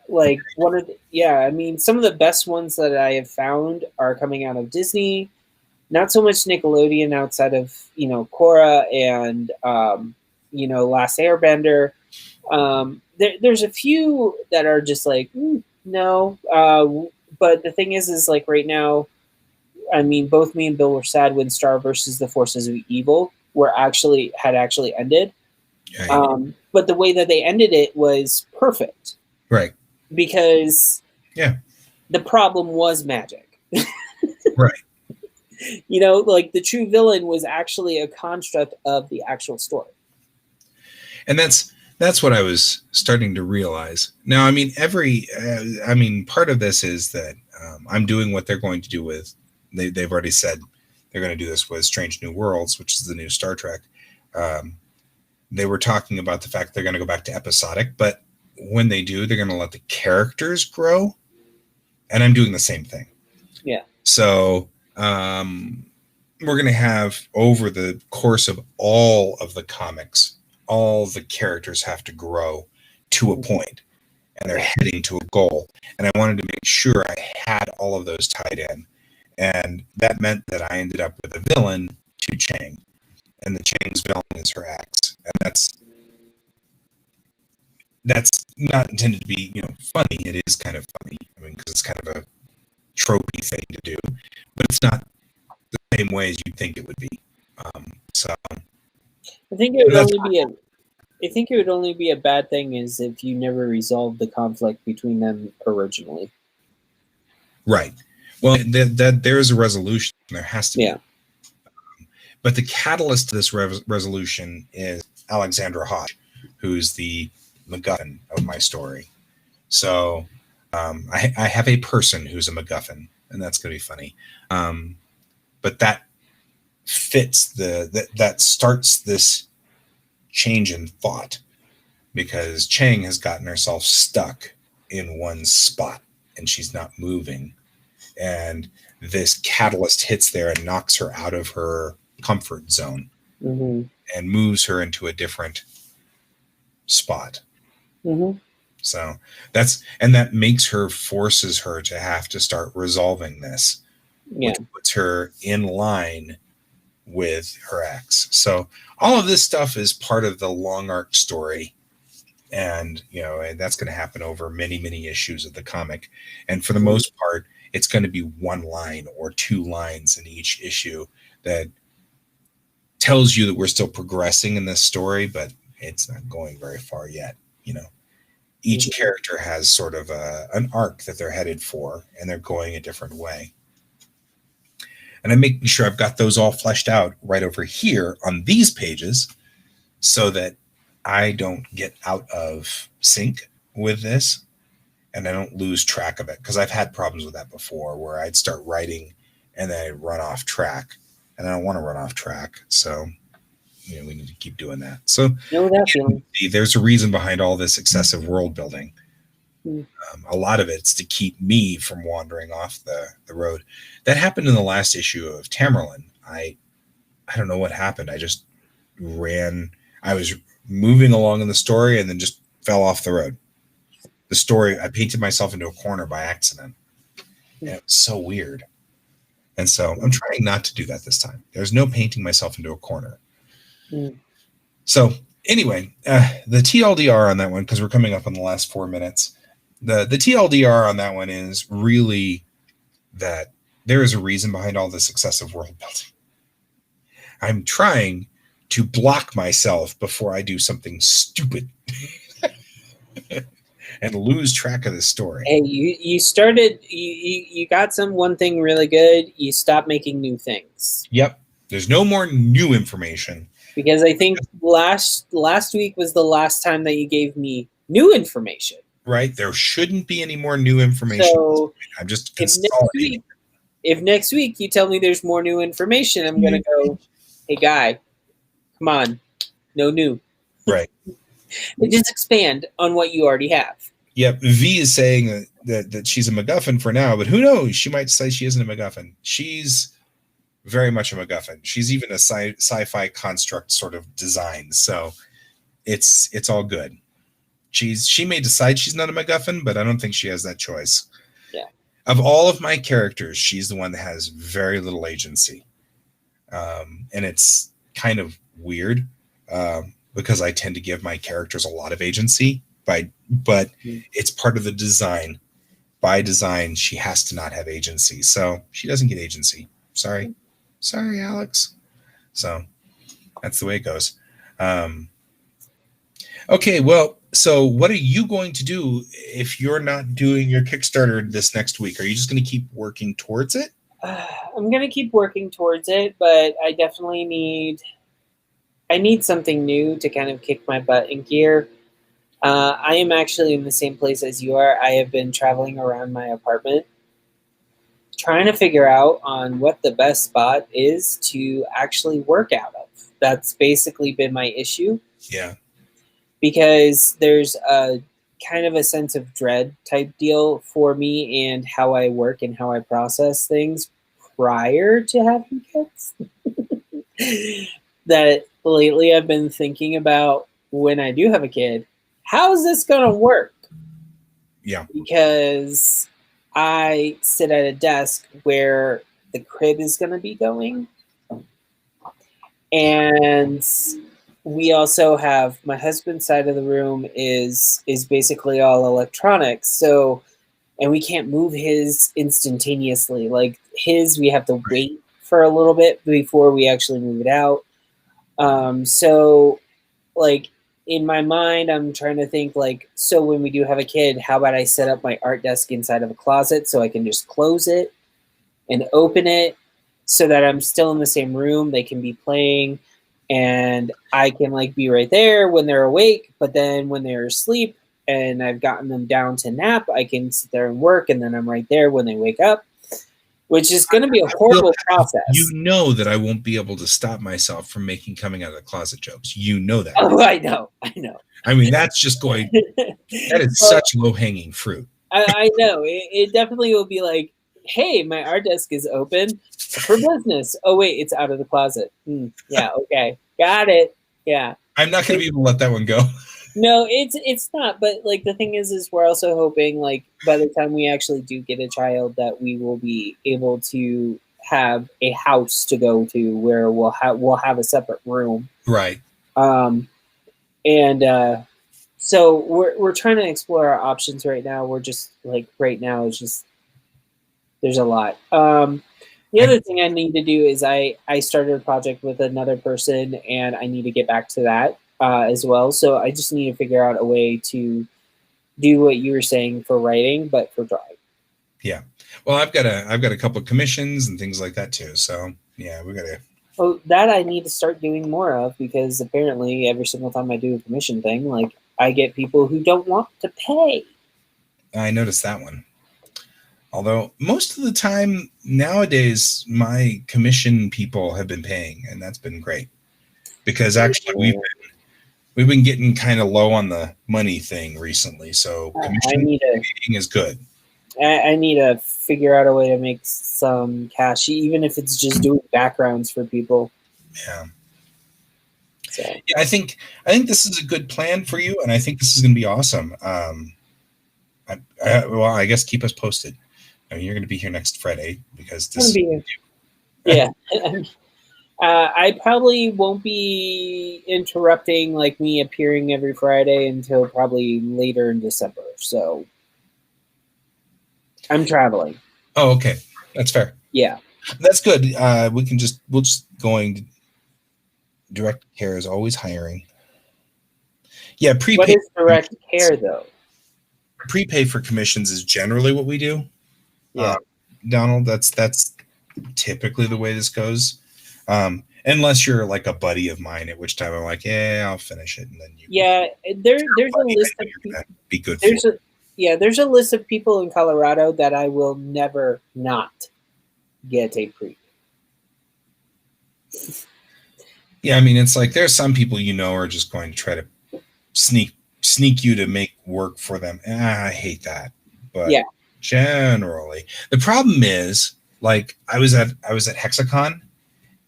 [SPEAKER 2] like one of the, yeah, I mean, some of the best ones that I have found are coming out of Disney. Not so much Nickelodeon outside of, you know, Korra and, you know, Last Airbender. There's a few that are just like, no. But the thing is like right now, I mean, both me and Bill were sad when Star versus the Forces of Evil had actually ended.
[SPEAKER 1] Right.
[SPEAKER 2] But the way that they ended it was perfect.
[SPEAKER 1] Right.
[SPEAKER 2] Because
[SPEAKER 1] yeah,
[SPEAKER 2] the problem was magic.
[SPEAKER 1] right.
[SPEAKER 2] You know, like the true villain was actually a construct of the actual story.
[SPEAKER 1] And that's what I was starting to realize. Now, I mean, part of this is that I'm doing what they're going to do with, they've already said they're going to do this with Strange New Worlds, which is the new Star Trek. They were talking about the fact they're going to go back to episodic, but when they do, they're going to let the characters grow. And I'm doing the same thing.
[SPEAKER 2] Yeah.
[SPEAKER 1] So we're going to have, over the course of all of the comics, all the characters have to grow to a point, and they're heading to a goal. And I wanted to make sure I had all of those tied in. And that meant that I ended up with a villain to Chang. And the Chang's villain is her ex. And that's not intended to be, you know, funny. It is kind of funny. I mean, because it's kind of a tropey thing to do, but it's not the same way as you'd think it would be. So
[SPEAKER 2] I think it would only be a bad thing is if you never resolved the conflict between them originally.
[SPEAKER 1] Right. Well, that there is a resolution. There has to be.
[SPEAKER 2] Yeah.
[SPEAKER 1] But the catalyst to this resolution is Alexandra Hodge, who's the MacGuffin of my story. So I have a person who's a MacGuffin, and that's going to be funny. But that fits that starts this change in thought, because Chang has gotten herself stuck in one spot and she's not moving. And this catalyst hits there and knocks her out of her comfort zone and moves her into a different spot. So that makes her, forces her to have to start resolving this, which puts her in line with her ex. So all of this stuff is part of the long arc story. And, you know, and that's going to happen over many, many issues of the comic. And for the most part, it's going to be one line or two lines in each issue that tells you that we're still progressing in this story, but it's not going very far yet. You know, each character has sort of an arc that they're headed for, and they're going a different way. And I'm making sure I've got those all fleshed out right over here on these pages so that I don't get out of sync with this and I don't lose track of it, because I've had problems with that before where I'd start writing and then I'd run off track, and I don't want to run off track. So, you know, we need to keep doing that. So there's a reason behind all this excessive world building. A lot of it's to keep me from wandering off the road. That happened in the last issue of Tamerlane. I don't know what happened. I just I was moving along in the story and then just fell off the road. The story, I painted myself into a corner by accident. And it was so weird. And so I'm trying not to do that this time. There's no painting myself into a corner.
[SPEAKER 2] Mm.
[SPEAKER 1] So anyway, the TLDR on that one, because we're coming up on the last 4 minutes, the TLDR on that one is really that there is a reason behind all this excessive world building. I'm trying to block myself before I do something stupid and lose track of the story.
[SPEAKER 2] Hey, you started, you got one thing really good. You stopped making new things.
[SPEAKER 1] Yep. There's no more new information.
[SPEAKER 2] Because I think last week was the last time that you gave me new information.
[SPEAKER 1] Right. There shouldn't be any more new information.
[SPEAKER 2] So
[SPEAKER 1] I'm just consolidating.
[SPEAKER 2] If next week you tell me there's more new information, I'm going to go, hey, guy, come on. No new.
[SPEAKER 1] Right.
[SPEAKER 2] Just expand on what you already have.
[SPEAKER 1] Yep. V is saying that she's a MacGuffin for now, but who knows? She might say she isn't a MacGuffin. She's very much a MacGuffin. She's even a sci-fi construct sort of design. So it's all good. She may decide she's not a MacGuffin, but I don't think she has that choice.
[SPEAKER 2] Yeah.
[SPEAKER 1] Of all of my characters, she's the one that has very little agency. And it's kind of weird because I tend to give my characters a lot of agency, but it's part of the design. By design, she has to not have agency. So she doesn't get agency. Sorry, Alex. So that's the way it goes. Okay, well, so what are you going to do if you're not doing your Kickstarter this next week? Are you just going to keep working towards it?
[SPEAKER 2] I'm going to keep working towards it, but I definitely need something new to kind of kick my butt in gear. I am actually in the same place as you are. I have been traveling around my apartment trying to figure out on what the best spot is to actually work out of. That's basically been my issue.
[SPEAKER 1] Yeah.
[SPEAKER 2] Because there's a kind of a sense of dread type deal for me and how I work and how I process things prior to having kids. That lately I've been thinking about when I do have a kid, how is this going to work?
[SPEAKER 1] Yeah.
[SPEAKER 2] Because I sit at a desk where the crib is going to be going. And we also have my husband's side of the room is basically all electronics. So, and we can't move his instantaneously. Like his, we have to wait for a little bit before we actually move it out. So like in my mind, I'm trying to think like, so when we do have a kid, how about I set up my art desk inside of a closet so I can just close it and open it so that I'm still in the same room. They can be playing. And I can like be right there when they're awake, but then when they're asleep and I've gotten them down to nap, I can sit there and work, and then I'm right there when they wake up, which is going to be a horrible process.
[SPEAKER 1] You know that I won't be able to stop myself from making coming out of the closet jokes. You know that.
[SPEAKER 2] Oh, I know.
[SPEAKER 1] I mean, that's just going. That is such low-hanging fruit.
[SPEAKER 2] I know. It definitely will be like, hey, my art desk is open for business. Oh, wait, it's out of the closet. Yeah, okay. Got it. Yeah.
[SPEAKER 1] I'm not going to be able to let that one go.
[SPEAKER 2] No, it's not. But like the thing is we're also hoping like by the time we actually do get a child that we will be able to have a house to go to where we'll have a separate room.
[SPEAKER 1] Right.
[SPEAKER 2] So we're trying to explore our options right now. We're just like right now it's just there's a lot. The other thing I need to do is I started a project with another person and I need to get back to that as well. So I just need to figure out a way to do what you were saying for writing, but for drawing.
[SPEAKER 1] Yeah. Well, I've got a couple of commissions and things like that too. So yeah, we got to.
[SPEAKER 2] Oh, that I need to start doing more of because apparently every single time I do a commission thing, like I get people who don't want to pay.
[SPEAKER 1] I noticed that one. Although most of the time nowadays, my commission people have been paying, and that's been great because actually we've been getting kind of low on the money thing recently. So commission is good.
[SPEAKER 2] I need to figure out a way to make some cash, even if it's just doing backgrounds for people.
[SPEAKER 1] Yeah.
[SPEAKER 2] So.
[SPEAKER 1] Yeah, I think this is a good plan for you, and I think this is going to be awesome. I guess keep us posted. I mean, you're going to be here next Friday because
[SPEAKER 2] I'm gonna
[SPEAKER 1] this.
[SPEAKER 2] be yeah. I probably won't be interrupting like me appearing every Friday until probably later in December. So I'm traveling.
[SPEAKER 1] Oh, okay, that's fair.
[SPEAKER 2] Yeah.
[SPEAKER 1] That's good. We'll just going. Direct care is always hiring. Yeah,
[SPEAKER 2] What is direct care though?
[SPEAKER 1] prepay for commissions is generally what we do.
[SPEAKER 2] Yeah.
[SPEAKER 1] Donald, that's typically the way this goes. Unless you're like a buddy of mine, at which time I'm like, yeah, I'll finish it, and then you.
[SPEAKER 2] Yeah. There's a list of
[SPEAKER 1] be good.
[SPEAKER 2] There's a list of people in Colorado that I will never not get a pre.
[SPEAKER 1] Yeah, I mean, it's like there's some people are just going to try to sneak you to make work for them. I hate that, but
[SPEAKER 2] yeah.
[SPEAKER 1] Generally, the problem is like I was at Hexacon,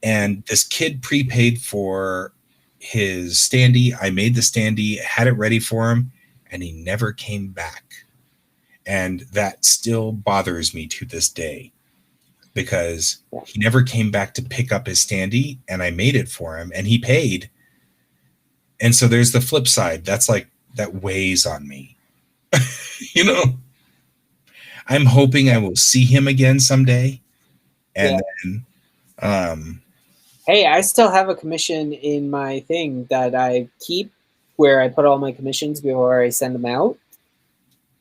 [SPEAKER 1] and this kid prepaid for his standee. I made the standee, had it ready for him, and he never came back. And that still bothers me to this day because he never came back to pick up his standee, and I made it for him and he paid. And so there's the flip side. That's like, that weighs on me. I'm hoping I will see him again someday. And then,
[SPEAKER 2] hey, I still have a commission in my thing that I keep where I put all my commissions before I send them out.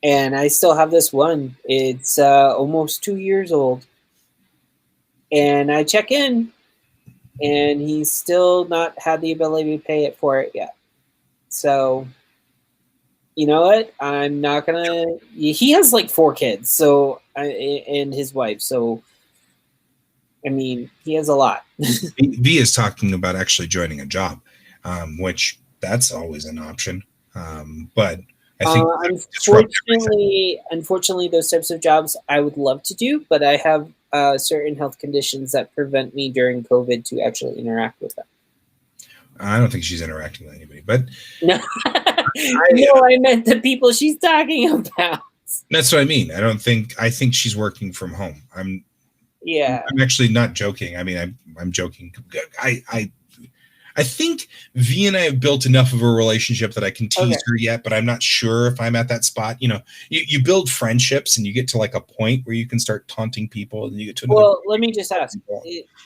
[SPEAKER 2] And I still have this one. It's almost 2 years old. And I check in, and he's still not had the ability to pay it for it yet. So, you know what? I'm not going to... He has like 4 kids and his wife. So, I mean, he has a lot.
[SPEAKER 1] V is talking about actually joining a job, which that's always an option. But I think
[SPEAKER 2] unfortunately, those types of jobs I would love to do, but I have certain health conditions that prevent me during COVID to actually interact with them.
[SPEAKER 1] I don't think she's interacting with anybody, but
[SPEAKER 2] no, I meant the people she's talking about.
[SPEAKER 1] That's what I mean. I think she's working from home. I'm actually not joking. I mean, I'm joking. I think V and I have built enough of a relationship that I can tease her yet, but I'm not sure if I'm at that spot. You build friendships and you get to like a point where you can start taunting people, and you get to
[SPEAKER 2] let me just ask: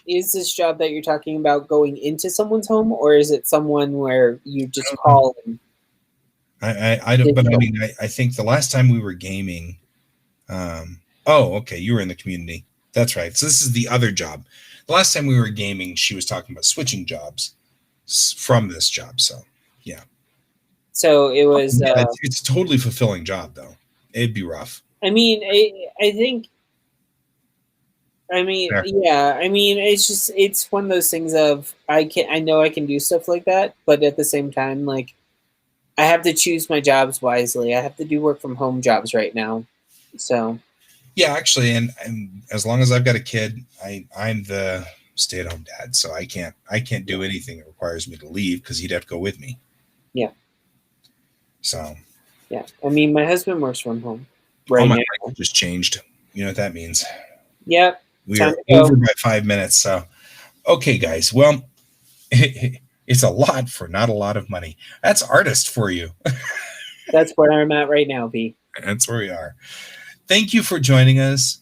[SPEAKER 2] is this job that you're talking about going into someone's home, or is it someone where you just call them?
[SPEAKER 1] I don't. But I mean, I think the last time we were gaming. Okay, you were in the community. That's right. So this is the other job. The last time we were gaming, she was talking about switching jobs from this job. So, yeah.
[SPEAKER 2] So it was...
[SPEAKER 1] it's a totally fulfilling job, though. It'd be rough.
[SPEAKER 2] I mean, I think... I mean, yeah. I mean, it's one of those things of I know I can do stuff like that, but at the same time, like, I have to choose my jobs wisely. I have to do work from home jobs right now. So...
[SPEAKER 1] Yeah, actually, and as long as I've got a kid, I'm the stay-at-home dad, so I can't do anything that requires me to leave because he'd have to go with me.
[SPEAKER 2] Yeah.
[SPEAKER 1] So.
[SPEAKER 2] Yeah, I mean, my husband works from home right now.
[SPEAKER 1] Mic just changed. You know what that means?
[SPEAKER 2] Yep.
[SPEAKER 1] We are over by 5 minutes. So, okay, guys. Well, it's a lot for not a lot of money. That's artist for you.
[SPEAKER 2] That's where I'm at right now, V.
[SPEAKER 1] That's where we are. Thank you for joining us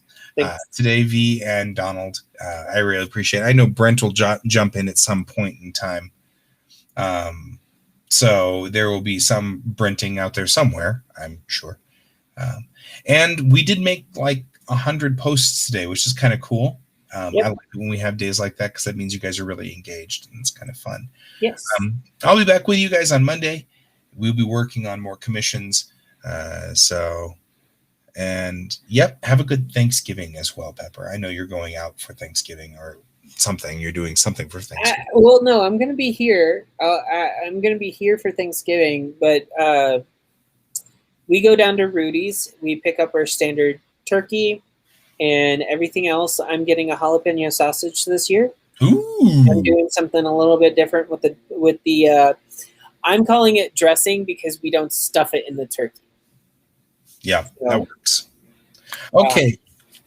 [SPEAKER 1] today, V and Donald. I really appreciate it. I know Brent will jump in at some point in time. So there will be some Brenting out there somewhere, I'm sure. And we did make like 100 posts today, which is kind of cool. I like it when we have days like that because that means you guys are really engaged and it's kind of fun.
[SPEAKER 2] Yes.
[SPEAKER 1] I'll be back with you guys on Monday. We'll be working on more commissions. And have a good Thanksgiving as well, Pepper. I know you're going out for Thanksgiving or something. You're doing something for Thanksgiving.
[SPEAKER 2] Well, no, I'm going to be here. I'm going to be here for Thanksgiving, but we go down to Rudy's. We pick up our standard turkey and everything else. I'm getting a jalapeno sausage this year.
[SPEAKER 1] Ooh.
[SPEAKER 2] I'm doing something a little bit different with the. I'm calling it dressing because we don't stuff it in the turkey.
[SPEAKER 1] Yeah, that works. Okay.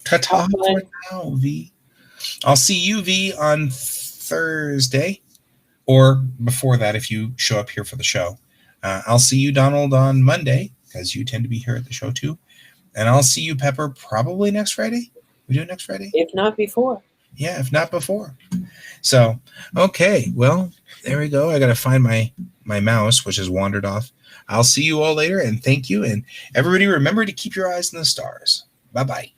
[SPEAKER 1] Ta-ta
[SPEAKER 2] Have
[SPEAKER 1] for
[SPEAKER 2] fun.
[SPEAKER 1] now, V. I'll see you, V, on Thursday, or before that if you show up here for the show. I'll see you, Donald, on Monday, because you tend to be here at the show too. And I'll see you, Pepper, probably next Friday. We do it next Friday?
[SPEAKER 2] If not before.
[SPEAKER 1] Yeah, if not before. So, okay, well, there we go. I got to find my mouse, which has wandered off. I'll see you all later, and thank you. And everybody, remember to keep your eyes on the stars. Bye-bye.